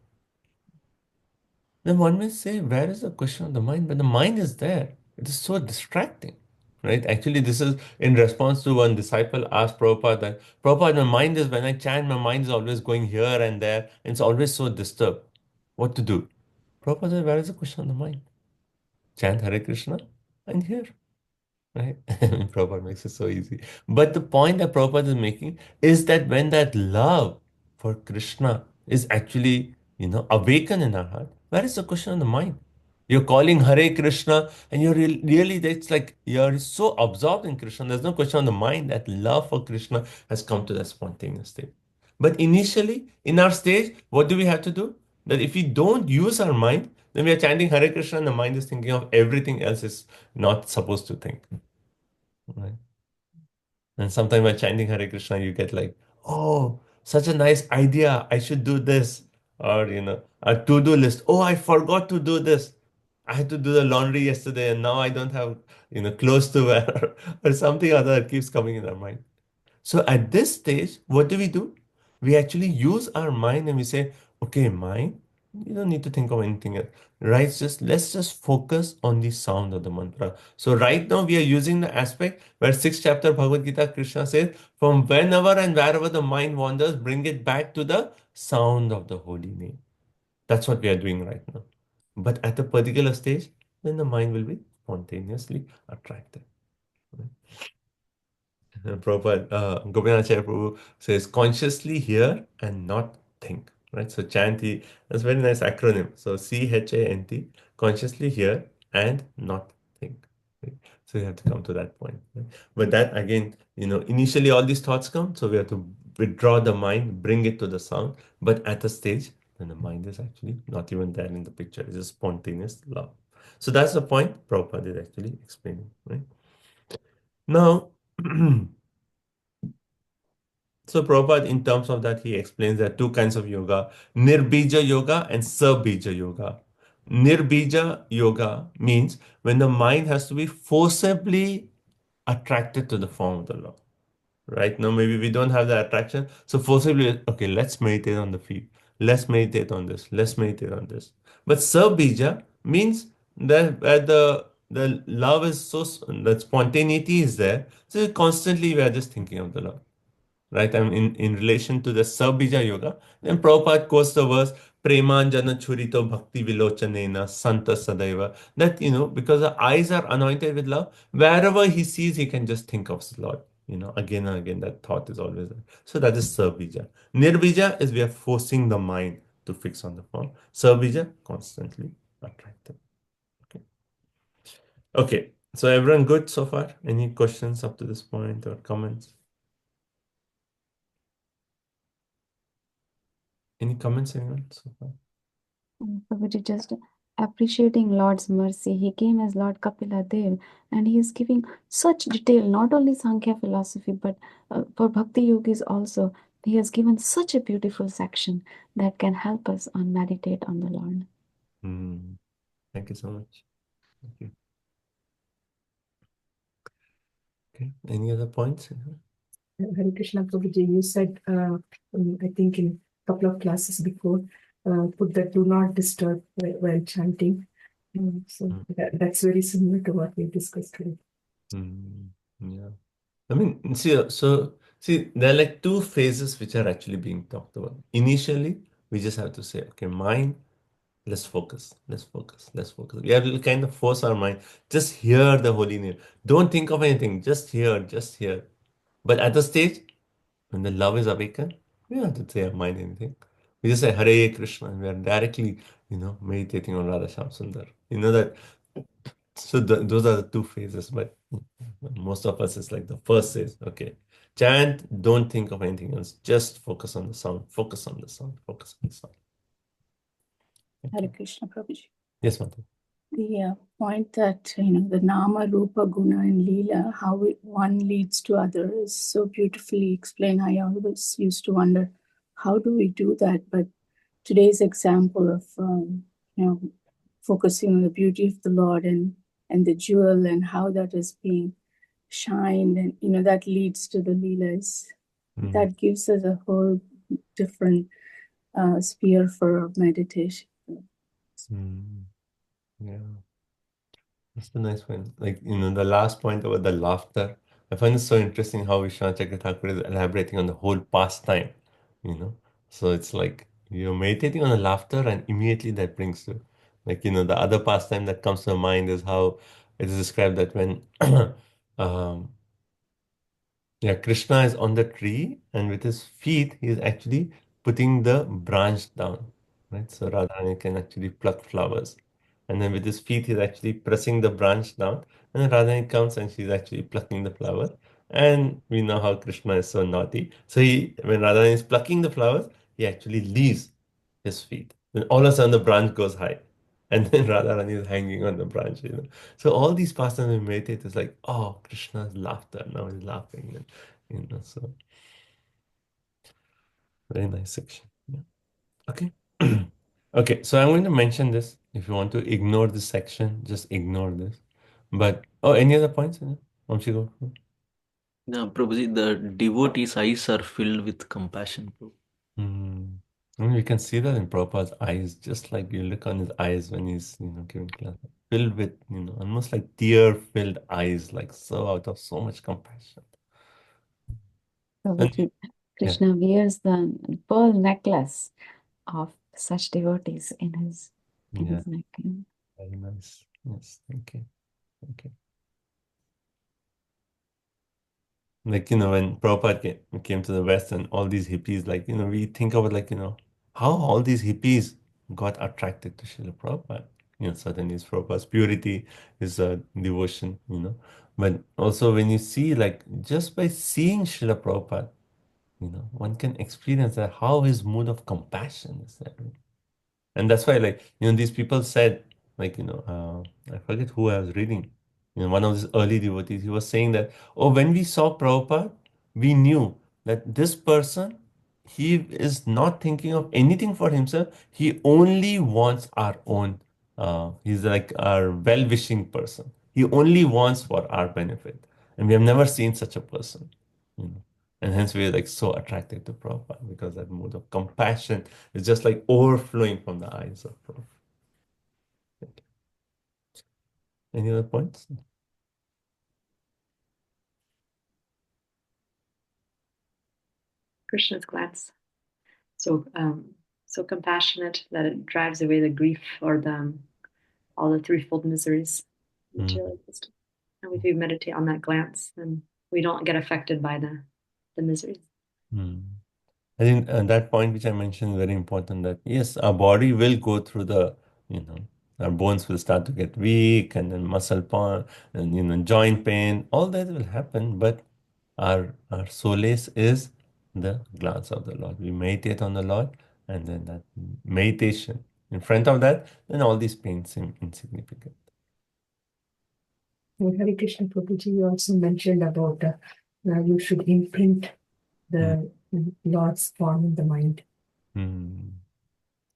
Then one may say, where is the question of the mind? But the mind is there. It is so distracting, right? Actually, this is in response to one disciple asked Prabhupada that, Prabhupada, my mind is, when I chant, my mind is always going here and there, and it's always so disturbed. What to do? Prabhupada said, where is the question of the mind? Chant Hare Krishna and hear. Right? Prabhupada makes it so easy. But the point that Prabhupada is making is that when that love for Krishna is actually, awakened in our heart, where is the question of the mind? You're calling Hare Krishna and you're really, it's like you're so absorbed in Krishna. There's no question on the mind that love for Krishna has come to that spontaneous state. But initially, in our stage, what do we have to do? That if we don't use our mind, then we are chanting Hare Krishna and the mind is thinking of everything else is not supposed to think. Right. And sometimes by chanting Hare Krishna, you get like, oh, such a nice idea. I should do this. Or, a to-do list. Oh, I forgot to do this. I had to do the laundry yesterday and now I don't have, clothes to wear or something other keeps coming in our mind. So at this stage, what do? We actually use our mind and we say, okay, mind, you don't need to think of anything else. Right? Let's just focus on the sound of the mantra. So right now we are using the aspect where sixth chapter Bhagavad Gita, Krishna says, from whenever and wherever the mind wanders, bring it back to the sound of the holy name. That's what we are doing right now. But at a particular stage, then the mind will be spontaneously attracted. Prabhupada, Gopinath Prabhu says, consciously hear and not think. Right? So Chanti, that's a very nice acronym. So CHANT, consciously hear and not think. Right? So you have to come to that point. Right? But that again, initially all these thoughts come, so we have to withdraw the mind, bring it to the sound. But at a stage, then the mind is actually not even there in the picture. It's just spontaneous love. So that's the point Prabhupada is actually explaining, right? Now, so Prabhupada, in terms of that, he explains there are two kinds of yoga, Nirbija yoga and Sabija yoga. Nirbija yoga means when the mind has to be forcibly attracted to the form of the Lord. Right now, maybe we don't have the attraction. So forcibly, okay, let's meditate on the feet. Let's meditate on this. Let's meditate on this. But Sabija means that where the love is so, that spontaneity is there. So constantly we are just thinking of the Lord, right? I mean, in relation to the Sabija Yoga, then Prabhupada quotes the verse, Premanjana Churito Bhakti Vilochanena Santa Sadaiva, that, because the eyes are anointed with love, wherever he sees, he can just think of the Lord. Again and again, that thought is always there. So that is Sabija. Nirbija is we are forcing the mind to fix on the form. Sabija, constantly attracted. Okay. Okay. So everyone good so far? Any questions up to this point or comments? Any comments, anyone so far? Prabhuji, just appreciating Lord's mercy. He came as Lord Kapila Dev, and he is giving such detail, not only Sankhya philosophy, but for Bhakti yogis also. He has given such a beautiful section that can help us on meditate on the Lord. Thank you so much. Thank you. Okay. Any other points? Hare Krishna Prabhuji, you said, I think in a couple of classes before, put that do not disturb while chanting. So that's very similar to what we discussed today. Yeah. I mean, see, there are like two phases which are actually being talked about. Initially, we just have to say, okay, mind, let's focus, let's focus, let's focus. We have to kind of force our mind, just hear the holy name. Don't think of anything, just hear, just hear. But at the stage, when the love is awakened, we don't have to say our mind anything. We just say Hare Krishna, and we are directly, meditating on Radha Shyam Sundar. You know that. So those are the two phases, but most of us is like the first is okay. Chant, don't think of anything else. Just focus on the sound. Focus on the sound. Focus on the sound. Hare Krishna Prabhuji. Yes, Mata. The point that, the Nama, Rupa, Guna, and Leela, how one leads to other is so beautifully explained. I always used to wonder, how do we do that? But today's example of, focusing on the beauty of the Lord and the jewel and how that is being shined, and, that leads to the Leelas. That gives us a whole different sphere for meditation. Yeah. That's a nice one. Like, the last point about the laughter. I find it so interesting how Vishwanath Chakravarti is elaborating on the whole pastime, So it's like you're meditating on the laughter and immediately that brings to, like, the other pastime that comes to mind is how it is described that when um, yeah, Krishna is on the tree and with his feet, he is actually putting the branch down, right? So Radharani can actually pluck flowers. And then with his feet, he's actually pressing the branch down. And then Radharani comes and she's actually plucking the flower. And we know how Krishna is so naughty. So when Radharani is plucking the flowers, he actually leaves his feet. Then all of a sudden the branch goes high. And then Radharani is hanging on the branch. So all these pastimes we meditate is like, oh, Krishna's laughter. Now he's laughing. So very nice section. Yeah. Okay. Okay, so I'm going to mention this. If you want to ignore this section, just ignore this. But any other points? Go. Yeah, Prabhuji, the devotees' eyes are filled with compassion, Prabhu. I mean, we can see that in Prabhupada's eyes, just like you look on his eyes when he's, giving class, filled with, almost like tear-filled eyes, like so out of so much compassion. Prabhuji, Krishna wears the pearl necklace of such devotees in his neck. Very nice. Yes, thank you. Thank you. Like, when Prabhupada came to the West and all these hippies, like, we think about like, how all these hippies got attracted to Srila Prabhupada. Certainly his Prabhupada's purity, his devotion, But also when you see, like, just by seeing Srila Prabhupada, one can experience that how his mood of compassion is there. And that's why, like, these people said, like, I forget who I was reading. One of these early devotees, he was saying that, oh, when we saw Prabhupada, we knew that this person, he is not thinking of anything for himself. He only wants our own, he's like our well-wishing person. He only wants for our benefit. And we have never seen such a person. You know. And hence we're like so attracted to Prabhupada because that mood of compassion is just like overflowing from the eyes of Prabhupada. Any other points? Krishna's glance. So compassionate that it drives away the grief or all the threefold miseries. Material existence. And if we meditate on that glance, then we don't get affected by the miseries. I think that point which I mentioned is very important, that yes, our body will go through our bones will start to get weak and then muscle pain and joint pain, all that will happen, but our solace is the glance of the Lord. We meditate on the Lord, and then that meditation in front of that, then all these pains seem insignificant. And Hare Krishna Prabhuji, you also mentioned about you should imprint the Lord's form in the mind.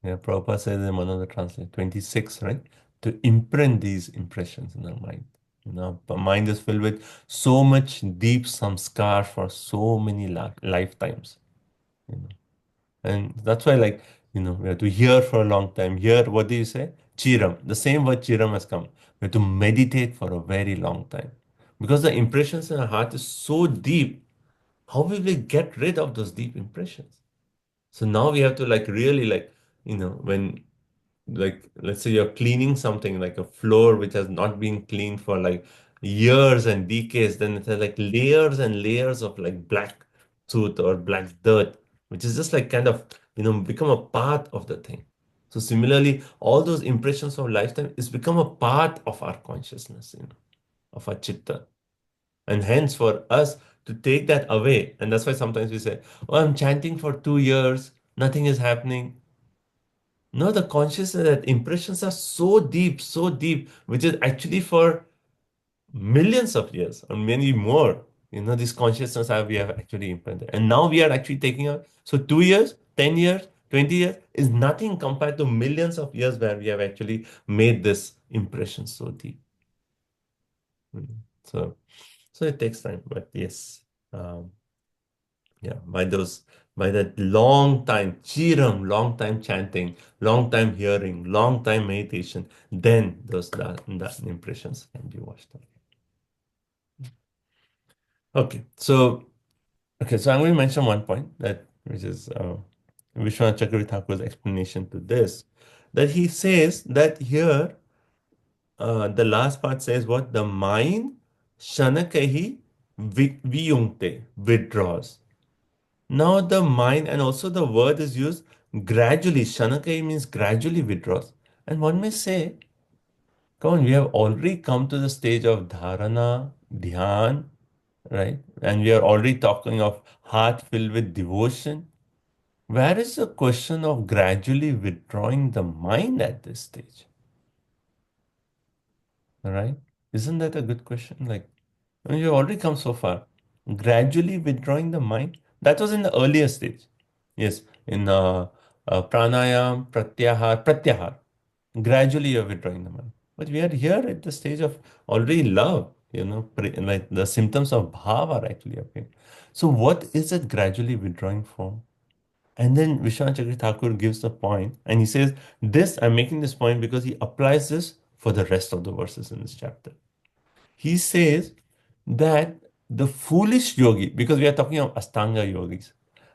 Yeah, Prabhupada says in one of the translations, 26, right? To imprint these impressions in our mind. The mind is filled with so much deep samskar for so many lifetimes. And that's why, like, we have to hear for a long time. Hear, what do you say? Chiram. The same word chiram has come. We have to meditate for a very long time. Because the impressions in our heart is so deep, how will we get rid of those deep impressions? So now we have to like really like, when like let's say you're cleaning something like a floor which has not been cleaned for like years and decades, then it has like layers and layers of like black soot or black dirt, which is just like kind of become a part of the thing. So similarly, all those impressions of lifetime is become a part of our consciousness, of our chitta. And hence for us to take that away, and that's why sometimes we say, oh, I'm chanting for 2 years, nothing is happening. No, the consciousness that impressions are so deep, which is actually for millions of years or many more. This consciousness we have actually imprinted. And now we are actually taking out. So 2 years, 10 years, 20 years is nothing compared to millions of years where we have actually made this impression so deep. So it takes time, but yes. Yeah, by that long time, chiram, long time chanting, long time hearing, long time meditation, then that impressions can be washed away. Okay, so I'm going to mention one point which is Vishwanath Chakravarti Thakur's explanation to this, that he says that here the last part says what? The mind shanakahi viyungte, withdraws. Now the mind, and also the word is used gradually. Shanakai means gradually withdraws. And one may say, come on, we have already come to the stage of dharana, dhyan, right? And we are already talking of heart filled with devotion. Where is the question of gradually withdrawing the mind at this stage? All right? Isn't that a good question? Like, I mean, you've already come so far. Gradually withdrawing the mind, that was in the earlier stage. Yes, in pranayam, pratyahar. Gradually you're withdrawing the mind. But we are here at the stage of already love, like the symptoms of bhava are actually appearing. So what is it gradually withdrawing from? And then Vishwanath Chakravarti Thakur gives the point, and he says, I'm making this point because he applies this for the rest of the verses in this chapter. He says that the foolish yogi, because we are talking of Astanga yogis,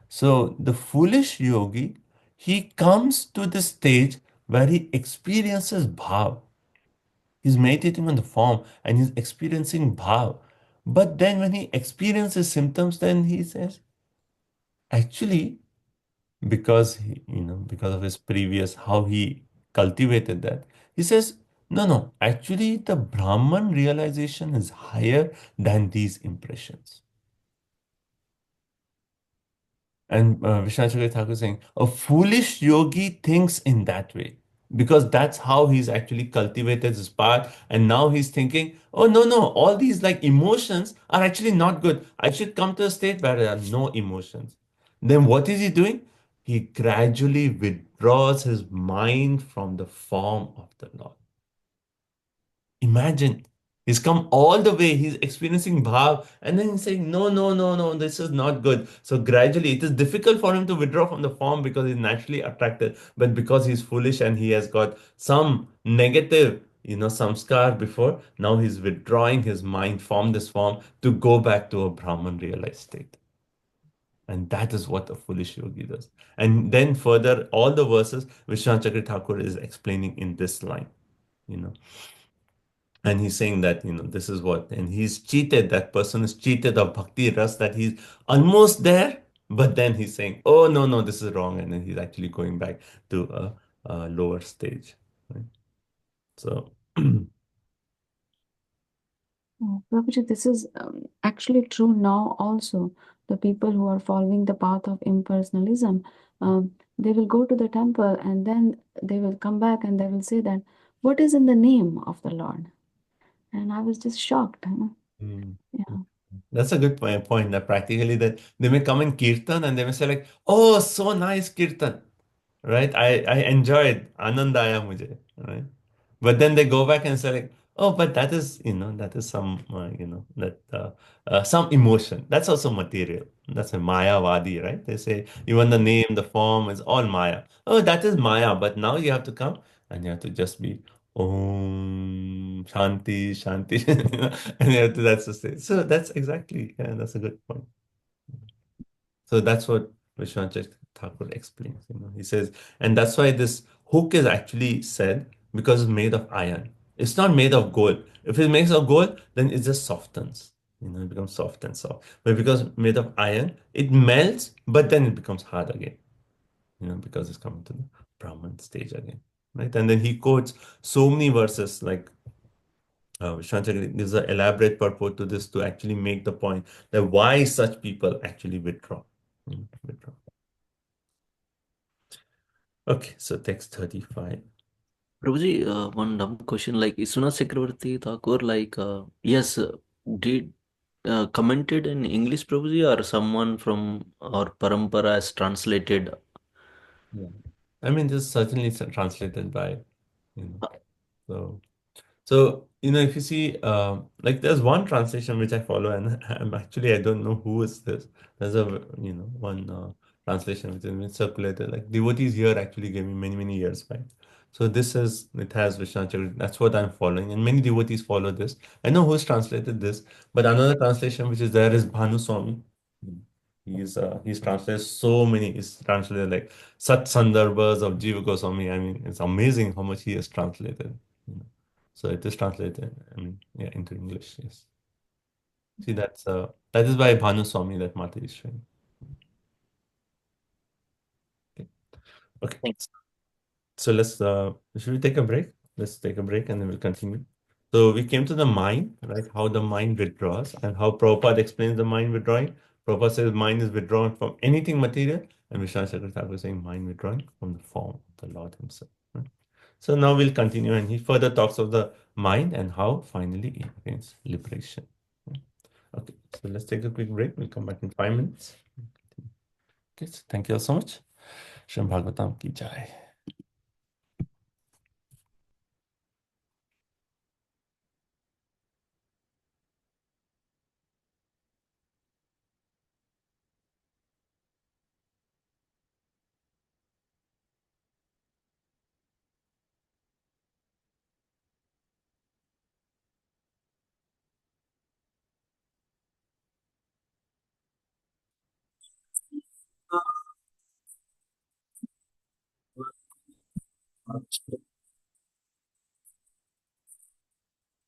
so the foolish yogi, he comes to the stage where he experiences bhav. He's meditating on the form and he's experiencing bhav. But then when he experiences symptoms, then he says, actually, because of his previous, how he cultivated that, he says, no, actually, the Brahman realization is higher than these impressions. And Vishwanath Thakur is saying, a foolish yogi thinks in that way because that's how he's actually cultivated his path. And now he's thinking, oh, no, no, all these like emotions are actually not good. I should come to a state where there are no emotions. Then what is he doing? He gradually withdraws his mind from the form of the Lord. Imagine he's come all the way, he's experiencing bhav, and then he's saying, no, no, no, no, this is not good. So gradually, it is difficult for him to withdraw from the form because he's naturally attracted, but because he's foolish and he has got some negative, samskar before, now he's withdrawing his mind from this form to go back to a Brahman realized state. And that is what a foolish yogi does. And then further, all the verses Vishwanath Chakra Thakur is explaining in this line, you know. And he's saying that, this is what, and he's cheated, that person is cheated of bhakti ras, that he's almost there, but then he's saying, oh, no, no, this is wrong. And then he's actually going back to a lower stage. Right? So, Prabhuji, this is actually true now also. The people who are following the path of impersonalism, they will go to the temple and then they will come back and they will say that, what is in the name of the Lord? And I was just shocked. mm, Yeah. that's a good point that practically that they may come in kirtan and they may say like, oh, so nice kirtan, right? I enjoyed Anandaya mujhe, right? But then they go back and say like, oh, but that is, that is some, some emotion. That's also material. That's a Mayavadi, right? They say even the name, the form is all Maya. Oh, that is Maya. But now you have to come and you have to just be Om Shanti, Shanti, and you have to, that's the state. So that's exactly, yeah, that's a good point. So that's what Vishwanath Thakur explains. He says, and that's why this hook is actually said because it's made of iron. It's not made of gold. If it makes of gold, then it just softens. It becomes soft and soft. But because made of iron, it melts, but then it becomes hard again. Because it's coming to the Brahman stage again. Right? And then he quotes so many verses like Vishwanath gives an elaborate purport to this to actually make the point that why such people actually withdraw. Withdraw. Okay, so text 35. Prabhuji, one dumb question, like Vishwanath Chakravarti Thakur, like, yes, did commented in English, Prabhuji, or someone from our parampara has translated? Yeah. I mean, this is certainly translated by, so, if you see, like there's one translation which I follow, and I don't know who is this. There's one translation which has been circulated. Like devotees here actually gave me many, many years back. So it has Vishwanath Chakravarti. That's what I'm following, and many devotees follow this. I know who's translated this, but another translation which is there is Bhanu Swami. He's translated so many. He's translated like Sat Sandarbhas of Jiva Goswami. I mean, it's amazing how much he has translated. So it is translated, yeah, into English. Yes. See, that is by Bhanu Swami that Mata is showing. Okay. Okay. Thanks. So should we take a break? Let's take a break and then we'll continue. So we came to the mind, right? How the mind withdraws and how Prabhupada explains the mind withdrawing. Prabhupada says mind is withdrawn from anything material, and Vishwanath Chakravarti Thakur is saying mind withdrawing from the form of the Lord Himself. Right? So now we'll continue, and he further talks of the mind and how finally it gains liberation. Okay, so let's take a quick break. We'll come back in 5 minutes. Okay, so thank you all so much. Srimad Bhagavatam ki jai.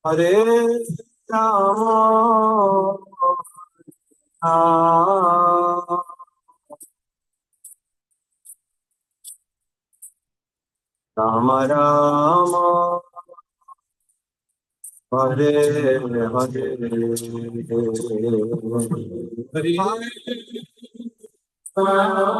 Hare Rama, Rama Rama, Hare Hare, Hare Hare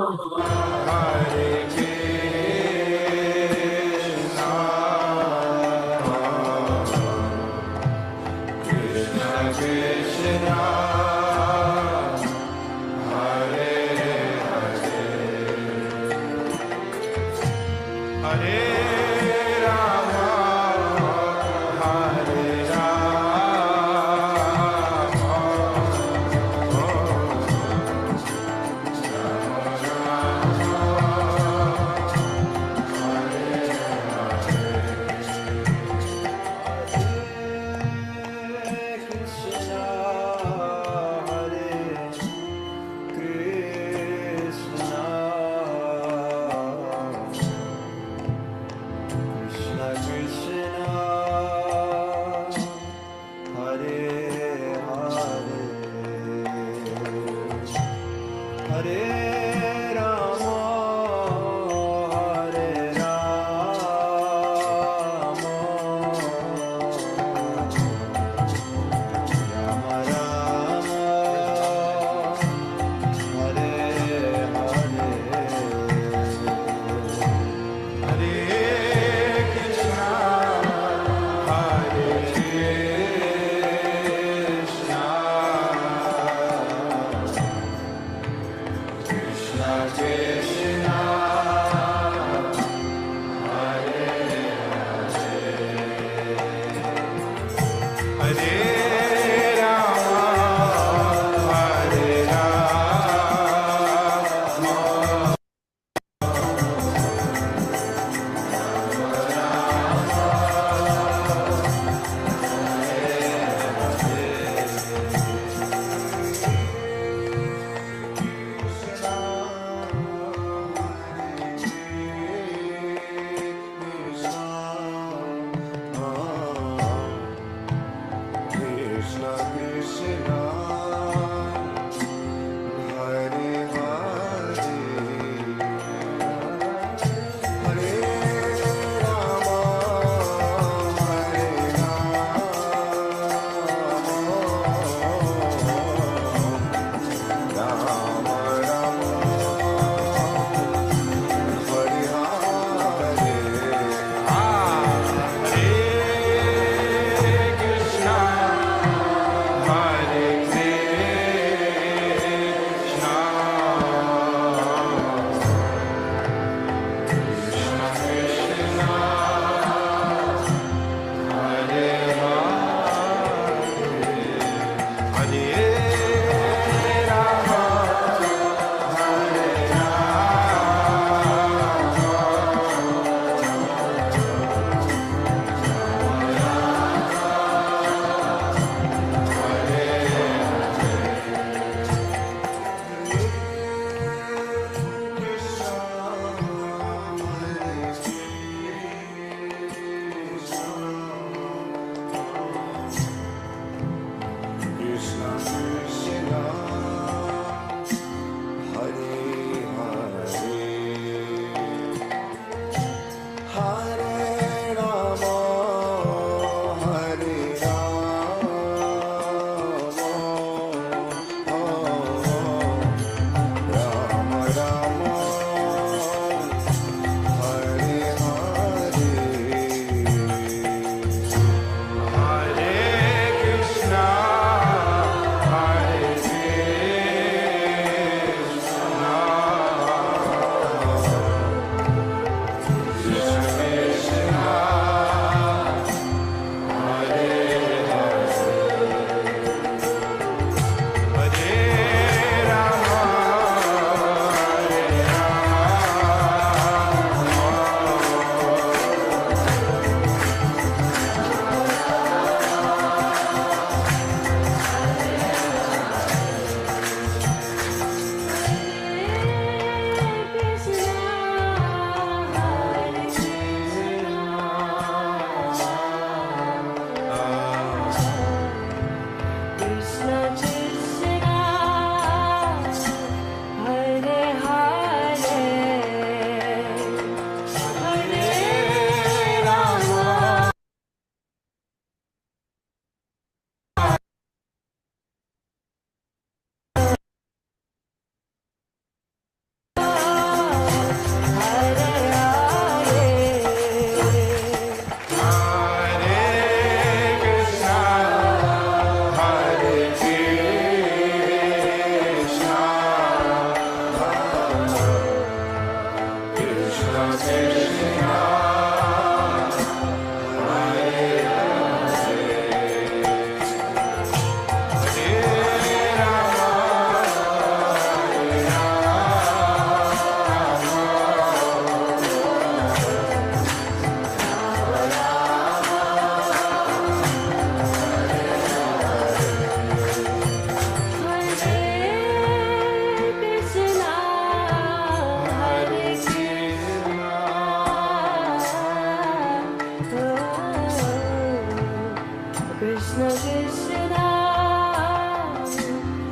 Krishna Krishna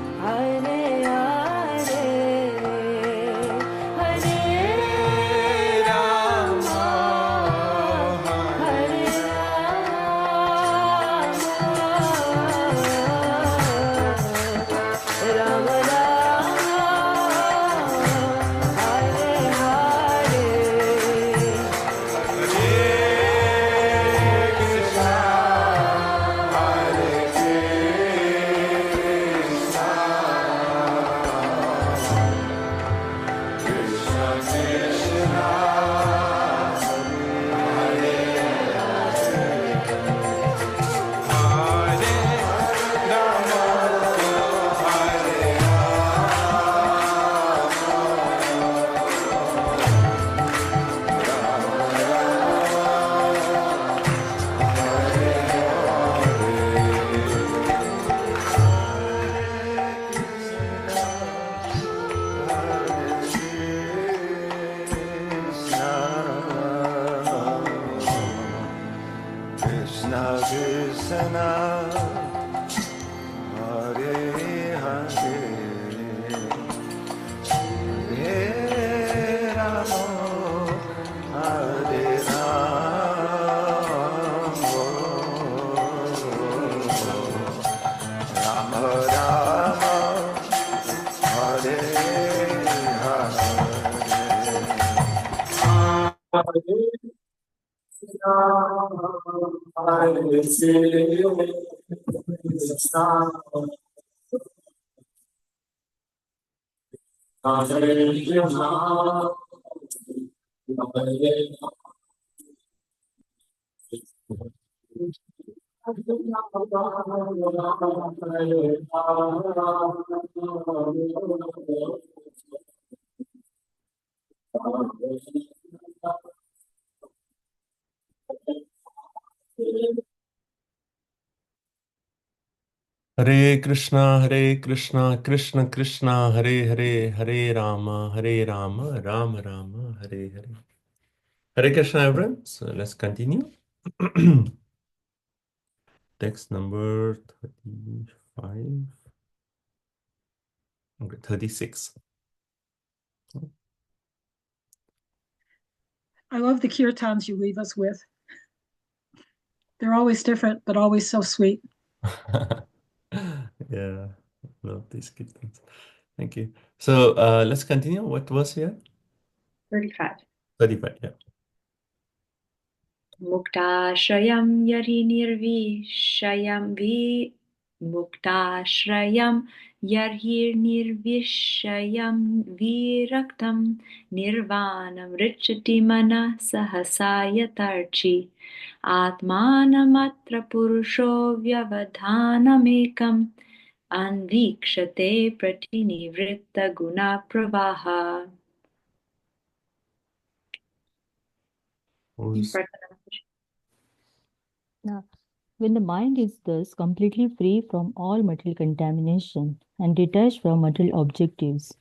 Hare Hare Hare Rama Hare Rama Rama Krishna Krishna Hare Hare Hare Rama Hare Rama Rama Rama Hare Hare Krishna, Krishna Krishna, Hare Hare, Hare Rama, Rama Rama, Hare Hare. Hare Krishna, everyone. So let's continue. Text number 35. Okay, 36. I love the kirtans you leave us with. They're always different, but always so sweet. Yeah, love these kirtans. Thank you. So let's continue. What was here? 35. 35, yeah. Muktashrayam yari nirvishayam Muktashrayam yarhir nirvishayam viraktam nirvanam richati mana sahasayatarchi atmanamatra purusho vyavadhanamekam anvikshate pratinivritta guna pravaha. Now, when the mind is thus completely free from all material contamination and detached from material objectives,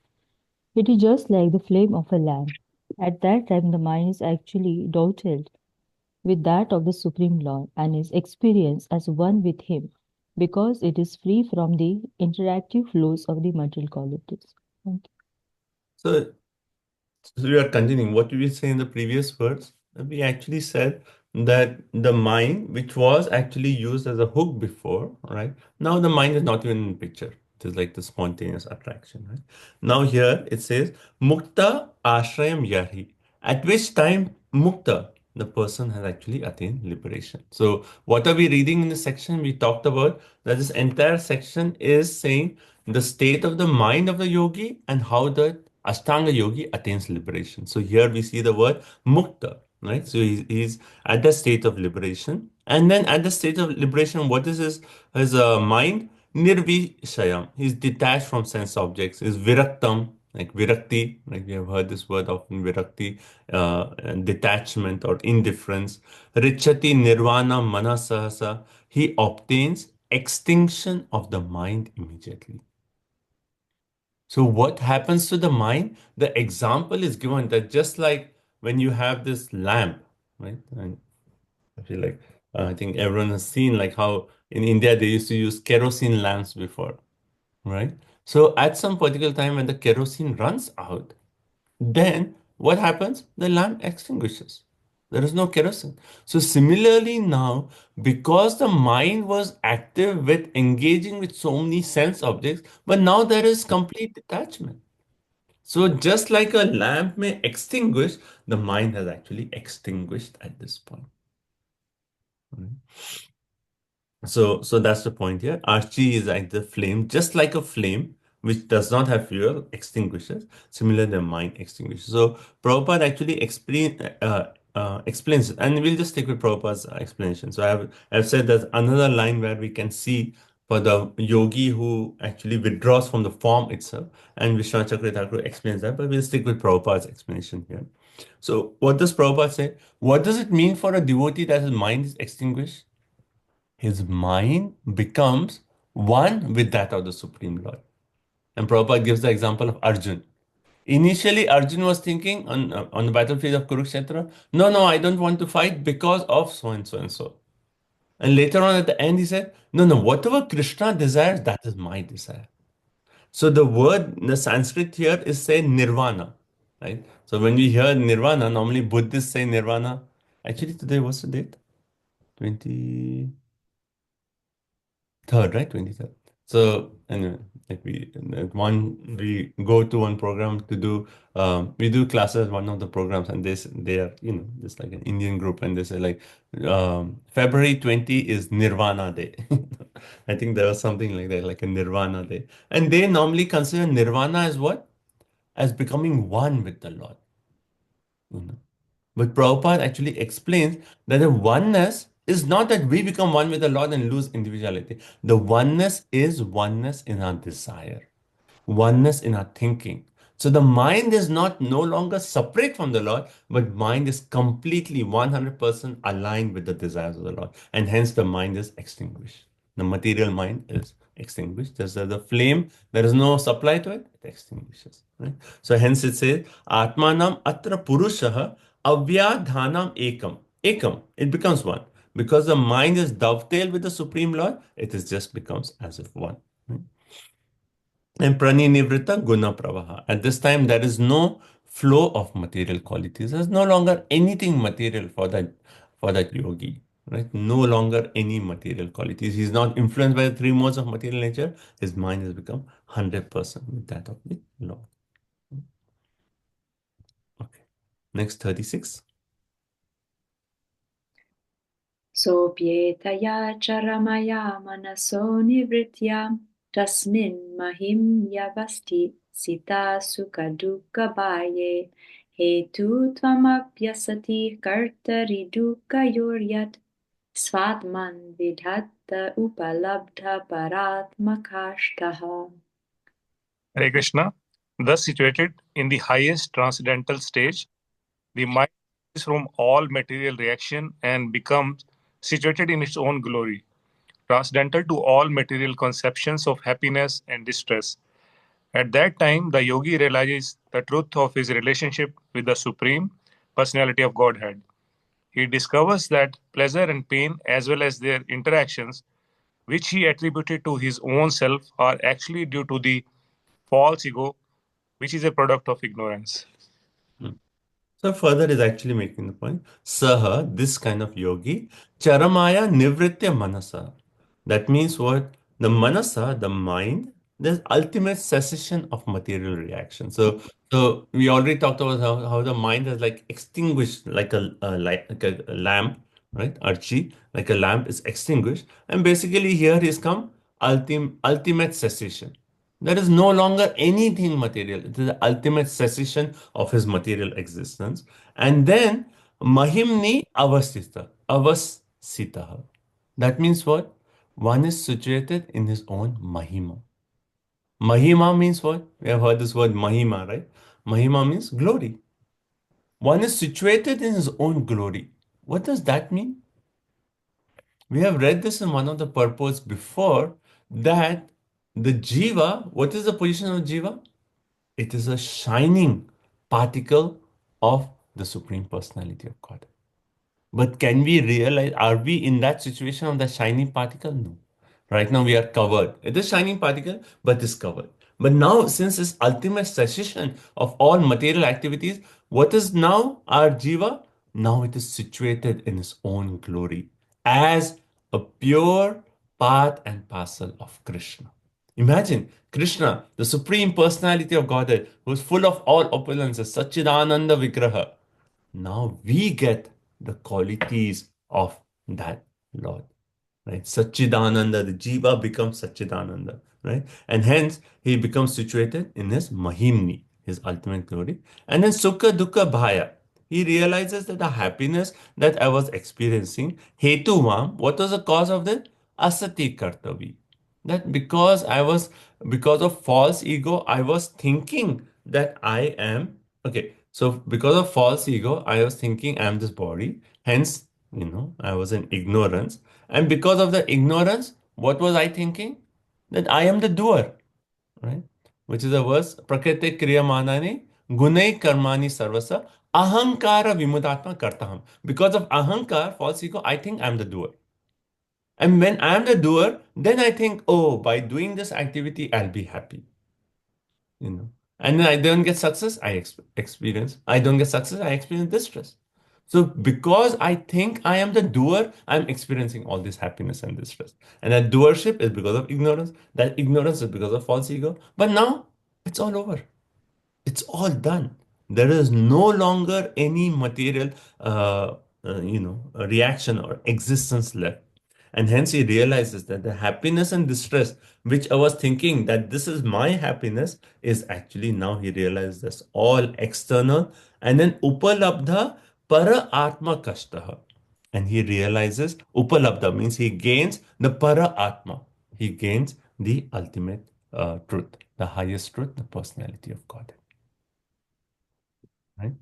it is just like the flame of a lamp. At that time, the mind is actually dotted with that of the Supreme Lord and is experienced as one with Him because it is free from the interactive flows of the material qualities. Thank you. So we are continuing. What did we say in the previous words? We actually said that the mind, which was actually used as a hook before, right? Now the mind is not even in the picture. It is like the spontaneous attraction, right? Now here it says Mukta Ashrayam Yahi, at which time Mukta, the person has actually attained liberation. So what are we reading in the section? We talked about that this entire section is saying the state of the mind of the yogi and how the Ashtanga yogi attains liberation. So here we see the word mukta, right? So he's at the state of liberation. And then at the state of liberation, what is his mind? Nirvishayam. He's detached from sense objects. Is viraktam, like virakti, like we have heard this word often, virakti, and detachment or indifference. Richati nirvana manasahasa. He obtains extinction of the mind immediately. So what happens to the mind? The example is given that just like when you have this lamp, right? And I feel like I think everyone has seen like how In India, they used to use kerosene lamps before, right? So at some particular time when the kerosene runs out, then what happens? The lamp extinguishes. There is no kerosene. So similarly now, because the mind was active with engaging with so many sense objects, but now there is complete detachment. So just like a lamp may extinguish, the mind has actually extinguished at this point. Right? So that's the point here. Archie is like the flame, just like a flame, which does not have fuel, extinguishes. Similarly, the mind extinguishes. So Prabhupada actually explains it, and we'll just stick with Prabhupada's explanation. So I've said there's another line where we can see for the yogi who actually withdraws from the form itself, and Vishwanath Chakravarti Thakur explains that, but we'll stick with Prabhupada's explanation here. So what does Prabhupada say? What does it mean for a devotee that his mind is extinguished? His mind becomes one with that of the Supreme Lord. And Prabhupada gives the example of Arjun. Initially, Arjun was thinking on the battlefield of Kurukshetra, no, I don't want to fight because of so and so and so. And later on at the end, he said, no, whatever Krishna desires, that is my desire. So the word in the Sanskrit here is say nirvana, right? So when we hear nirvana, normally Buddhists say nirvana. Actually, today, what's the date? 23rd, right? 23rd. So anyway, like we go to one program to do we do classes one of the programs, and they are just like an Indian group, and they say like February 20 is Nirvana Day. I think there was something like that, like a Nirvana Day, and they normally consider Nirvana as what? As becoming one with the Lord. But Prabhupada actually explains that the oneness is not that we become one with the Lord and lose individuality. The oneness is oneness in our desire, oneness in our thinking. So the mind is not no longer separate from the Lord, but mind is completely 100% aligned with the desires of the Lord. And hence the mind is extinguished. The material mind is extinguished. Just as the flame, there is no supply to it, it extinguishes. Right? So hence it says, Atmanam atra purushaha avyadhanam ekam. Ekam, it becomes one. Because the mind is dovetailed with the Supreme Lord, it is just becomes as if one. Right? And praninivrita guna pravaha. At this time, there is no flow of material qualities. There's no longer anything material for that yogi, right? No longer any material qualities. He's not influenced by the three modes of material nature. His mind has become 100% with that of the Lord. Okay. Next 36. Sopyetaya charamaya manaso nivritya tasmin mahim yavasti sita sukha dukkha baye hetu tvamapyasati kartari dukkha yoryat svatman vidhatta upalabdha paratmakashtaha. Hare Krishna. Thus situated in the highest transcendental stage, the mind is from all material reaction and becomes situated in its own glory, transcendental to all material conceptions of happiness and distress. At that time, the yogi realizes the truth of his relationship with the Supreme Personality of Godhead. He discovers that pleasure and pain, as well as their interactions, which he attributed to his own self, are actually due to the false ego, which is a product of ignorance. So further is actually making the point. Saha, this kind of yogi, charamaya nivritya manasa. That means what? The manasa, the mind, there's ultimate cessation of material reaction. So we already talked about how the mind is like extinguished like a lamp, right? Archie, like a lamp is extinguished. And basically here is come ultimate cessation. There is no longer anything material. It is the ultimate cessation of his material existence. And then Mahimni avasita. That means what? One is situated in his own Mahima. Mahima means what? We have heard this word Mahima, right? Mahima means glory. One is situated in his own glory. What does that mean? We have read this in one of the purports before that the Jiva, what is the position of Jiva? It is a shining particle of the Supreme Personality of God. But can we realize, are we in that situation of the shining particle? No. Right now we are covered. It is shining particle, but it's covered. But now, since it's ultimate cessation of all material activities, what is now our jiva? Now it is situated in its own glory as a pure part and parcel of Krishna. Imagine Krishna, the Supreme Personality of Godhead, who is full of all opulences, Satchidananda Vigraha. Now we get the qualities of that Lord. Right? Satchidananda, the Jiva becomes Satchidananda, right? And hence he becomes situated in his Mahimni, his ultimate glory. And then Sukha Dukkha Bhaya. He realizes that the happiness that I was experiencing, Hetuvam, what was the cause of that? Asati Kartavi. That because of false ego, I was thinking that I am, okay, so because of false ego, I was thinking I am this body. Hence, I was in ignorance. And because of the ignorance, what was I thinking? That I am the doer, right? Which is a verse, Prakriti Kriyamanani Gunai Karmani Sarvasa Ahankara Vimudatma Kartaham. Because of Ahankar, false ego, I think I'm the doer. And when I'm the doer, then I think, oh, by doing this activity, I'll be happy. And then I don't get success, I experience. I don't get success, I experience distress. So because I think I am the doer, I'm experiencing all this happiness and distress. And that doership is because of ignorance. That ignorance is because of false ego. But now it's all over. It's all done. There is no longer any material, reaction or existence left. And hence he realizes that the happiness and distress, which I was thinking that this is my happiness, is actually now he realizes that's all external. And then upalabdha para atma kashtaha. And he realizes upalabdha means he gains the para atma. He gains the ultimate truth, the highest truth, the personality of God. Right?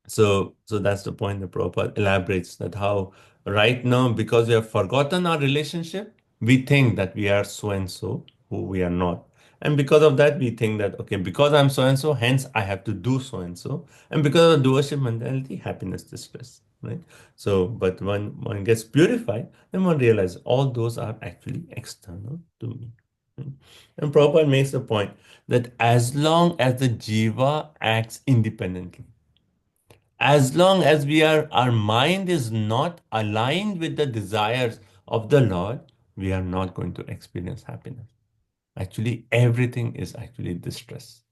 So that's the point that Prabhupada elaborates, that how right now, because we have forgotten our relationship, we think that we are so and so, who we are not. And because of that, we think that, okay, because I'm so and so, hence I have to do so and so. And because of the doership mentality, happiness, distress, right? So, but when one gets purified, then one realizes all those are actually external to me. And Prabhupada makes the point that as long as the jiva acts independently, as long as our mind is not aligned with the desires of the Lord, we are not going to experience happiness. Actually, everything is actually distress.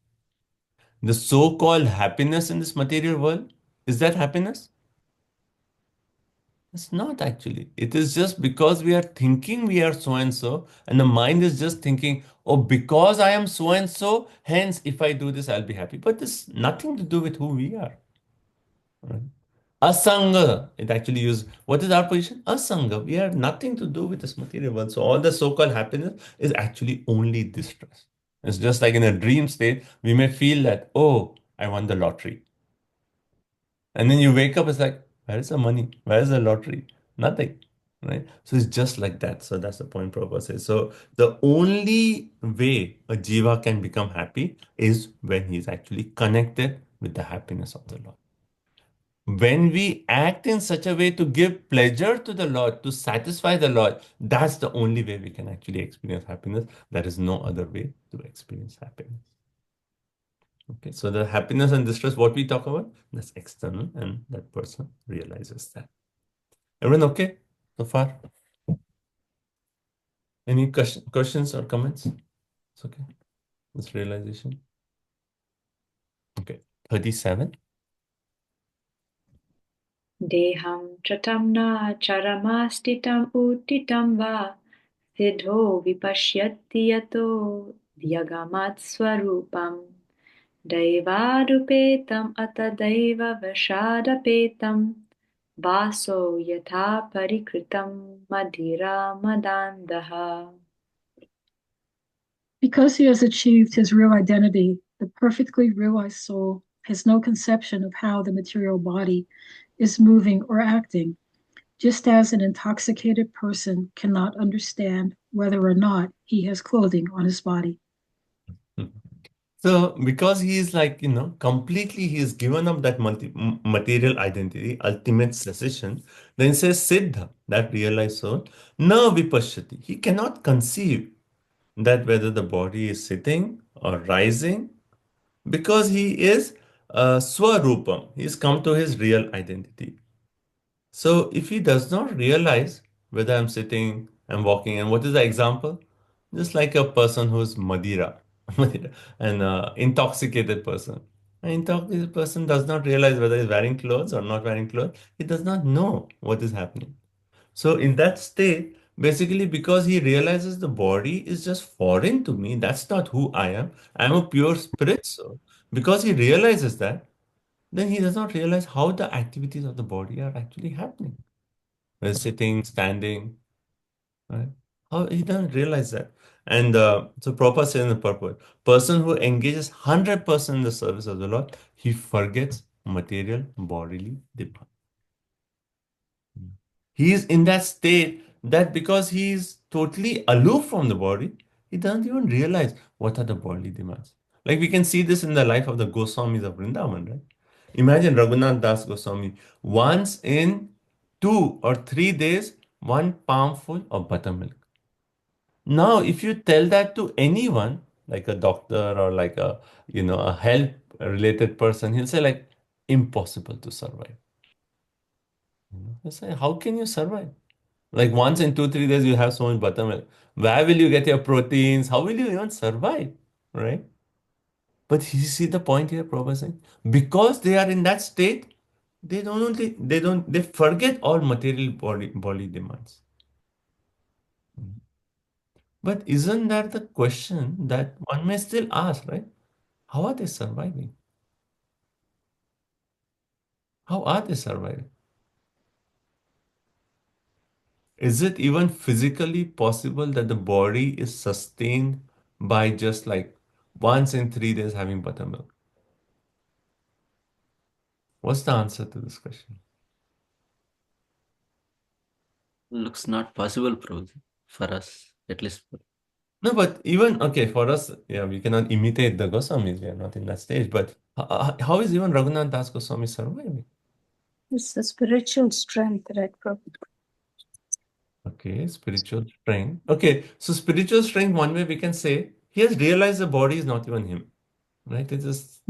The so-called happiness in this material world, is that happiness? It's not actually. It is just because we are thinking we are so and so, and the mind is just thinking, oh, because I am so and so, hence if I do this, I'll be happy. But it's nothing to do with who we are. Right? Asanga, it actually uses, what is our position? Asanga. We have nothing to do with this material world. So all the so-called happiness is actually only distress. It's just like in a dream state, we may feel that, oh, I won the lottery. And then you wake up, it's like, where is the money? Where is the lottery? Nothing. Right? So it's just like that. So that's the point Prabhupada says. So the only way a jiva can become happy is when he's actually connected with the happiness of the Lord. When we act in such a way to give pleasure to the Lord, to satisfy the Lord, that's the only way we can actually experience happiness. There is no other way to experience happiness. Okay, so the happiness and distress, what we talk about, that's external, and that person realizes that. Everyone okay so far? Any questions or comments? It's okay. This realization. Okay, 37. Deham chatamna charamastitam uttitam va siddho vipashyati yato dyagamat swarupam daivadupetam atadaiva vashadapetam vaso yatha parikritam madhira madandaha. Because he has achieved his real identity, the perfectly realized soul has no conception of how the material body is moving or acting, just as an intoxicated person cannot understand whether or not he has clothing on his body. So because he is like, completely he is given up that material identity, ultimate cessation, then says Siddha, that realized soul, na vipashyati. He cannot conceive that whether the body is sitting or rising because he is Swarupam. He's come to his real identity. So if he does not realize whether I'm sitting, I'm walking, and what is the example? Just like a person who's Madira, an intoxicated person. An intoxicated person does not realize whether he's wearing clothes or not wearing clothes. He does not know what is happening. So in that state, basically because he realizes the body is just foreign to me, that's not who I am. I am a pure spirit soul. Because he realizes that, then he does not realize how the activities of the body are actually happening. Sitting, standing, right? How he doesn't realize that. And so Prabhupada says in the purport, person who engages 100% in the service of the Lord, he forgets material bodily demands. He is in that state that because he is totally aloof from the body, he doesn't even realize what are the bodily demands. Like we can see this in the life of the Goswamis of Vrindavan, right? Imagine Raghunath Das Goswami, once in 2 or 3 days, one palmful of buttermilk. Now, if you tell that to anyone, like a doctor or like a health related person, he'll say like, impossible to survive. He'll say, how can you survive? Like once in 2, 3 days, you have so much buttermilk. Where will you get your proteins? How will you even survive? Right? But you see the point here, Prabhupada saying, because they are in that state, they forget all material body demands. But isn't that the question that one may still ask, right? How are they surviving? How are they surviving? Is it even physically possible that the body is sustained by just like once in 3 days having buttermilk? What's the answer to this question? Looks not possible, Prabhuji, for us, at least. No, but even, okay, for us, yeah, we cannot imitate the Goswamis. We are not in that stage. But how is even Raghunath Das Goswami surviving? It's the spiritual strength, right, Prabhupada? Okay, spiritual strength. Okay, so spiritual strength, one way we can say, he has realized the body is not even him, right? It's just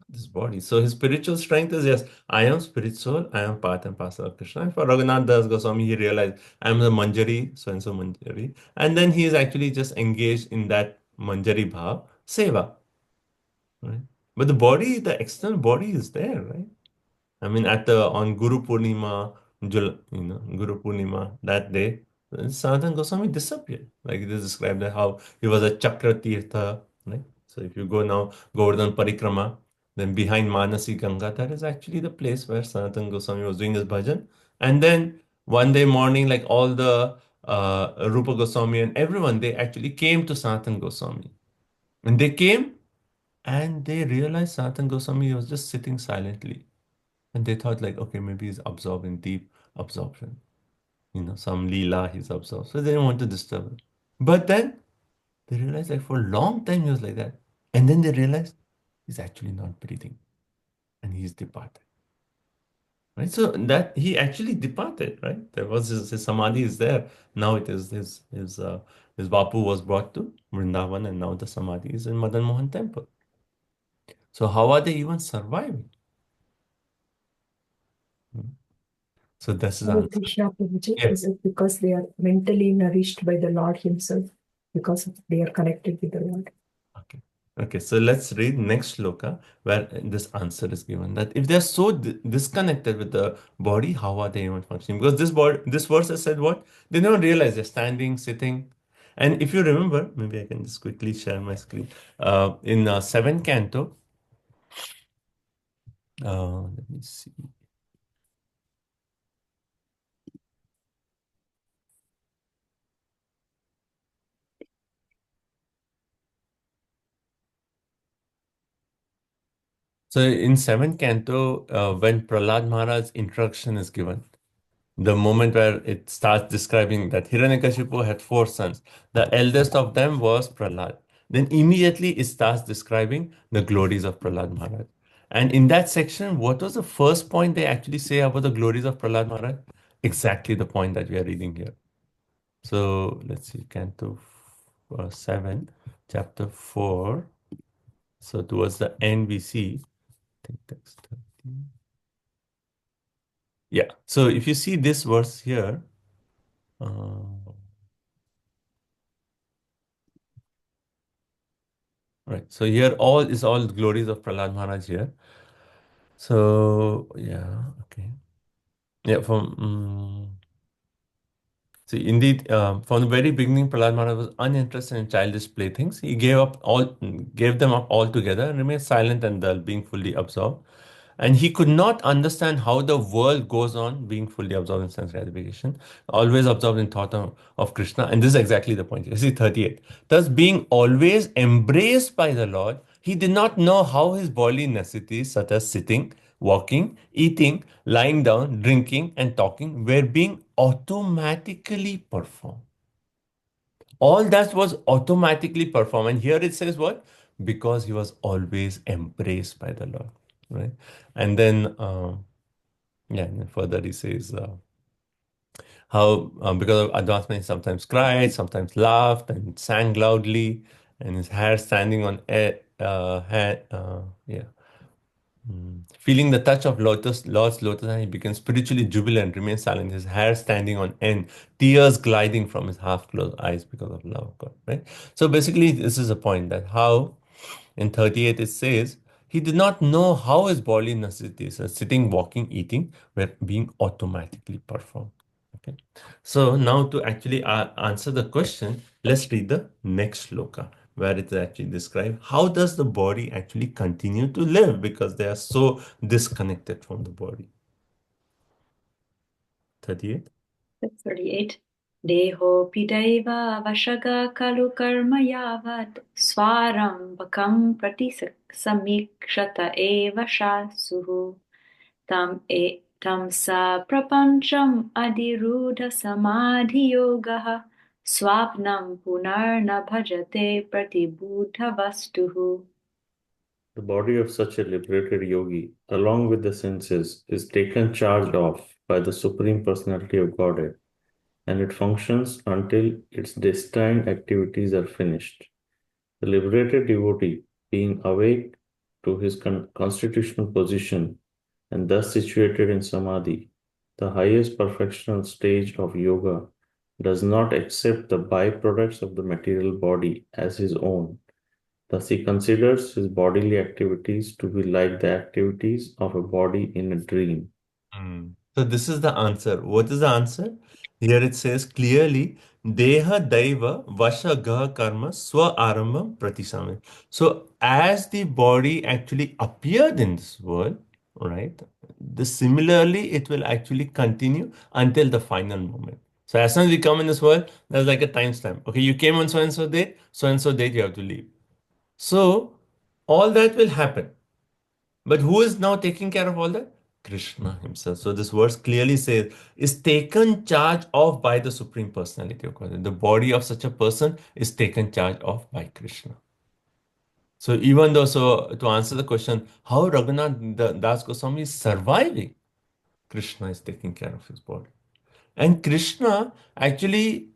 this body. So his spiritual strength is, yes, I am spirit soul, I am part and parcel of Krishna. And for Raghunath Das Goswami, he realized I am the Manjari, so and so Manjari. And then he is actually just engaged in that Manjari Bhav, Seva, right? But the body, the external body is there, right? I mean, on Guru Purnima, Guru Purnima, that day, Sanatana Goswami disappeared. Like it is described that how he was a Chakra Tirtha, right? So if you go now, Govardhan Parikrama, then behind Manasi Ganga, that is actually the place where Sanatana Goswami was doing his bhajan. And then one day morning, like all the Rupa Goswami and everyone, they actually came to Sanatana Goswami. And they came and they realized Sanatana Goswami was just sitting silently. And they thought like, okay, maybe he's absorbed in deep absorption. Some Leela he's absorbed. So they didn't want to disturb him. But then they realized like for a long time he was like that. And then they realized he's actually not breathing. And he's departed. Right? So that he actually departed, right? There was his samadhi is there. Now it is his Bapu was brought to Vrindavan and now the samadhi is in Madan Mohan temple. So how are they even surviving? So this is Hare answer. Krishna Prabhuji, Yes. is it because they are mentally nourished by the Lord Himself? Because they are connected with the Lord. Okay, so let's read next shloka where this answer is given that if they're so disconnected with the body, how are they even functioning? Because this verse has said what? They don't realize they're standing, sitting. And if you remember, maybe I can just quickly share my screen. In 7th canto, let me see. So in 7th canto, when Prahlad Maharaj's introduction is given, the moment where it starts describing that Hiranyakashipu had 4 sons. The eldest of them was Prahlad. then immediately it starts describing the glories of Prahlad Maharaj. And in that section, what was the first point they actually say about the glories of Prahlad Maharaj? Exactly the point that we are reading here. So let's see, Canto 7, chapter 4. So towards the end, we see, I think that's 13. Yeah. So if you see this verse here, right. So here all glories of Prahlad Maharaj here. So yeah, okay. Yeah, see, indeed, from the very beginning, Prahlad Maharaj was uninterested in childish playthings. He gave them up altogether, and remained silent and dull, being fully absorbed. And he could not understand how the world goes on, being fully absorbed in sense gratification, always absorbed in thought of Krishna. And this is exactly the point. You see, 38. Thus, being always embraced by the Lord, he did not know how his bodily necessities, such as sitting, walking, eating, lying down, drinking, and talking, were being automatically performed. All that was automatically performed. And here it says what? Because he was always embraced by the Lord, right? And then, and then further he says how because of advancement, he sometimes cried, sometimes laughed, and sang loudly, and his hair standing on feeling the touch of Lord's lotus hand, he became spiritually jubilant, remained silent, his hair standing on end, tears gliding from his half-closed eyes because of love of God, right? So basically, this is a point that how in 38 it says, he did not know how his bodily necessities, sitting, walking, eating, were being automatically performed. Okay. So now to actually answer the question, let's read the next shloka where it actually describes how does the body actually continue to live because they are so disconnected from the body. 38. 38. Deho pidaiva vashaga kalu karma yavad swarambakam pratisamikshata eva shasuhu tam sa prapancham adiruda samadhi yogaha swapnam punarna bhajate pratibudha vastuhu. The body of such a liberated yogi, along with the senses, is taken charge of by the Supreme Personality of Godhead, and it functions until its destined activities are finished. The liberated devotee, being awake to his constitutional position and thus situated in samadhi, the highest perfectional stage of yoga, does not accept the byproducts of the material body as his own. Thus, he considers his bodily activities to be like the activities of a body in a dream. So this is the answer. What is the answer? Here it says clearly, Deha Daiva Vasha Gaha Karma Swa Arambam Pratisame. So as the body actually appeared in this world, right? Similarly, it will actually continue until the final moment. So as soon as we come in this world, there's like a timestamp. Okay, you came on so and so date you have to leave. So all that will happen. But who is now taking care of all that? Krishna himself. So this verse clearly says, is taken charge of by the Supreme Personality of God. The body of such a person is taken charge of by Krishna. So even though, so to answer the question, how Raghunath Das Goswami is surviving, Krishna is taking care of his body. And Krishna actually,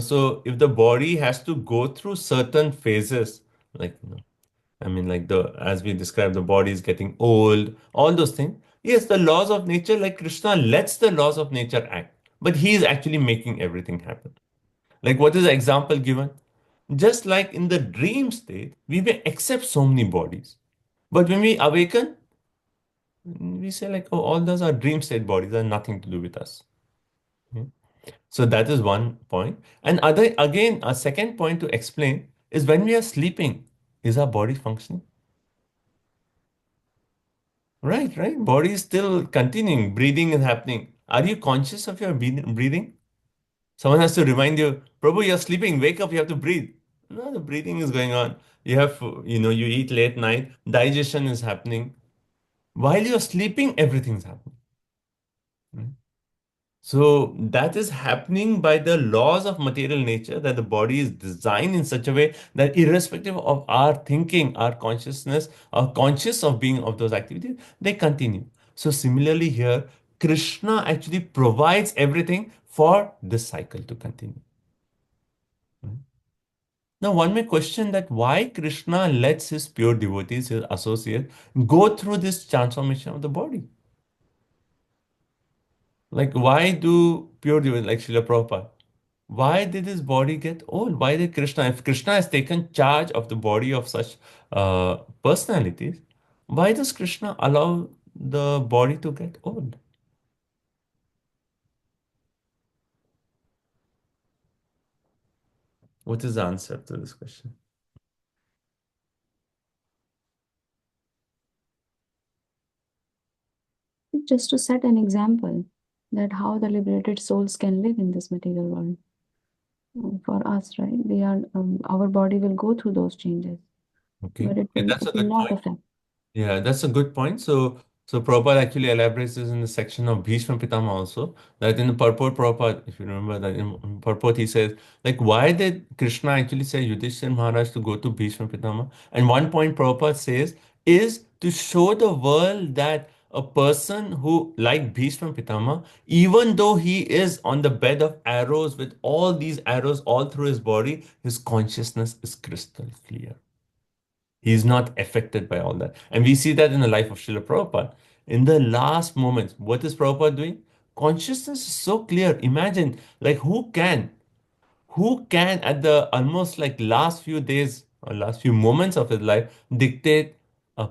so if the body has to go through certain phases, like, I mean, like as we described, the body is getting old, all those things. Yes, the laws of nature, like Krishna lets the laws of nature act, but he is actually making everything happen. Like what is the example given? Just like in the dream state, we may accept so many bodies, but when we awaken, we say like, oh, all those are dream state bodies, are nothing to do with us. So that is one point. And again, a second point to explain is when we are sleeping, is our body functioning? Right. Body is still continuing, breathing is happening. Are you conscious of your breathing? Someone has to remind you, Prabhu, you're sleeping, wake up, you have to breathe. No, the breathing is going on. You have, you eat late night, digestion is happening. While you're sleeping, everything's happening. So that is happening by the laws of material nature, that the body is designed in such a way that irrespective of our thinking, our consciousness, our conscious of being of those activities, they continue. So similarly here, Krishna actually provides everything for this cycle to continue. Now, one may question that why Krishna lets his pure devotees, his associates, go through this transformation of the body. Like, why do pure devotees, like Srila Prabhupada, why did his body get old? Why did Krishna, if Krishna has taken charge of the body of such personalities, why does Krishna allow the body to get old? What is the answer to this question? Just to set an example that how the liberated souls can live in this material world. For us, right? We are our body will go through those changes, Okay, but that's a it will good not point. affect. Yeah, that's a good point. So Prabhupada actually elaborates this in the section of Bhishma Pitama also. That in the purport, Prabhupada, if you remember that in purport, he says, like, why did Krishna actually say Yudhishthira Maharaj to go to Bhishma Pitama? And one point Prabhupada says is to show the world that a person who, like Bhishma Pitama, even though he is on the bed of arrows with all these arrows all through his body, his consciousness is crystal clear. He is not affected by all that. And we see that in the life of Srila Prabhupada. In the last moments, what is Prabhupada doing? Consciousness is so clear. Imagine, like, who can at the almost like last few days or last few moments of his life dictate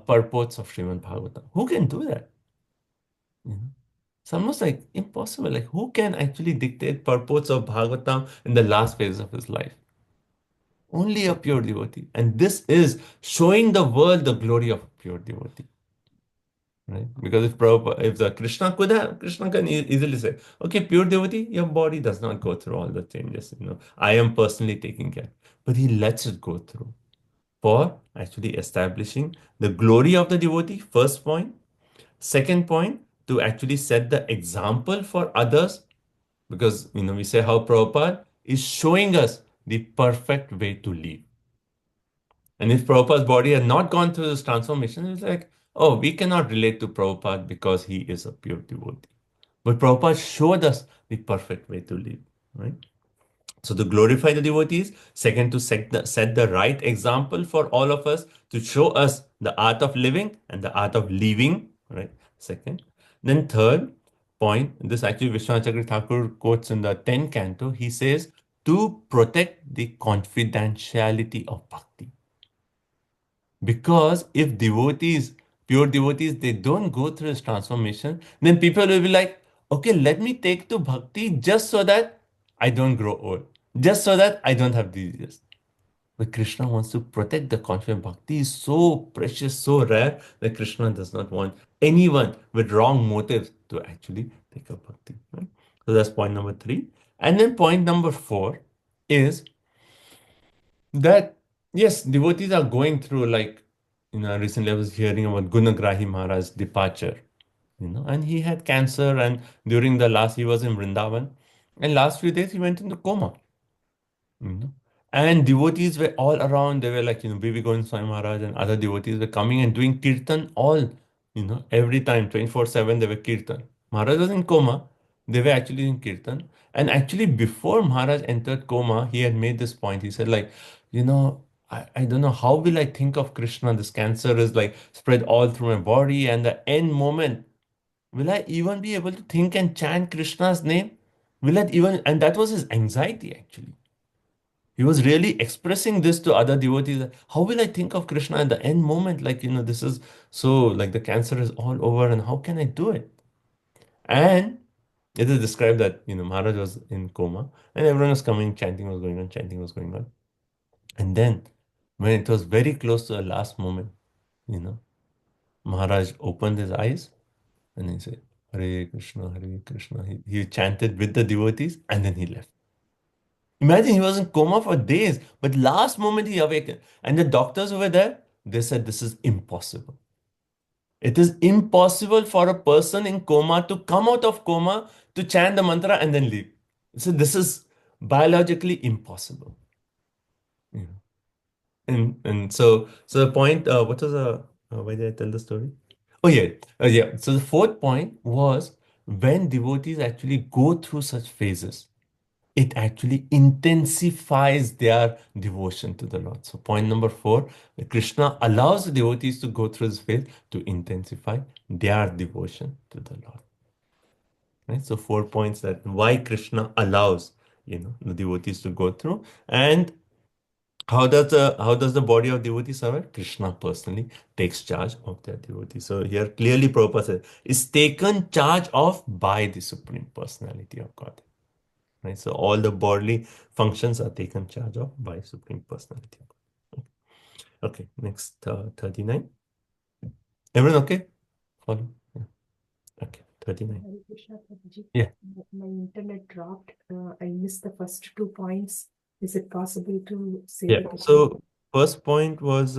purports of Srimad Bhagavatam? Who can do that? You know? It's almost like impossible. Like, who can actually dictate purports of Bhagavatam in the last phase of his life? Only a pure devotee. And this is showing the world the glory of a pure devotee. Right? Because if the Krishna could have, Krishna can easily say, okay, pure devotee, your body does not go through all the changes. I am personally taking care. But he lets it go through for actually establishing the glory of the devotee, first point. Second point, to actually set the example for others. Because we say how Prabhupada is showing us the perfect way to live. And if Prabhupada's body had not gone through this transformation, it's like, oh, we cannot relate to Prabhupada because he is a pure devotee. But Prabhupada showed us the perfect way to live, right? So to glorify the devotees, second, to set the right example for all of us, to show us the art of living and the art of leaving, right? Second. Then third point, this actually Vishwanath Chakravarti Thakur quotes in the 10th canto, he says, to protect the confidentiality of bhakti. Because if devotees, pure devotees, they don't go through this transformation, then people will be like, okay, let me take to bhakti just so that I don't grow old, just so that I don't have diseases. But Krishna wants to protect the confidence. Bhakti is so precious, so rare that Krishna does not want anyone with wrong motives to actually take up bhakti. Right? So that's point number 3. And then point number 4 is that yes, devotees are going through, like, recently I was hearing about Gunagrahi Maharaj's departure, and he had cancer, and during the last, he was in Vrindavan, and last few days he went into coma. And devotees were all around. They were like, Bibi Govind Swami Maharaj and other devotees were coming and doing kirtan all, every time, 24/7, they were kirtan. Maharaj was in coma. They were actually doing kirtan. And actually, before Maharaj entered coma, he had made this point. He said, like, I don't know, how will I think of Krishna? This cancer is like spread all through my body. And the end moment, will I even be able to think and chant Krishna's name? And that was his anxiety actually. He was really expressing this to other devotees. How will I think of Krishna at the end moment? Like, this is so, like, the cancer is all over, and how can I do it? And it is described that, Maharaj was in coma, and everyone was coming, chanting was going on, chanting was going on. And then, when it was very close to the last moment, Maharaj opened his eyes and he said, Hare Krishna, Hare Krishna. He chanted with the devotees, and then he left. Imagine, he was in coma for days, but last moment he awakened. And the doctors over there, they said this is impossible. It is impossible for a person in coma to come out of coma to chant the mantra and then leave. So this is biologically impossible. You know. And so the point, what was why did I tell the story? Oh yeah. So the fourth point was when devotees actually go through such phases, it actually intensifies their devotion to the Lord. So point number 4, Krishna allows the devotees to go through this phase to intensify their devotion to the Lord. Right? So 4 points that why Krishna allows, the devotees to go through. And how does the body of devotees survive? Krishna personally takes charge of their devotees. So here clearly Prabhupada says, is taken charge of by the Supreme Personality of God. Right? So all the bodily functions are taken charge of by Supreme Personality of God. Okay, next 39. Everyone okay? Follow? Yeah. Okay, 39. Hare Krishna, Prabhuji. Yeah. My internet dropped. I missed the first 2 points. Is it possible to say Yeah. it again? So first point was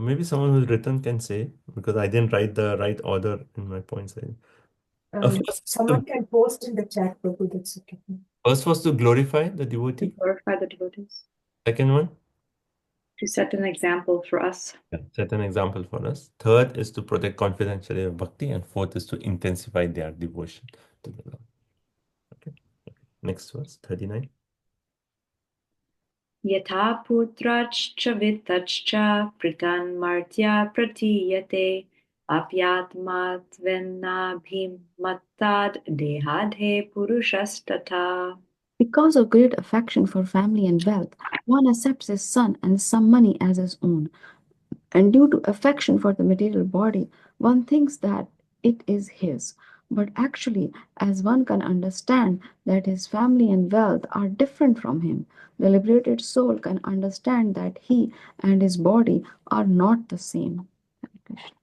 maybe someone who's written can say, because I didn't write the right order in my points. Someone can post in the chat, Prabhu. That's okay. First was to glorify the To devotee. glorify the devotees, Second one, to set an example for us. set an example for us. Third is to protect confidentiality of bhakti. And fourth is to intensify their devotion to the Lord. Okay. Next verse, 39. Yatha putrachcha vitachcha pritan martya pratiyate apyatmatvennabhim mattad dehadhe purushastata. Because of great affection for family and wealth, one accepts his son and some money as his own. And due to affection for the material body, one thinks that it is his. But actually, as one can understand that his family and wealth are different from him, the liberated soul can understand that he and his body are not the same. Hare Krishna.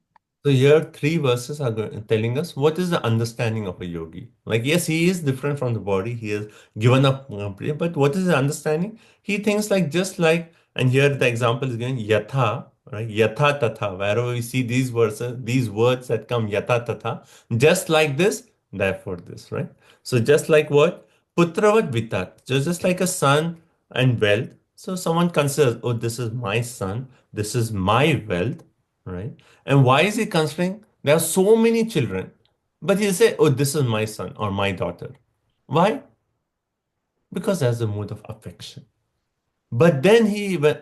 So here 3 verses are telling us what is the understanding of a yogi. Like, yes, he is different from the body. He has given up, but what is the understanding? He thinks like just like, and here the example is given yatha, right? Yatha tatha. Wherever we see these verses, these words that come yatha tatha, just like this, therefore this, right? So just like what? Putravat vitat. Just like a son and wealth. So someone considers, oh, this is my son, this is my wealth, right? And why is he considering? There are so many children, but he'll say, oh, this is my son or my daughter. Why? Because there's a mood of affection. But then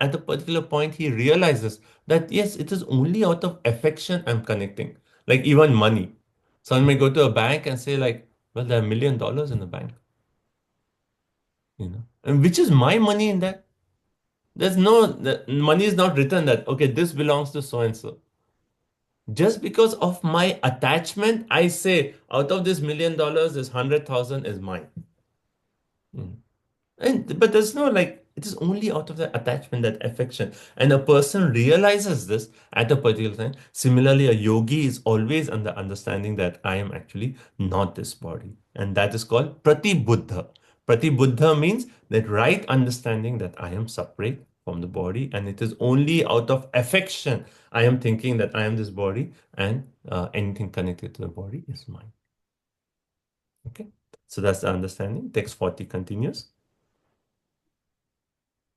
at a particular point, he realizes that, yes, it is only out of affection I'm connecting. Like even money. Someone may go to a bank and say like, well, there are $1 million in the bank. And which is my money in that? The money is not written that, okay, this belongs to so-and-so. Just because of my attachment, I say out of this $1 million, this 100,000 is mine. But there's no it is only out of the attachment, that affection. And a person realizes this at a particular time. Similarly, a yogi is always under understanding that I am actually not this body. And that is called pratibuddha. Pratibuddha means that right understanding that I am separate from the body, and it is only out of affection I am thinking that I am this body, and anything connected to the body is mine. Okay, so that's the understanding. Text 40 continues.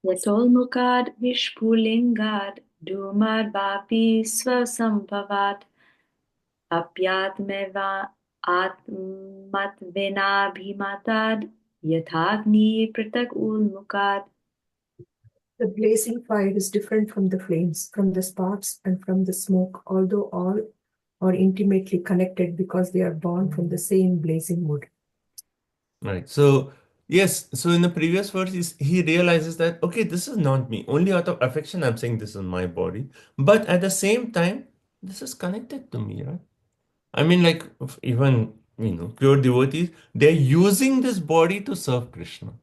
Yatolmukad vishpulingad dumad vapi svasambhavat apyatmeva atmatvenabhimatad yathagni pratak ulmukad. The blazing fire is different from the flames, from the sparks, and from the smoke, although all are intimately connected because they are born from the same blazing wood. Right. So, yes. So, in the previous verse, he realizes that, okay, this is not me. Only out of affection, I'm saying this is my body. But at the same time, this is connected to me, right? I mean, like, even, pure devotees, they're using this body to serve Krishna.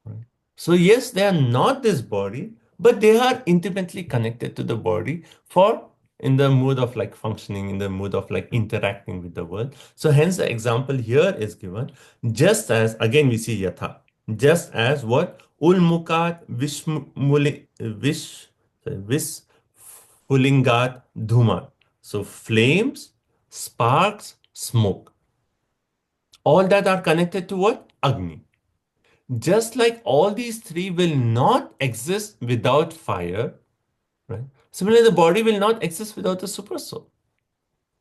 Right? So, yes, they are not this body, but they are intimately connected to the body in the mood of functioning, in the mood of interacting with the world. So hence the example here is given, just as, again we see yatha, just as what? Ulmukat Hulingat, dhuma. So flames, sparks, smoke. All that are connected to what? Agni. Just like all these three will not exist without fire, right? Similarly, the body will not exist without the super soul.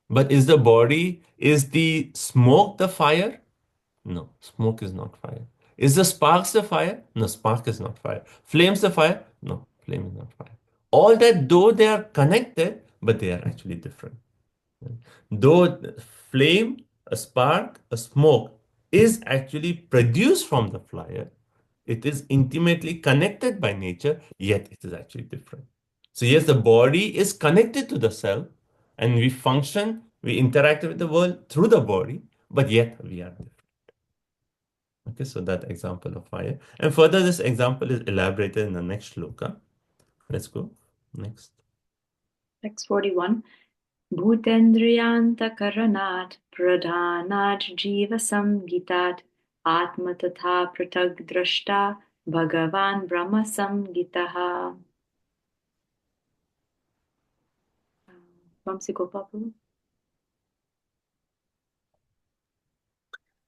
But is the smoke the fire? No, smoke is not fire. Is the sparks the fire? No, spark is not fire. Flames the fire? No, flame is not fire. All that, though they are connected, but they are actually different. Though flame, a spark, a smoke is actually produced from the fire, it is intimately connected by nature, yet it is actually different. So yes, the body is connected to the cell, and we function, we interact with the world through the body, but yet we are different. Okay, so that example of fire. And further, this example is elaborated in the next shloka. Let's go. Next. Text 41. Bhutendriyantakaranaat pradhanat jiva samgitat atma tatha pratag drashta bhagavan brahma samgitaha. Vamsi Gopal Prabhu.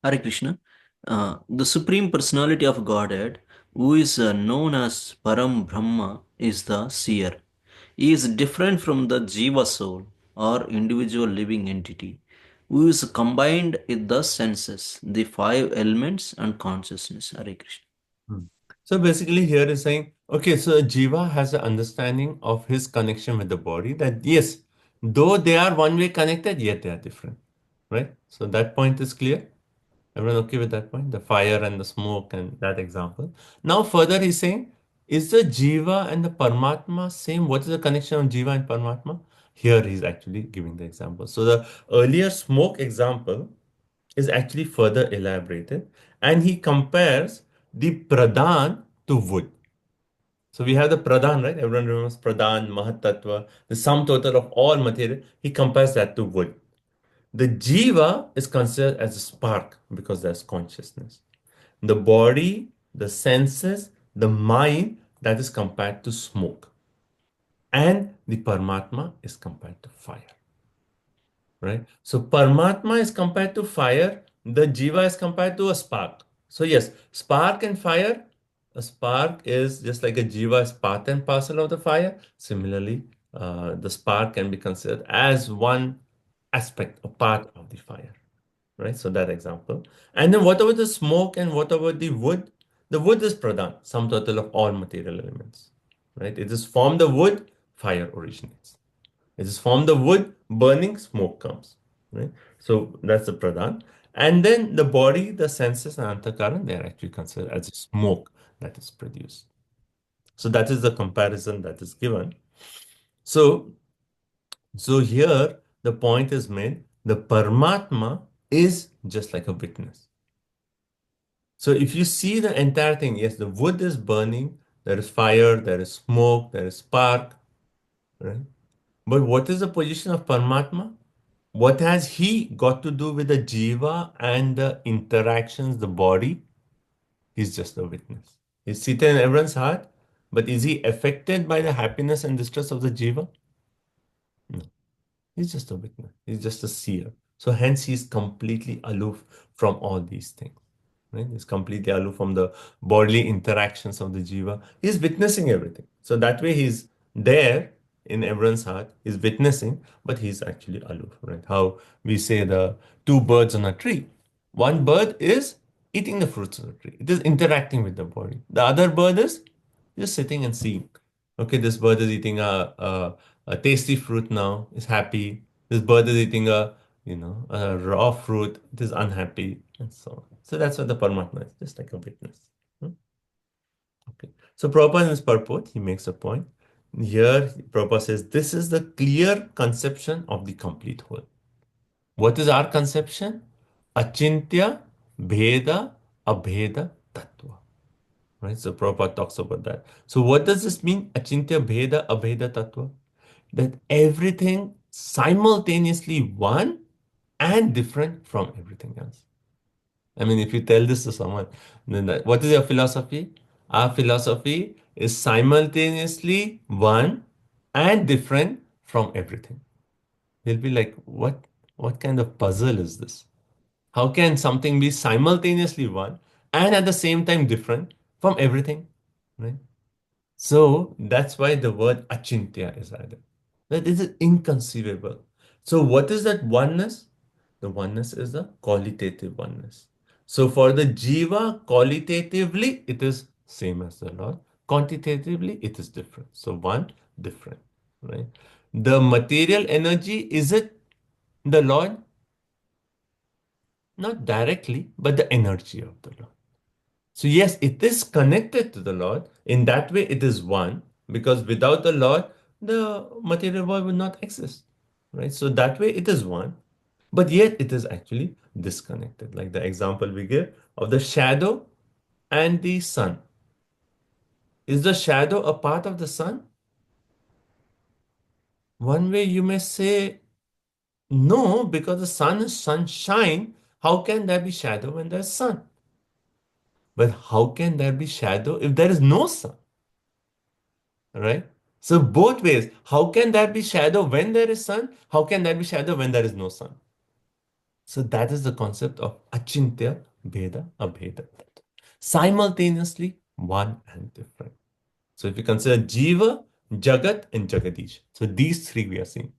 Hare Krishna. The Supreme Personality of Godhead, who is known as Param Brahma, is the seer. He is different from the Jiva soul or individual living entity, who is combined with the senses, the five elements, and consciousness. Hare Krishna. So basically here is saying, okay, so Jiva has an understanding of his connection with the body that yes, though they are one way connected, yet they are different, right? So that point is clear. Everyone okay with that point? The fire and the smoke and that example. Now further he's saying, is the Jiva and the Paramatma same? What is the connection of Jiva and Paramatma? Here he's actually giving the example. So the earlier smoke example is actually further elaborated, and he compares the Pradhan to wood. So we have the Pradhan, right? Everyone remembers Pradhan, Mahatattva, the sum total of all material. He compares that to wood. The Jiva is considered as a spark because there's consciousness. The body, the senses, the mind, that is compared to smoke. And the Paramatma is compared to fire. Right? So Paramatma is compared to fire, the Jiva is compared to a spark. So yes, spark and fire, a spark is just like a Jiva is part and parcel of the fire. Similarly, the spark can be considered as one aspect, a part of the fire. Right? So that example. And then what about the smoke and what about the wood? The wood is Pradhan, sum total of all material elements. Right? It is from the wood, fire originates. It is from the wood, burning, smoke comes. Right? So that's the Pradhan. And then the body, the senses, and Antakaran, they are actually considered as smoke that is produced. So that is the comparison that is given. So here the point is made, the Paramatma is just like a witness. So if you see the entire thing, yes, the wood is burning, there is fire, there is smoke, there is spark, right? But what is the position of Paramatma? What has he got to do with the Jiva and the interactions, the body? He's just a witness. He's seated in everyone's heart, but is he affected by the happiness and distress of the Jiva? No. He's just a witness. He's just a seer. So hence he's completely aloof from all these things. Right? He's completely aloof from the bodily interactions of the Jiva. He's witnessing everything. So that way he's there in everyone's heart, he's witnessing, but he's actually aloof, right? How we say the two birds on a tree. One bird is eating the fruits of the tree. It is interacting with the body. The other bird is just sitting and seeing. Okay, this bird is eating a tasty fruit now, is happy. This bird is eating a raw fruit, it is unhappy, and so on. So that's what the Paramatma is, just like a witness. Okay. So Prabhupada in his purport, he makes a point. Here, Prabhupada says, this is the clear conception of the complete whole. What is our conception? Achintya, Bheda, Abheda, Tattva. Right? So Prabhupada talks about that. So what does this mean? Achintya, Bheda, Abheda, Tattva? That everything simultaneously one and different from everything else. I mean, if you tell this to someone, then what is your philosophy? Our philosophy is simultaneously one and different from everything. He'll be like, what kind of puzzle is this? How can something be simultaneously one and at the same time different from everything? Right? So that's why the word achintya is added. That is inconceivable. So what is that oneness? The oneness is the qualitative oneness. So for the jiva, qualitatively, it is same as the Lord. Quantitatively, it is different. So one, different, right? The material energy, is it the Lord? Not directly, but the energy of the Lord. So yes, it is connected to the Lord. In that way, it is one, because without the Lord, the material world would not exist, right? So that way, it is one, but yet it is actually disconnected. Like the example we give of the shadow and the sun. Is the shadow a part of the sun? One way you may say no, because the sun is sunshine. How can there be shadow when there's sun? But how can there be shadow if there is no sun? Right? So both ways, how can there be shadow when there is sun? How can there be shadow when there is no sun? So that is the concept of achintya, bheda, abheda. Simultaneously one and different. So if you consider Jiva, Jagat, and Jagadish, so these three we are seeing,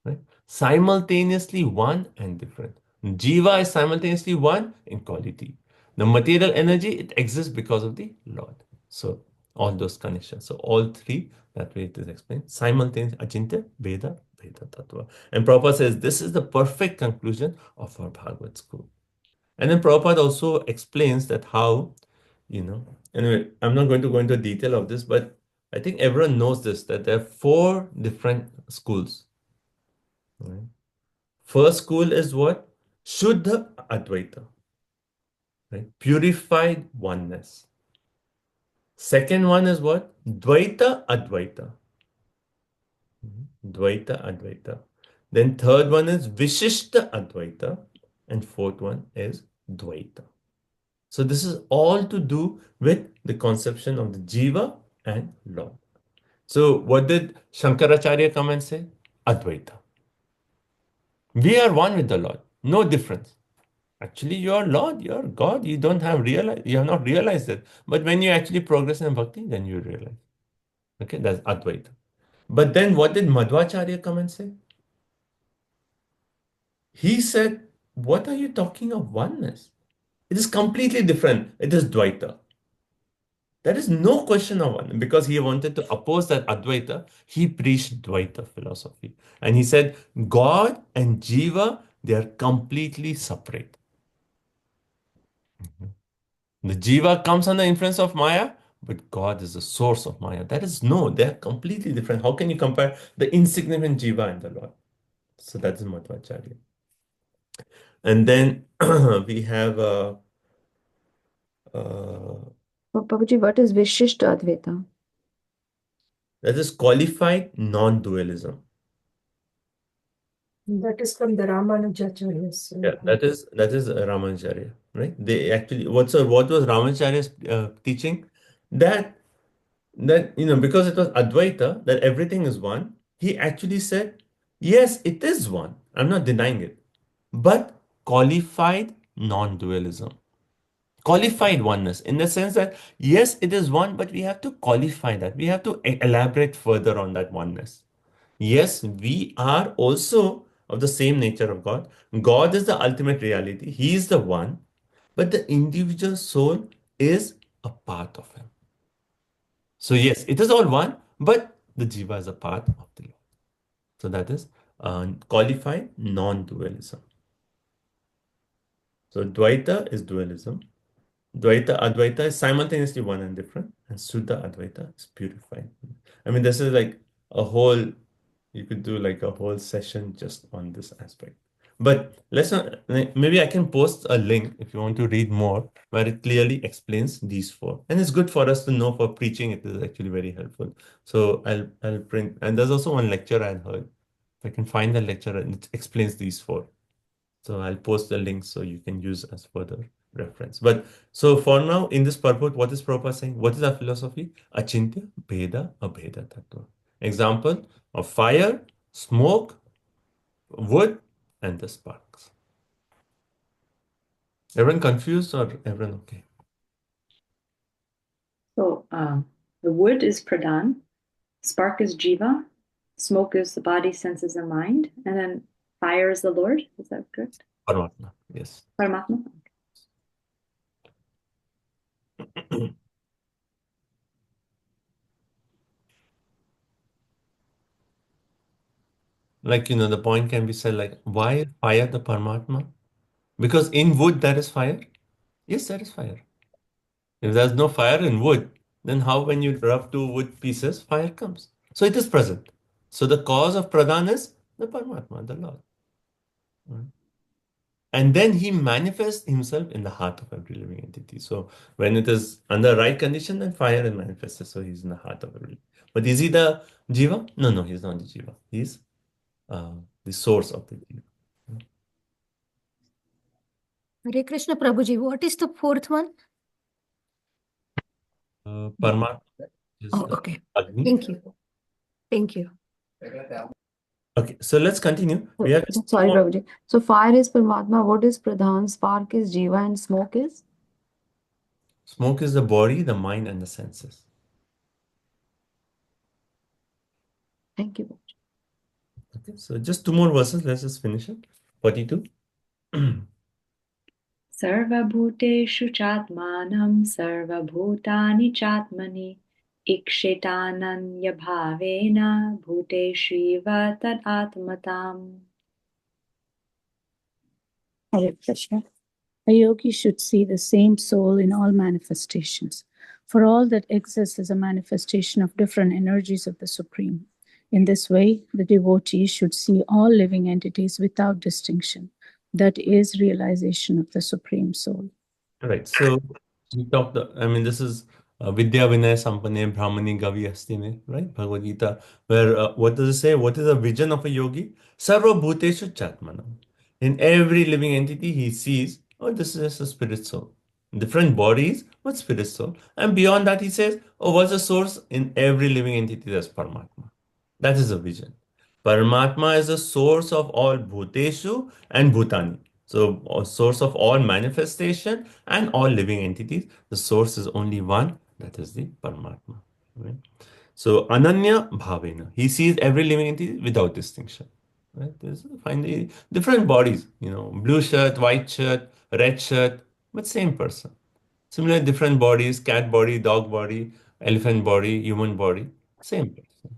right? Simultaneously one and different. Jiva is simultaneously one in quality. The material energy, it exists because of the Lord. So all those connections. So all three, that way it is explained. Simultaneous Achintya, Veda, Veda Tattva. And Prabhupada says this is the perfect conclusion of our Bhagavad school. And then Prabhupada also explains that how, anyway, I'm not going to go into detail of this, but I think everyone knows this, that there are 4 different schools. Right? First school is what? Shuddha Advaita. Right? Purified oneness. Second one is what? Dvaita Advaita. Dvaita Advaita. Then third one is Vishishta Advaita. And fourth one is Dvaita. So this is all to do with the conception of the Jiva and Lord. So what did Shankaracharya come and say? Advaita. We are one with the Lord. No difference. Actually, you are Lord, you are God. You have not realized it. But when you actually progress in bhakti, then you realize. Okay, that's Advaita. But then what did Madhvacharya come and say? He said, what are you talking of oneness? It is completely different. It is Dvaita. There is no question of one, because he wanted to oppose that Advaita. He preached Dvaita philosophy. And he said, God and Jiva, they are completely separate. The Jiva comes under influence of Maya, but God is the source of Maya. They are completely different. How can you compare the insignificant Jiva and the Lord? So that is Madhvacharya. And then we have Babaji, what is Vishishta Advaita? that is qualified non-dualism. That is from the Ramanujacharyas. Yeah, that is Ramanacharya, right? They actually what was Ramanacharya's teaching? That because it was Advaita, that everything is one. He actually said, yes, it is one. I'm not denying it, but qualified non-dualism. Qualified oneness, in the sense that yes, it is one, but we have to qualify that. We have to elaborate further on that oneness. Yes, we are also of the same nature of God. God is the ultimate reality. He is the one, but the individual soul is a part of him. So yes, it is all one, but the jiva is a part of the Lord. So that is qualified non-dualism. So Dvaita is dualism. Dvaita, Advaita is simultaneously one and different, and Suddha Advaita is purified. I mean, this is like you could do like a whole session just on this aspect. But maybe I can post a link if you want to read more, where it clearly explains these 4. And it's good for us to know for preaching, it is actually very helpful. So I'll print, and there's also one lecture I heard. If I can find the lecture, and it explains these 4. So I'll post the link so you can use as further reference. But so for now, in this purport, what is Prabhupada saying? What is our philosophy? Achintya, Bheda, Abheda Tattva. Example of fire, smoke, wood, and the sparks. Everyone confused or everyone okay? So the wood is pradhan, spark is jiva, smoke is the body, senses, and mind, and then fire is the Lord. Is that correct? Paramatma, yes. Paramatma. Like, the point can be said like, why fire the Paramatma? Because in wood there is fire. Yes, there is fire. If there's no fire in wood, then how when you rub two wood pieces, fire comes. So it is present. So the cause of pradhan is the Paramatma, the Lord. Right? And then he manifests himself in the heart of every living entity. So when it is under right condition, then fire is manifested. So he's in the heart of every. But is he the jiva? No, no, he's not the jiva. He's the source of the jiva. Hare Krishna Prabhuji, what is the fourth one? Paramatma is Oh, okay. Agni. Thank you. Thank you. Okay, so let's continue. We have Sorry, Prabhuji. So fire is Paramatma, wood is Pradhan, spark is Jiva, and smoke is? Smoke is the body, the mind, and the senses. Thank you. Okay, so just two more verses. Let's just finish it. 42. Sarvabhuteshu chatmanam sarvabhutani chatmani ikshetananya bhavena bhuteshiva tad atmatam. Hare Krishna. A yogi should see the same soul in all manifestations, for all that exists is a manifestation of different energies of the Supreme. In this way, the devotee should see all living entities without distinction. That is realization of the Supreme Soul. Right. So we talked, this is Vidya Vinaya Sampane Brahmani Gavi Astine, right? Bhagavad Gita, where what does it say? What is the vision of a yogi? Sarva Bhuteshu Chatmanam. In every living entity, he sees, oh, this is just a spirit soul. Different bodies, but spirit soul. And beyond that, he says, oh, what's the source? In every living entity, there's Paramatma. That is a vision. Paramatma is the source of all Bhuteshu and Bhutani. So, a source of all manifestation and all living entities. The source is only one, that is the Paramatma. Right? So, Ananya Bhavena. He sees every living entity without distinction. Right? There's finally different bodies, blue shirt, white shirt, red shirt, but same person. Similarly, different bodies, cat body, dog body, elephant body, human body, same person.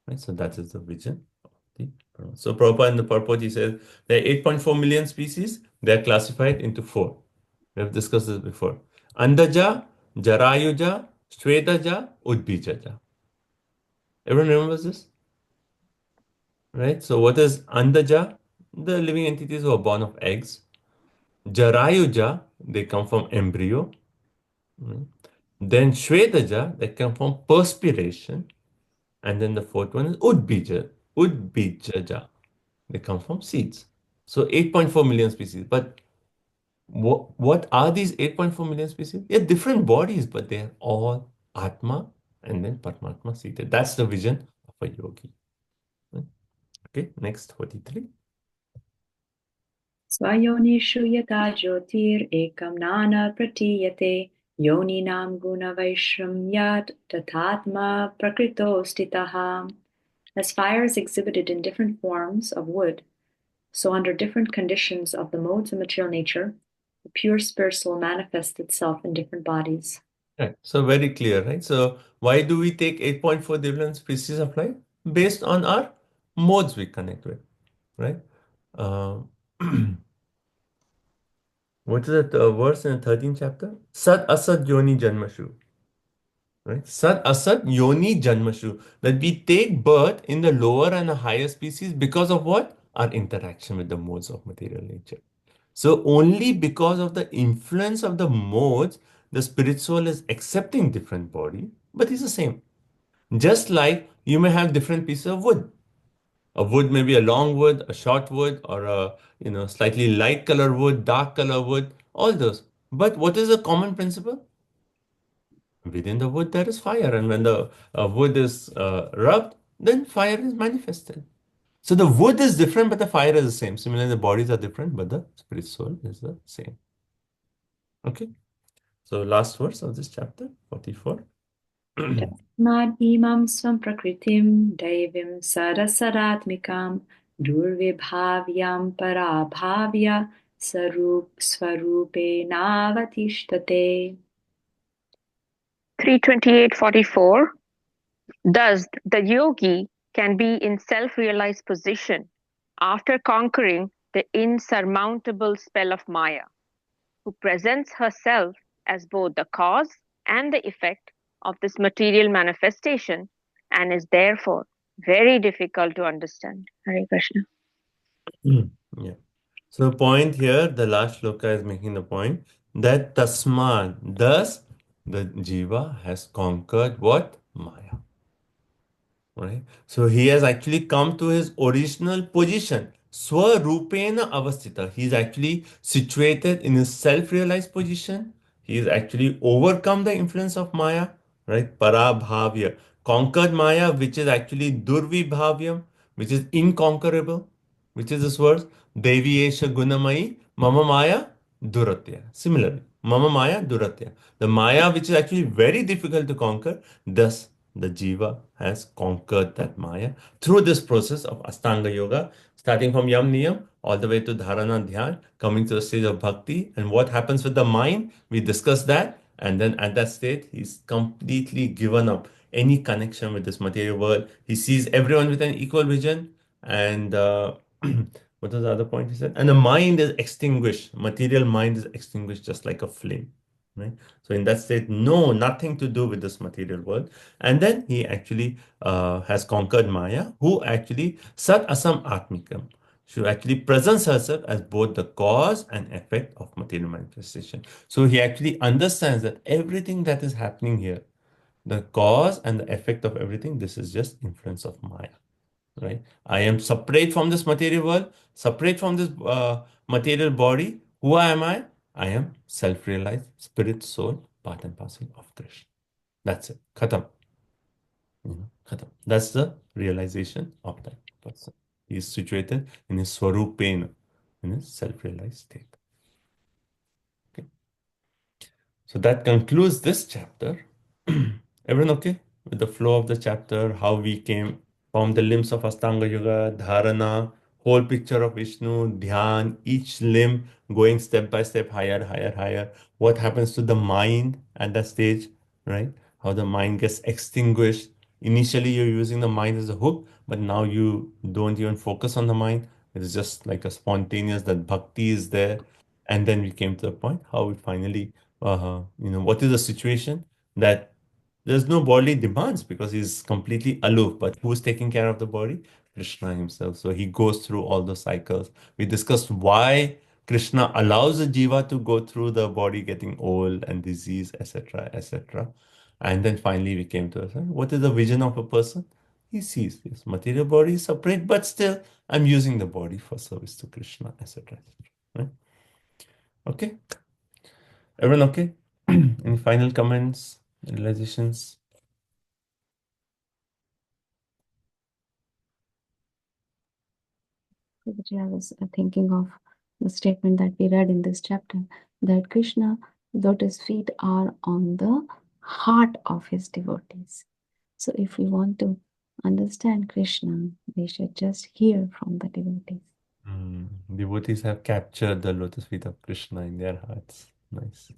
Right? So that is the vision of the Paramatma. So Prabhupada in the purport, he says there are 8.4 million species. They are classified into four. We have discussed this before. Andaja, Jarayuja, Shvetaja, Udbijaja. Everyone remembers this? Right? So what is Andaja? The living entities who are born of eggs. Jarayuja, they come from embryo. Right? Then Shvetaja, they come from perspiration. And then the fourth one is Udbijaja. They come from seeds. So 8.4 million species. But what are these 8.4 million species? Yeah, different bodies, but they are all Atma and then Paramatma seated. That's the vision of a yogi. Okay, next 43. Svayonishu yata jyotir ekam nana pratiyate yoninam gunavaishramyat tathatma prakrito stitaha. As fire is exhibited in different forms of wood, so under different conditions of the modes of material nature, the pure spirit soul manifests itself in different bodies. Right. So very clear, right? So why do we take 8.4 different species of life? Based on our modes we connect with, right? What is that verse in the 13th chapter? Sat asat yoni janmashu. Right? Sat asat yoni janmashu. That we take birth in the lower and the higher species because of what? Our interaction with the modes of material nature. So only because of the influence of the modes, the spirit soul is accepting different body, but it's the same. Just like you may have different pieces of wood. A wood may be a long wood, a short wood, or a slightly light color wood, dark color wood, all those. But what is the common principle? Within the wood there is fire, and when the wood is rubbed, then fire is manifested. So the wood is different, but the fire is the same. Similarly, the bodies are different, but the spirit soul is the same. Okay. So last verse of this chapter, 44. Tasmad imam swam prakritim daivim sarasaraatmikam durvibhavyam parabhavya swarupenavatishtate. 328:44. Thus, the yogi can be in self-realized position after conquering the insurmountable spell of Maya, who presents herself as both the cause and the effect of this material manifestation and is therefore very difficult to understand. Hare Krishna. Yeah. So the point here, the last shloka is making the point that Tasmad, thus the Jiva has conquered what? Maya. Right? So he has actually come to his original position. Swarupena avastita. He is actually situated in his self-realized position. He is actually overcome the influence of Maya, right? Parabhavya. Conquered Maya, which is actually Durvibhavyam, which is inconquerable, which is this verse. Devi Esha Gunamai, Mama Maya Duratya. Similarly, Mama Maya Duratya. The Maya, which is actually very difficult to conquer, thus the Jiva has conquered that Maya through this process of Astanga Yoga, starting from Yam Niyam all the way to Dharana Dhyan, coming to the stage of Bhakti. And what happens with the mind? We discussed that. And then at that state, he's completely given up any connection with this material world. He sees everyone with an equal vision. And what was the other point he said? And the mind is extinguished. Material mind is extinguished just like a flame. Right? So in that state, no, nothing to do with this material world. And then he actually has conquered Maya, who actually Sat Asam Atmikam. She actually presents herself as both the cause and effect of material manifestation. So he actually understands that everything that is happening here, the cause and the effect of everything, this is just influence of Maya. Right? I am separate from this material world, separate from this material body. Who am I? I am self-realized spirit, soul, part and parcel of Krishna. That's it. Khatam. Khatam. That's the realization of that person. He is situated in his swarupena, in his self-realized state. Okay. So that concludes this chapter. Everyone okay with the flow of the chapter, how we came from the limbs of Astanga Yoga, Dharana, whole picture of Vishnu, Dhyan, each limb going step by step higher, higher, higher. What happens to the mind at that stage, right? How the mind gets extinguished. Initially, you're using the mind as a hook, but now you don't even focus on the mind. It's just like a spontaneous, that bhakti is there. And then we came to the point how we finally, what is the situation that there's no bodily demands because he's completely aloof. But who's taking care of the body? Krishna himself. So he goes through all the cycles. We discussed why Krishna allows the jiva to go through the body getting old and disease, etc., etc. And then finally we came to what is the vision of a person? He sees this material body is separate, but still I'm using the body for service to Krishna, etc. Right? Okay. Everyone okay? Any final comments, realizations? Prabhuji, I was thinking of the statement that we read in this chapter that Krishna lotus feet are on the heart of his devotees. So if we want to understand Krishna, we should just hear from the devotees. Devotees have captured the lotus feet of Krishna in their hearts. Nice.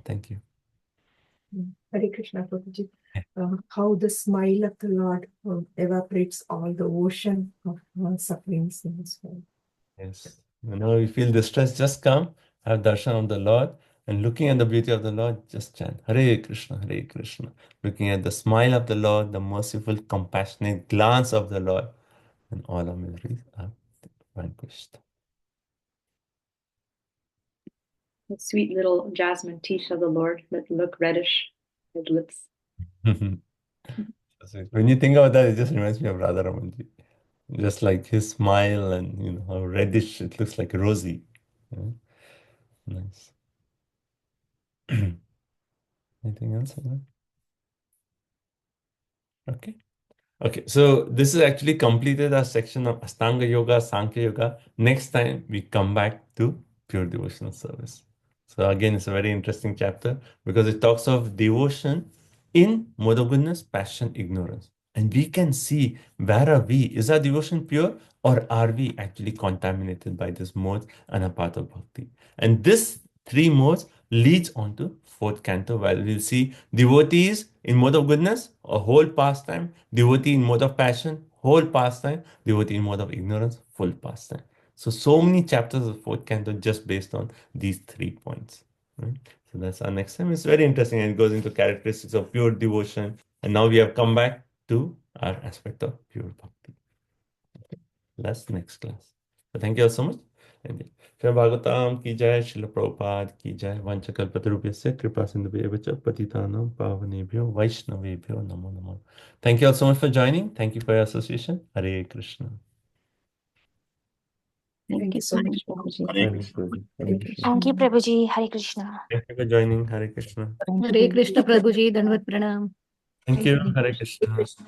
Thank you. Hare Krishna, Prabhuji. How the smile of the Lord evaporates all the ocean of sufferings in this world. Yes. Whenever you feel distress, just come, have darshan of the Lord, and looking at the beauty of the Lord, just chant Hare Krishna, Hare Krishna. Looking at the smile of the Lord, the merciful, compassionate glance of the Lord, and all our miseries are vanquished. The sweet little jasmine teeth of the Lord that look reddish, his lips. When you think about that, it just reminds me of Radharamanji. Just like his smile and how reddish it looks like rosy. Yeah. Nice. Anything else? Okay. Okay, so this is actually completed our section of Astanga Yoga, Sankhya Yoga. Next time we come back to pure devotional service. So again, it's a very interesting chapter because it talks of devotion in mode of goodness, passion, ignorance. And we can see, where are we? Is our devotion pure, or are we actually contaminated by this modes and a path of bhakti? And this three modes leads on to fourth canto, where we'll see devotees in mode of goodness, a whole pastime, devotee in mode of passion, whole pastime, devotee in mode of ignorance, full pastime. So many chapters of fourth canto just based on these 3 points. Right? So that's our next time. It's very interesting, and it goes into characteristics of pure devotion. And now we have come back to our aspect of pure bhakti. Okay. That's next class. So thank you all so much. And Shri भागवताम की जय, श्रील प्रभुपाद की जय। वंशकल्पतरुभ्यस्य कृपा सिन्धुभ्येव च पतितानां पावनेभ्यो वैष्णवेभ्यो नमो नमः। Thank you all so much for joining. Thank you for your association. Hare Krishna. Thank you so much, Prabhuji. Hare Hare Krishna. Krishna. Hare Hare Krishna. Thank you, Prabhuji. Hare Krishna. Thank you for joining. Hare Krishna. Thank Hare you. Krishna, Prabhuji. Dandavat pranam. Thank you. Hare Krishna. Krishna.